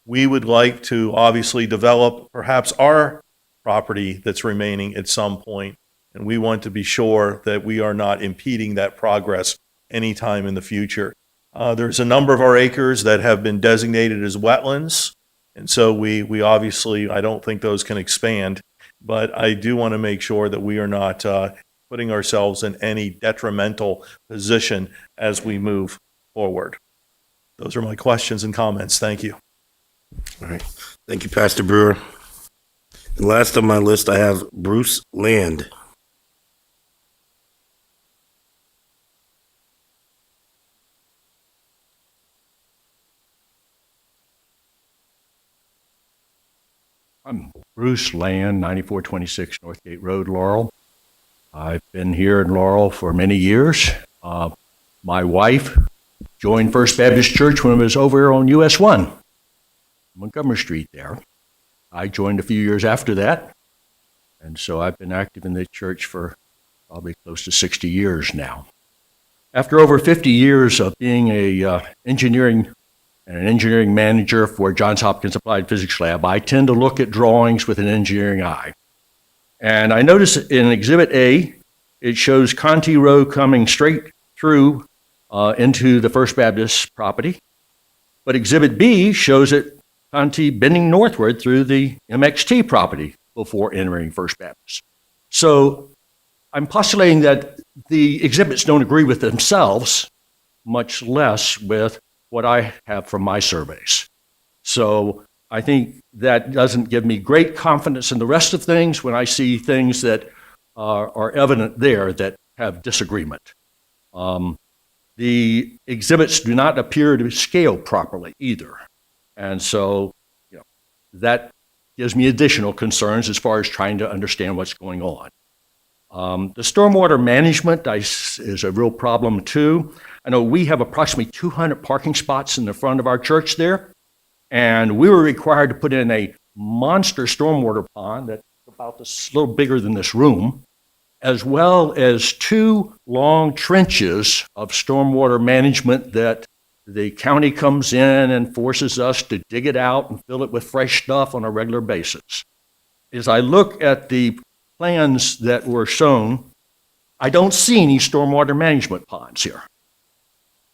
We would like to obviously develop perhaps our property that's remaining at some point, and we want to be sure that we are not impeding that progress anytime in the future. There's a number of our acres that have been designated as wetlands, and so we obviously, I don't think those can expand, but I do want to make sure that we are not putting ourselves in any detrimental position as we move forward. Those are my questions and comments. Thank you. All right. Thank you, Pastor Brewer. And last on my list, I have Bruce Land. I'm Bruce Land, 9426 Northgate Road, Laurel. I've been here in Laurel for many years. My wife joined First Baptist Church when it was over on US 1, Montgomery Street there. I joined a few years after that, and so I've been active in the church for probably close to 60 years now. After over 50 years of being an engineering manager for Johns Hopkins Applied Physics Lab, I tend to look at drawings with an engineering eye. And I notice in Exhibit A, it shows Conti Road coming straight through into the First Baptist property. But Exhibit B shows it Conti bending northward through the MXT property before entering First Baptist. So I'm postulating that the exhibits don't agree with themselves, much less with what I have from my surveys. So I think that doesn't give me great confidence in the rest of things when I see things that are evident there that have disagreement. The exhibits do not appear to scale properly either. And so, that gives me additional concerns as far as trying to understand what's going on. The stormwater management is a real problem too. I know we have approximately 200 parking spots in the front of our church there, and we were required to put in a monster stormwater pond that's about this little bigger than this room, as well as 2 long trenches of stormwater management that the county comes in and forces us to dig it out and fill it with fresh stuff on a regular basis. As I look at the plans that were shown, I don't see any stormwater management ponds here.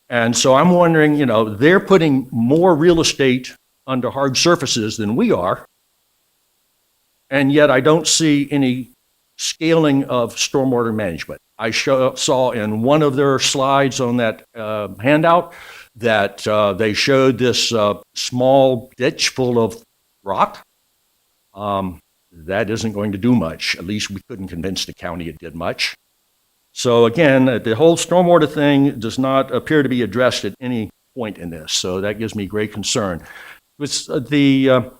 And so I'm wondering, they're putting more real estate under hard surfaces than we are, and yet I don't see any scaling of stormwater management. I saw in one of their slides on that handout that they showed this small ditch full of rock. That isn't going to do much. At least we couldn't convince the county it did much. So again, the whole stormwater thing does not appear to be addressed at any point in this. So that gives me great concern. With the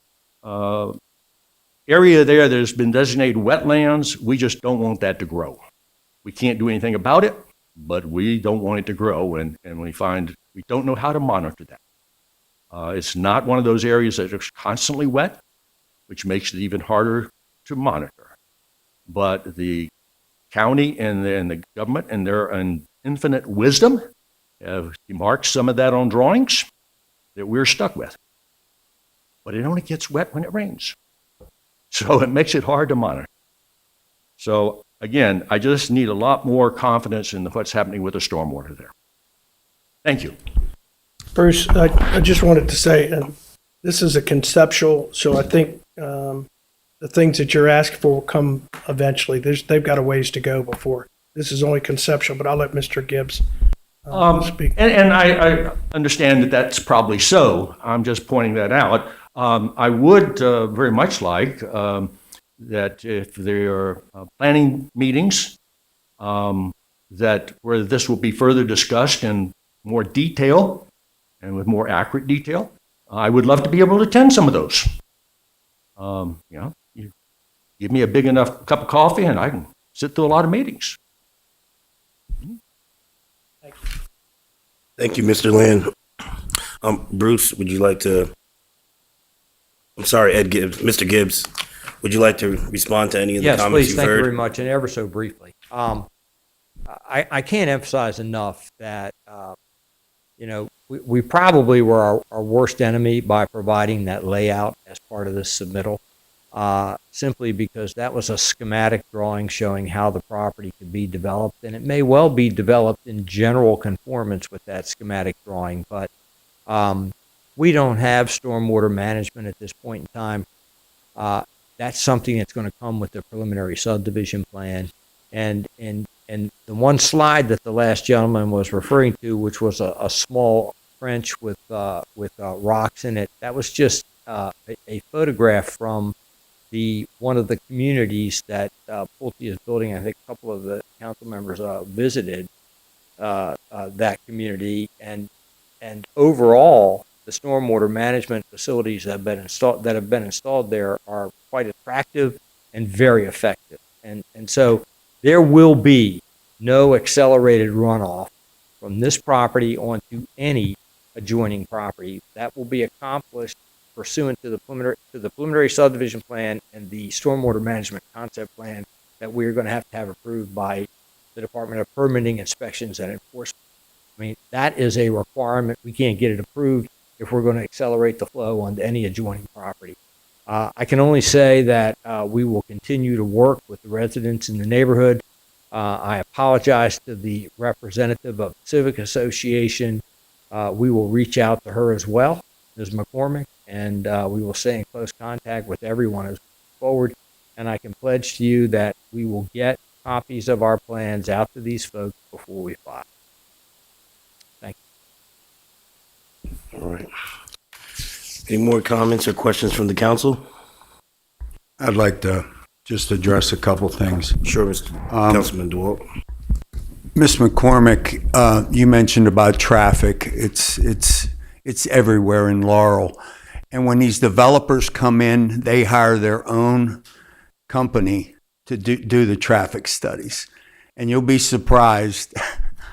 area there that has been designated wetlands, we just don't want that to grow. We can't do anything about it, but we don't want it to grow, and we find we don't know how to monitor that. It's not one of those areas that is constantly wet, which makes it even harder to monitor. But the county and the government, in their infinite wisdom, have marked some of that on drawings that we're stuck with. But it only gets wet when it rains. So it makes it hard to monitor. So again, I just need a lot more confidence in what's happening with the stormwater there. Thank you. Bruce, I just wanted to say, this is a conceptual, so I think the things that you're asking for will come eventually. They've got a ways to go before. This is only conceptual, but I'll let Mr. Gibbs speak. And I understand that that's probably so. I'm just pointing that out. I would very much like that if there are planning meetings, that where this will be further discussed in more detail and with more accurate detail, I would love to be able to attend some of those. You give me a big enough cup of coffee and I can sit through a lot of meetings. Thank you, Mr. Land. Bruce, would you like to? I'm sorry, Ed Gibbs, Mr. Gibbs. Would you like to respond to any of the Yes, comments please. you've Thank you heard? very much, and ever so briefly. I can't emphasize enough that we probably were our worst enemy by providing that layout as part of this submittal, simply because that was a schematic drawing showing how the property could be developed, and it may well be developed in general conformance with that schematic drawing, but we don't have stormwater management at this point in time. That's something that's going to come with the preliminary subdivision plan. And the one slide that the last gentleman was referring to, which was a small trench with rocks in it, that was just a photograph from one of the communities that Pulte is building. I think a couple of the council members visited that community, and overall, the stormwater management facilities that have been installed there are quite attractive and very effective. And so there will be no accelerated runoff from this property onto any adjoining property. That will be accomplished pursuant to the preliminary subdivision plan and the stormwater management concept plan that we're going to have approved by the Department of Permitting, Inspections, and Enforcement. I mean, that is a requirement. We can't get it approved if we're going to accelerate the flow on any adjoining property. I can only say that we will continue to work with the residents in the neighborhood. I apologize to the representative of the Civic Association. We will reach out to her as well, Ms. McCormick, and we will stay in close contact with everyone as we move forward. And I can pledge to you that we will get copies of our plans out to these folks before we file. Thank you. All right. Any more comments or questions from the council? I'd like to just address a couple things. Sure, Mr. Councilman DeWalt. Ms. McCormick, you mentioned about traffic. It's everywhere in Laurel. And when these developers come in, they hire their own company to do the traffic studies. And you'll be surprised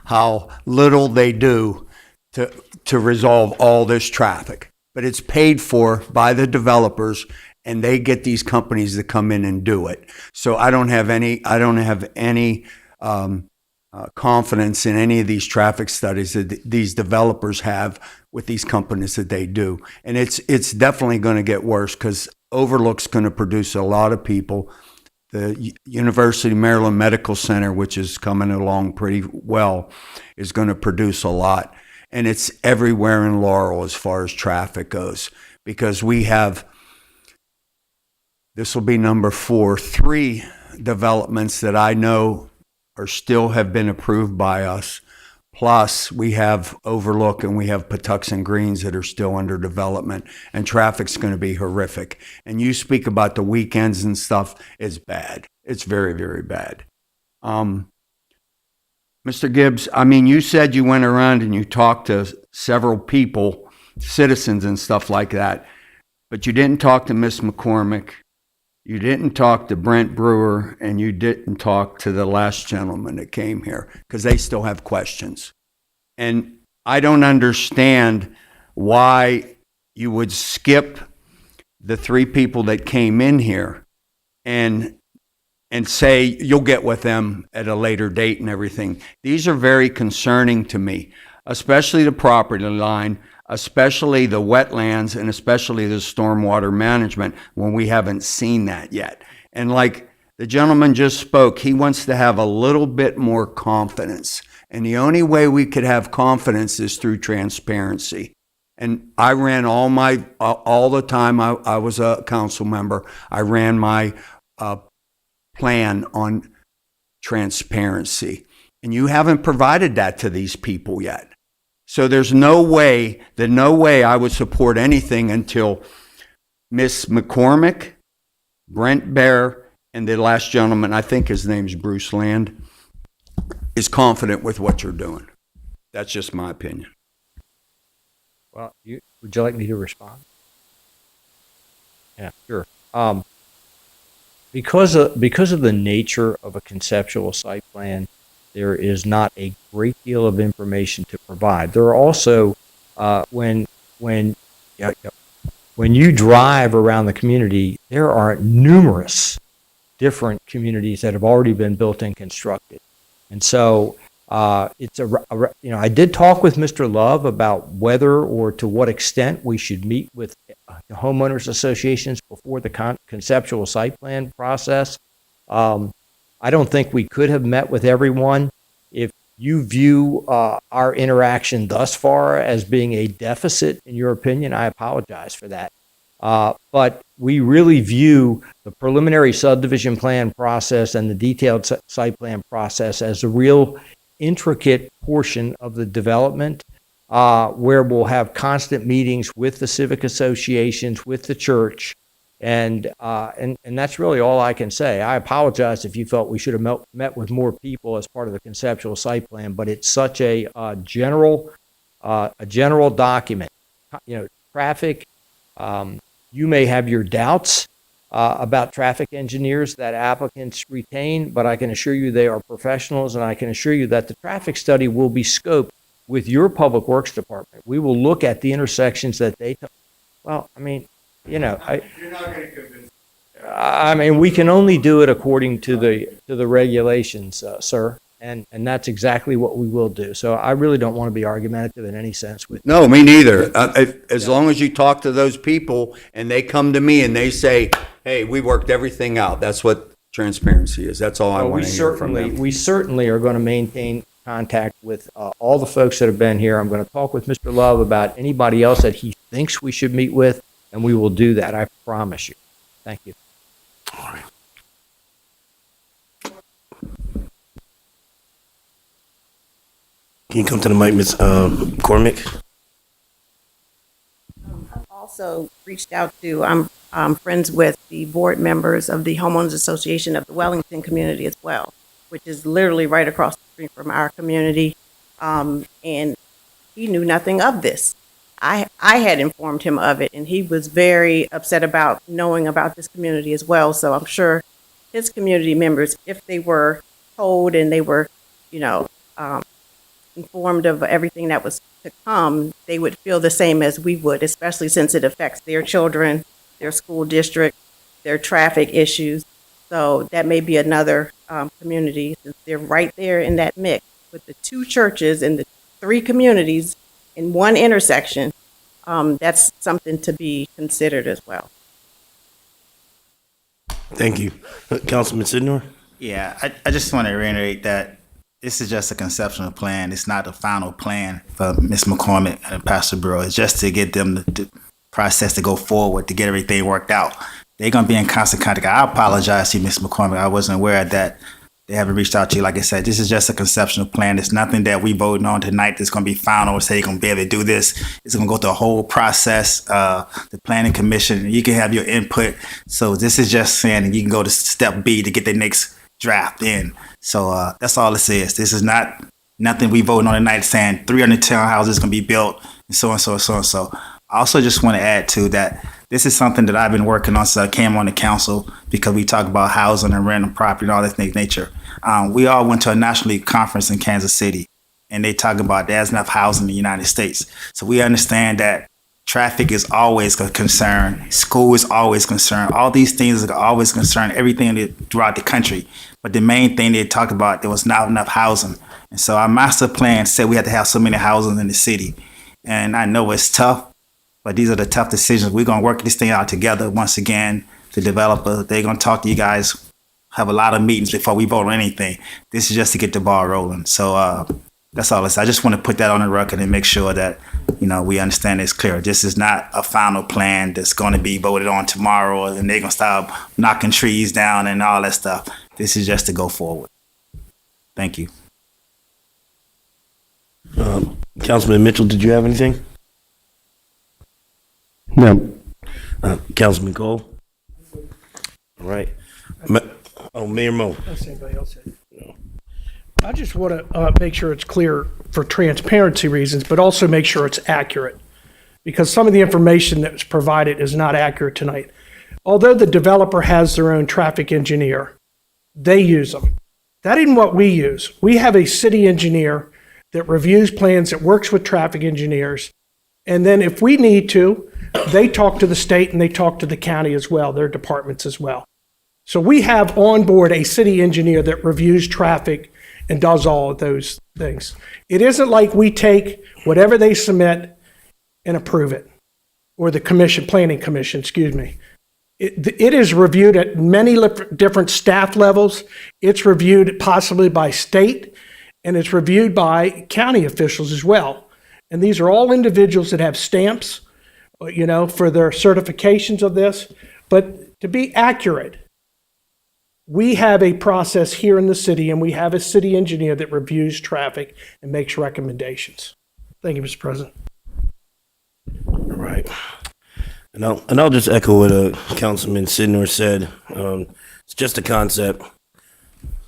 how little they do to resolve all this traffic. But it's paid for by the developers, and they get these companies to come in and do it. So I don't have any confidence in any of these traffic studies that these developers have with these companies that they do. And it's definitely going to get worse because Overlook's going to produce a lot of people. The University of Maryland Medical Center, which is coming along pretty well, is going to produce a lot. And it's everywhere in Laurel as far as traffic goes, because we have, this will be number 4, 3 developments that I know are still have been approved by us. Plus, we have Overlook and we have Patuxent Greens that are still under development, and traffic's going to be horrific. And you speak about the weekends and stuff, it's bad. It's very, very bad. Mr. Gibbs, I mean, you said you went around and you talked to several people, citizens and stuff like that, but you didn't talk to Ms. McCormick. You didn't talk to Brent Brewer, and you didn't talk to the last gentleman that came here, because they still have questions. And I don't understand why you would skip the 3 people that came in here and say you'll get with them at a later date and everything. These are very concerning to me, especially the property line, especially the wetlands, and especially the stormwater management when we haven't seen that yet. And like the gentleman just spoke, he wants to have a little bit more confidence. And the only way we could have confidence is through transparency. And I ran all the time I was a council member, I ran my plan on transparency. And you haven't provided that to these people yet. So there's no way I would support anything until Miss McCormick, Brent Bear, and the last gentleman, I think his name's Bruce Land, is confident with what you're doing. That's just my opinion. Well, would you like me to respond? Yeah, sure. Because of the nature of a conceptual site plan, there is not a great deal of information to provide. There are also, when you drive around the community, there are numerous different communities that have already been built and constructed. And so I did talk with Mr. Love about whether or to what extent we should meet with the homeowners associations before the conceptual site plan process. I don't think we could have met with everyone. If you view our interaction thus far as being a deficit, in your opinion, I apologize for that. But we really view the preliminary subdivision plan process and the detailed site plan process as a real intricate portion of the development, where we'll have constant meetings with the civic associations, with the church, and that's really all I can say. I apologize if you felt we should have met with more people as part of the conceptual site plan, but it's such a general document. Traffic. You may have your doubts about traffic engineers that applicants retain, but I can assure you they are professionals, and I can assure you that the traffic study will be scoped with your public works department. We will look at the intersections that they. Well, I mean, you're not going to convince. I mean, we can only do it according to the regulations, sir. and that's exactly what we will do. So I really don't want to be argumentative in any sense with. No, me neither. As long as you talk to those people and they come to me and they say, hey, we worked everything out. That's what transparency is. That's all I Well, want to hear from them. We certainly are going to maintain contact with all the folks that have been here. I'm going to talk with Mr. Love about anybody else that he thinks we should meet with, and we will do that. I promise you. Thank you. All right. Can you come to the mic, Ms. McCormick? Also reached out to, I'm friends with the board members of the Homeowners Association of the Wellington community as well, which is literally right across the street from our community. And he knew nothing of this. I had informed him of it, and he was very upset about knowing about this community as well. So I'm sure his community members, if they were told and they were, informed of everything that was to come, they would feel the same as we would, especially since it affects their children, their school district, their traffic issues. So that may be another community, since they're right there in that mix with the two churches and the three communities in one intersection. That's something to be considered as well. Thank you. Councilman Sidnor? Yeah, I just want to reiterate that this is just a conceptual plan. It's not the final plan for Ms. McCormick and Pastor Brewer. It's just to get them the process to go forward, to get everything worked out. They're going to be in constant contact. I apologize to you, Ms. McCormick. I wasn't aware of that. They haven't reached out to you. Like I said, this is just a conceptual plan. It's nothing that we voting on tonight that's going to be final or say you're going to be able to do this. It's going to go through a whole process, the planning commission. You can have your input. So this is just saying you can go to step B to get the next draft in. So that's all this is. This is not nothing we voting on tonight saying 300 townhouses going to be built and so and so and so and so. I also just want to add to that, this is something that I've been working on since I came on the council, because we talk about housing and rental property and all that nature. We all went to a National League conference in Kansas City, and they talk about there's enough housing in the United States. So we understand that traffic is always a concern. School is always a concern. All these things are always a concern, everything throughout the country. But the main thing they talked about, there was not enough housing. And so our master plan said we had to have so many houses in the city. And I know it's tough, but these are the tough decisions. We're going to work this thing out together. Once again, the developer, they're going to talk to you guys, have a lot of meetings before we vote on anything. This is just to get the ball rolling. So that's all. I just want to put that on the record and make sure that, we understand it's clear. This is not a final plan that's going to be voted on tomorrow and they're going to start knocking trees down and all that stuff. This is just to go forward. Thank you. Councilman Mitchell, did you have anything? No. Councilman Cole? All right. Mayor Mo. Unless anybody else has. I just want to make sure it's clear for transparency reasons, but also make sure it's accurate, because some of the information that was provided is not accurate tonight. Although the developer has their own traffic engineer, they use them. That isn't what we use. We have a city engineer that reviews plans, that works with traffic engineers, and then if we need to, they talk to the state and they talk to the county as well, their departments as well. So we have on board a city engineer that reviews traffic and does all of those things. It isn't like we take whatever they submit and approve it, or the planning commission, excuse me. It is reviewed at many different staff levels. It's reviewed possibly by state, and it's reviewed by county officials as well. And these are all individuals that have stamps, for their certifications of this. But to be accurate, we have a process here in the city, and we have a city engineer that reviews traffic and makes recommendations. Thank you, Mr. President. All right. And I'll just echo what Councilman Sidnor said. It's just a concept.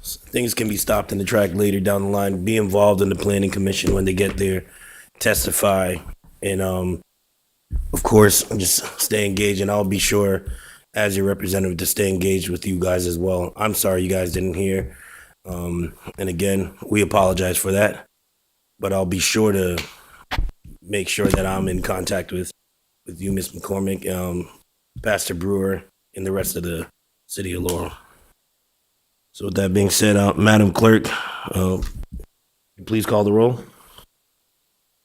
Things can be stopped in the track later down the line. Be involved in the planning commission when they get there, testify, and of course, just stay engaged. And I'll be sure, as your representative, to stay engaged with you guys as well. I'm sorry you guys didn't hear. And again, we apologize for that. But I'll be sure to make sure that I'm in contact with you, Ms. McCormick, Pastor Brewer, and the rest of the city of Laurel. So with that being said, Madam Clerk, please call the roll.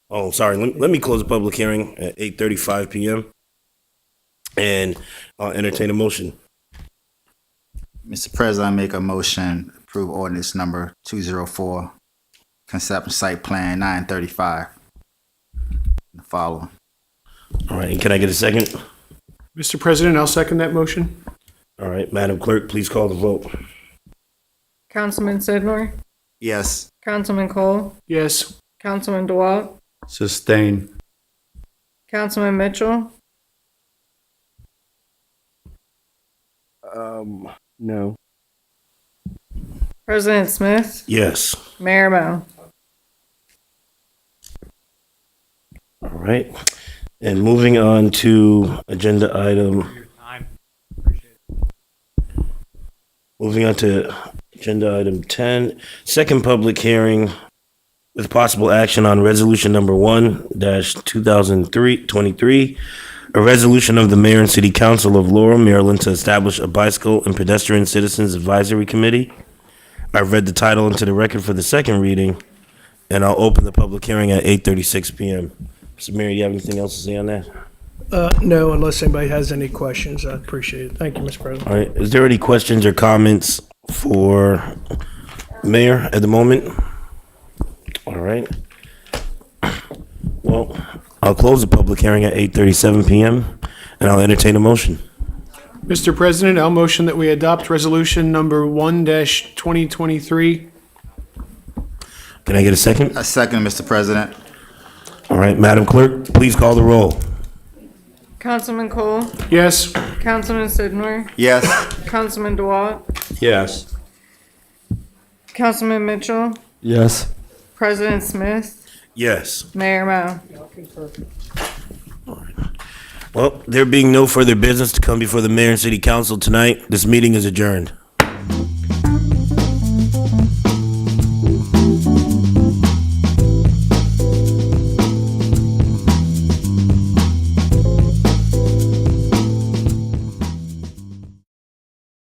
Oh, sorry. Let me close the public hearing at 8:35 p.m. and I'll entertain a motion. Mr. President, I make a motion to approve ordinance number 204, concept site plan 935. The following. All right. And can I get a second? Mr. President, I'll second that motion. All right. Madam Clerk, please call the vote. Councilman Sidnor, Yes. Councilman Cole, Yes. Councilman DeWalt, Sustain. Councilman Mitchell, No. President Smith, Yes. Mayor Mo. All right. And moving on to agenda item. Moving on to agenda item 10, second public hearing with possible action on resolution number 1-2023, a resolution of the mayor and city council of Laurel, Maryland to establish a bicycle and pedestrian citizens advisory committee. I've read the title into the record for the second reading, and I'll open the public hearing at 8:36 p.m. Mr. Mayor, do you have anything else to say on that? No, unless anybody has any questions, I'd appreciate it. Thank you, Mr. President. All right, is there any questions or comments for Mayor at the moment? All right. Well, I'll close the public hearing at 8:37 p.m. and I'll entertain a motion. Mr. President, I'll motion that we adopt resolution number 1-2023. Can I get a second? A second, Mr. President. All right, Madam Clerk, please call the roll. Councilman Cole, Yes. Councilman Sidnor, Yes. Councilman DeWalt, Yes. Councilman Mitchell, Yes. President Smith, Yes. Mayor Mo. Well, there being no further business to come before the mayor and city council tonight, this meeting is adjourned.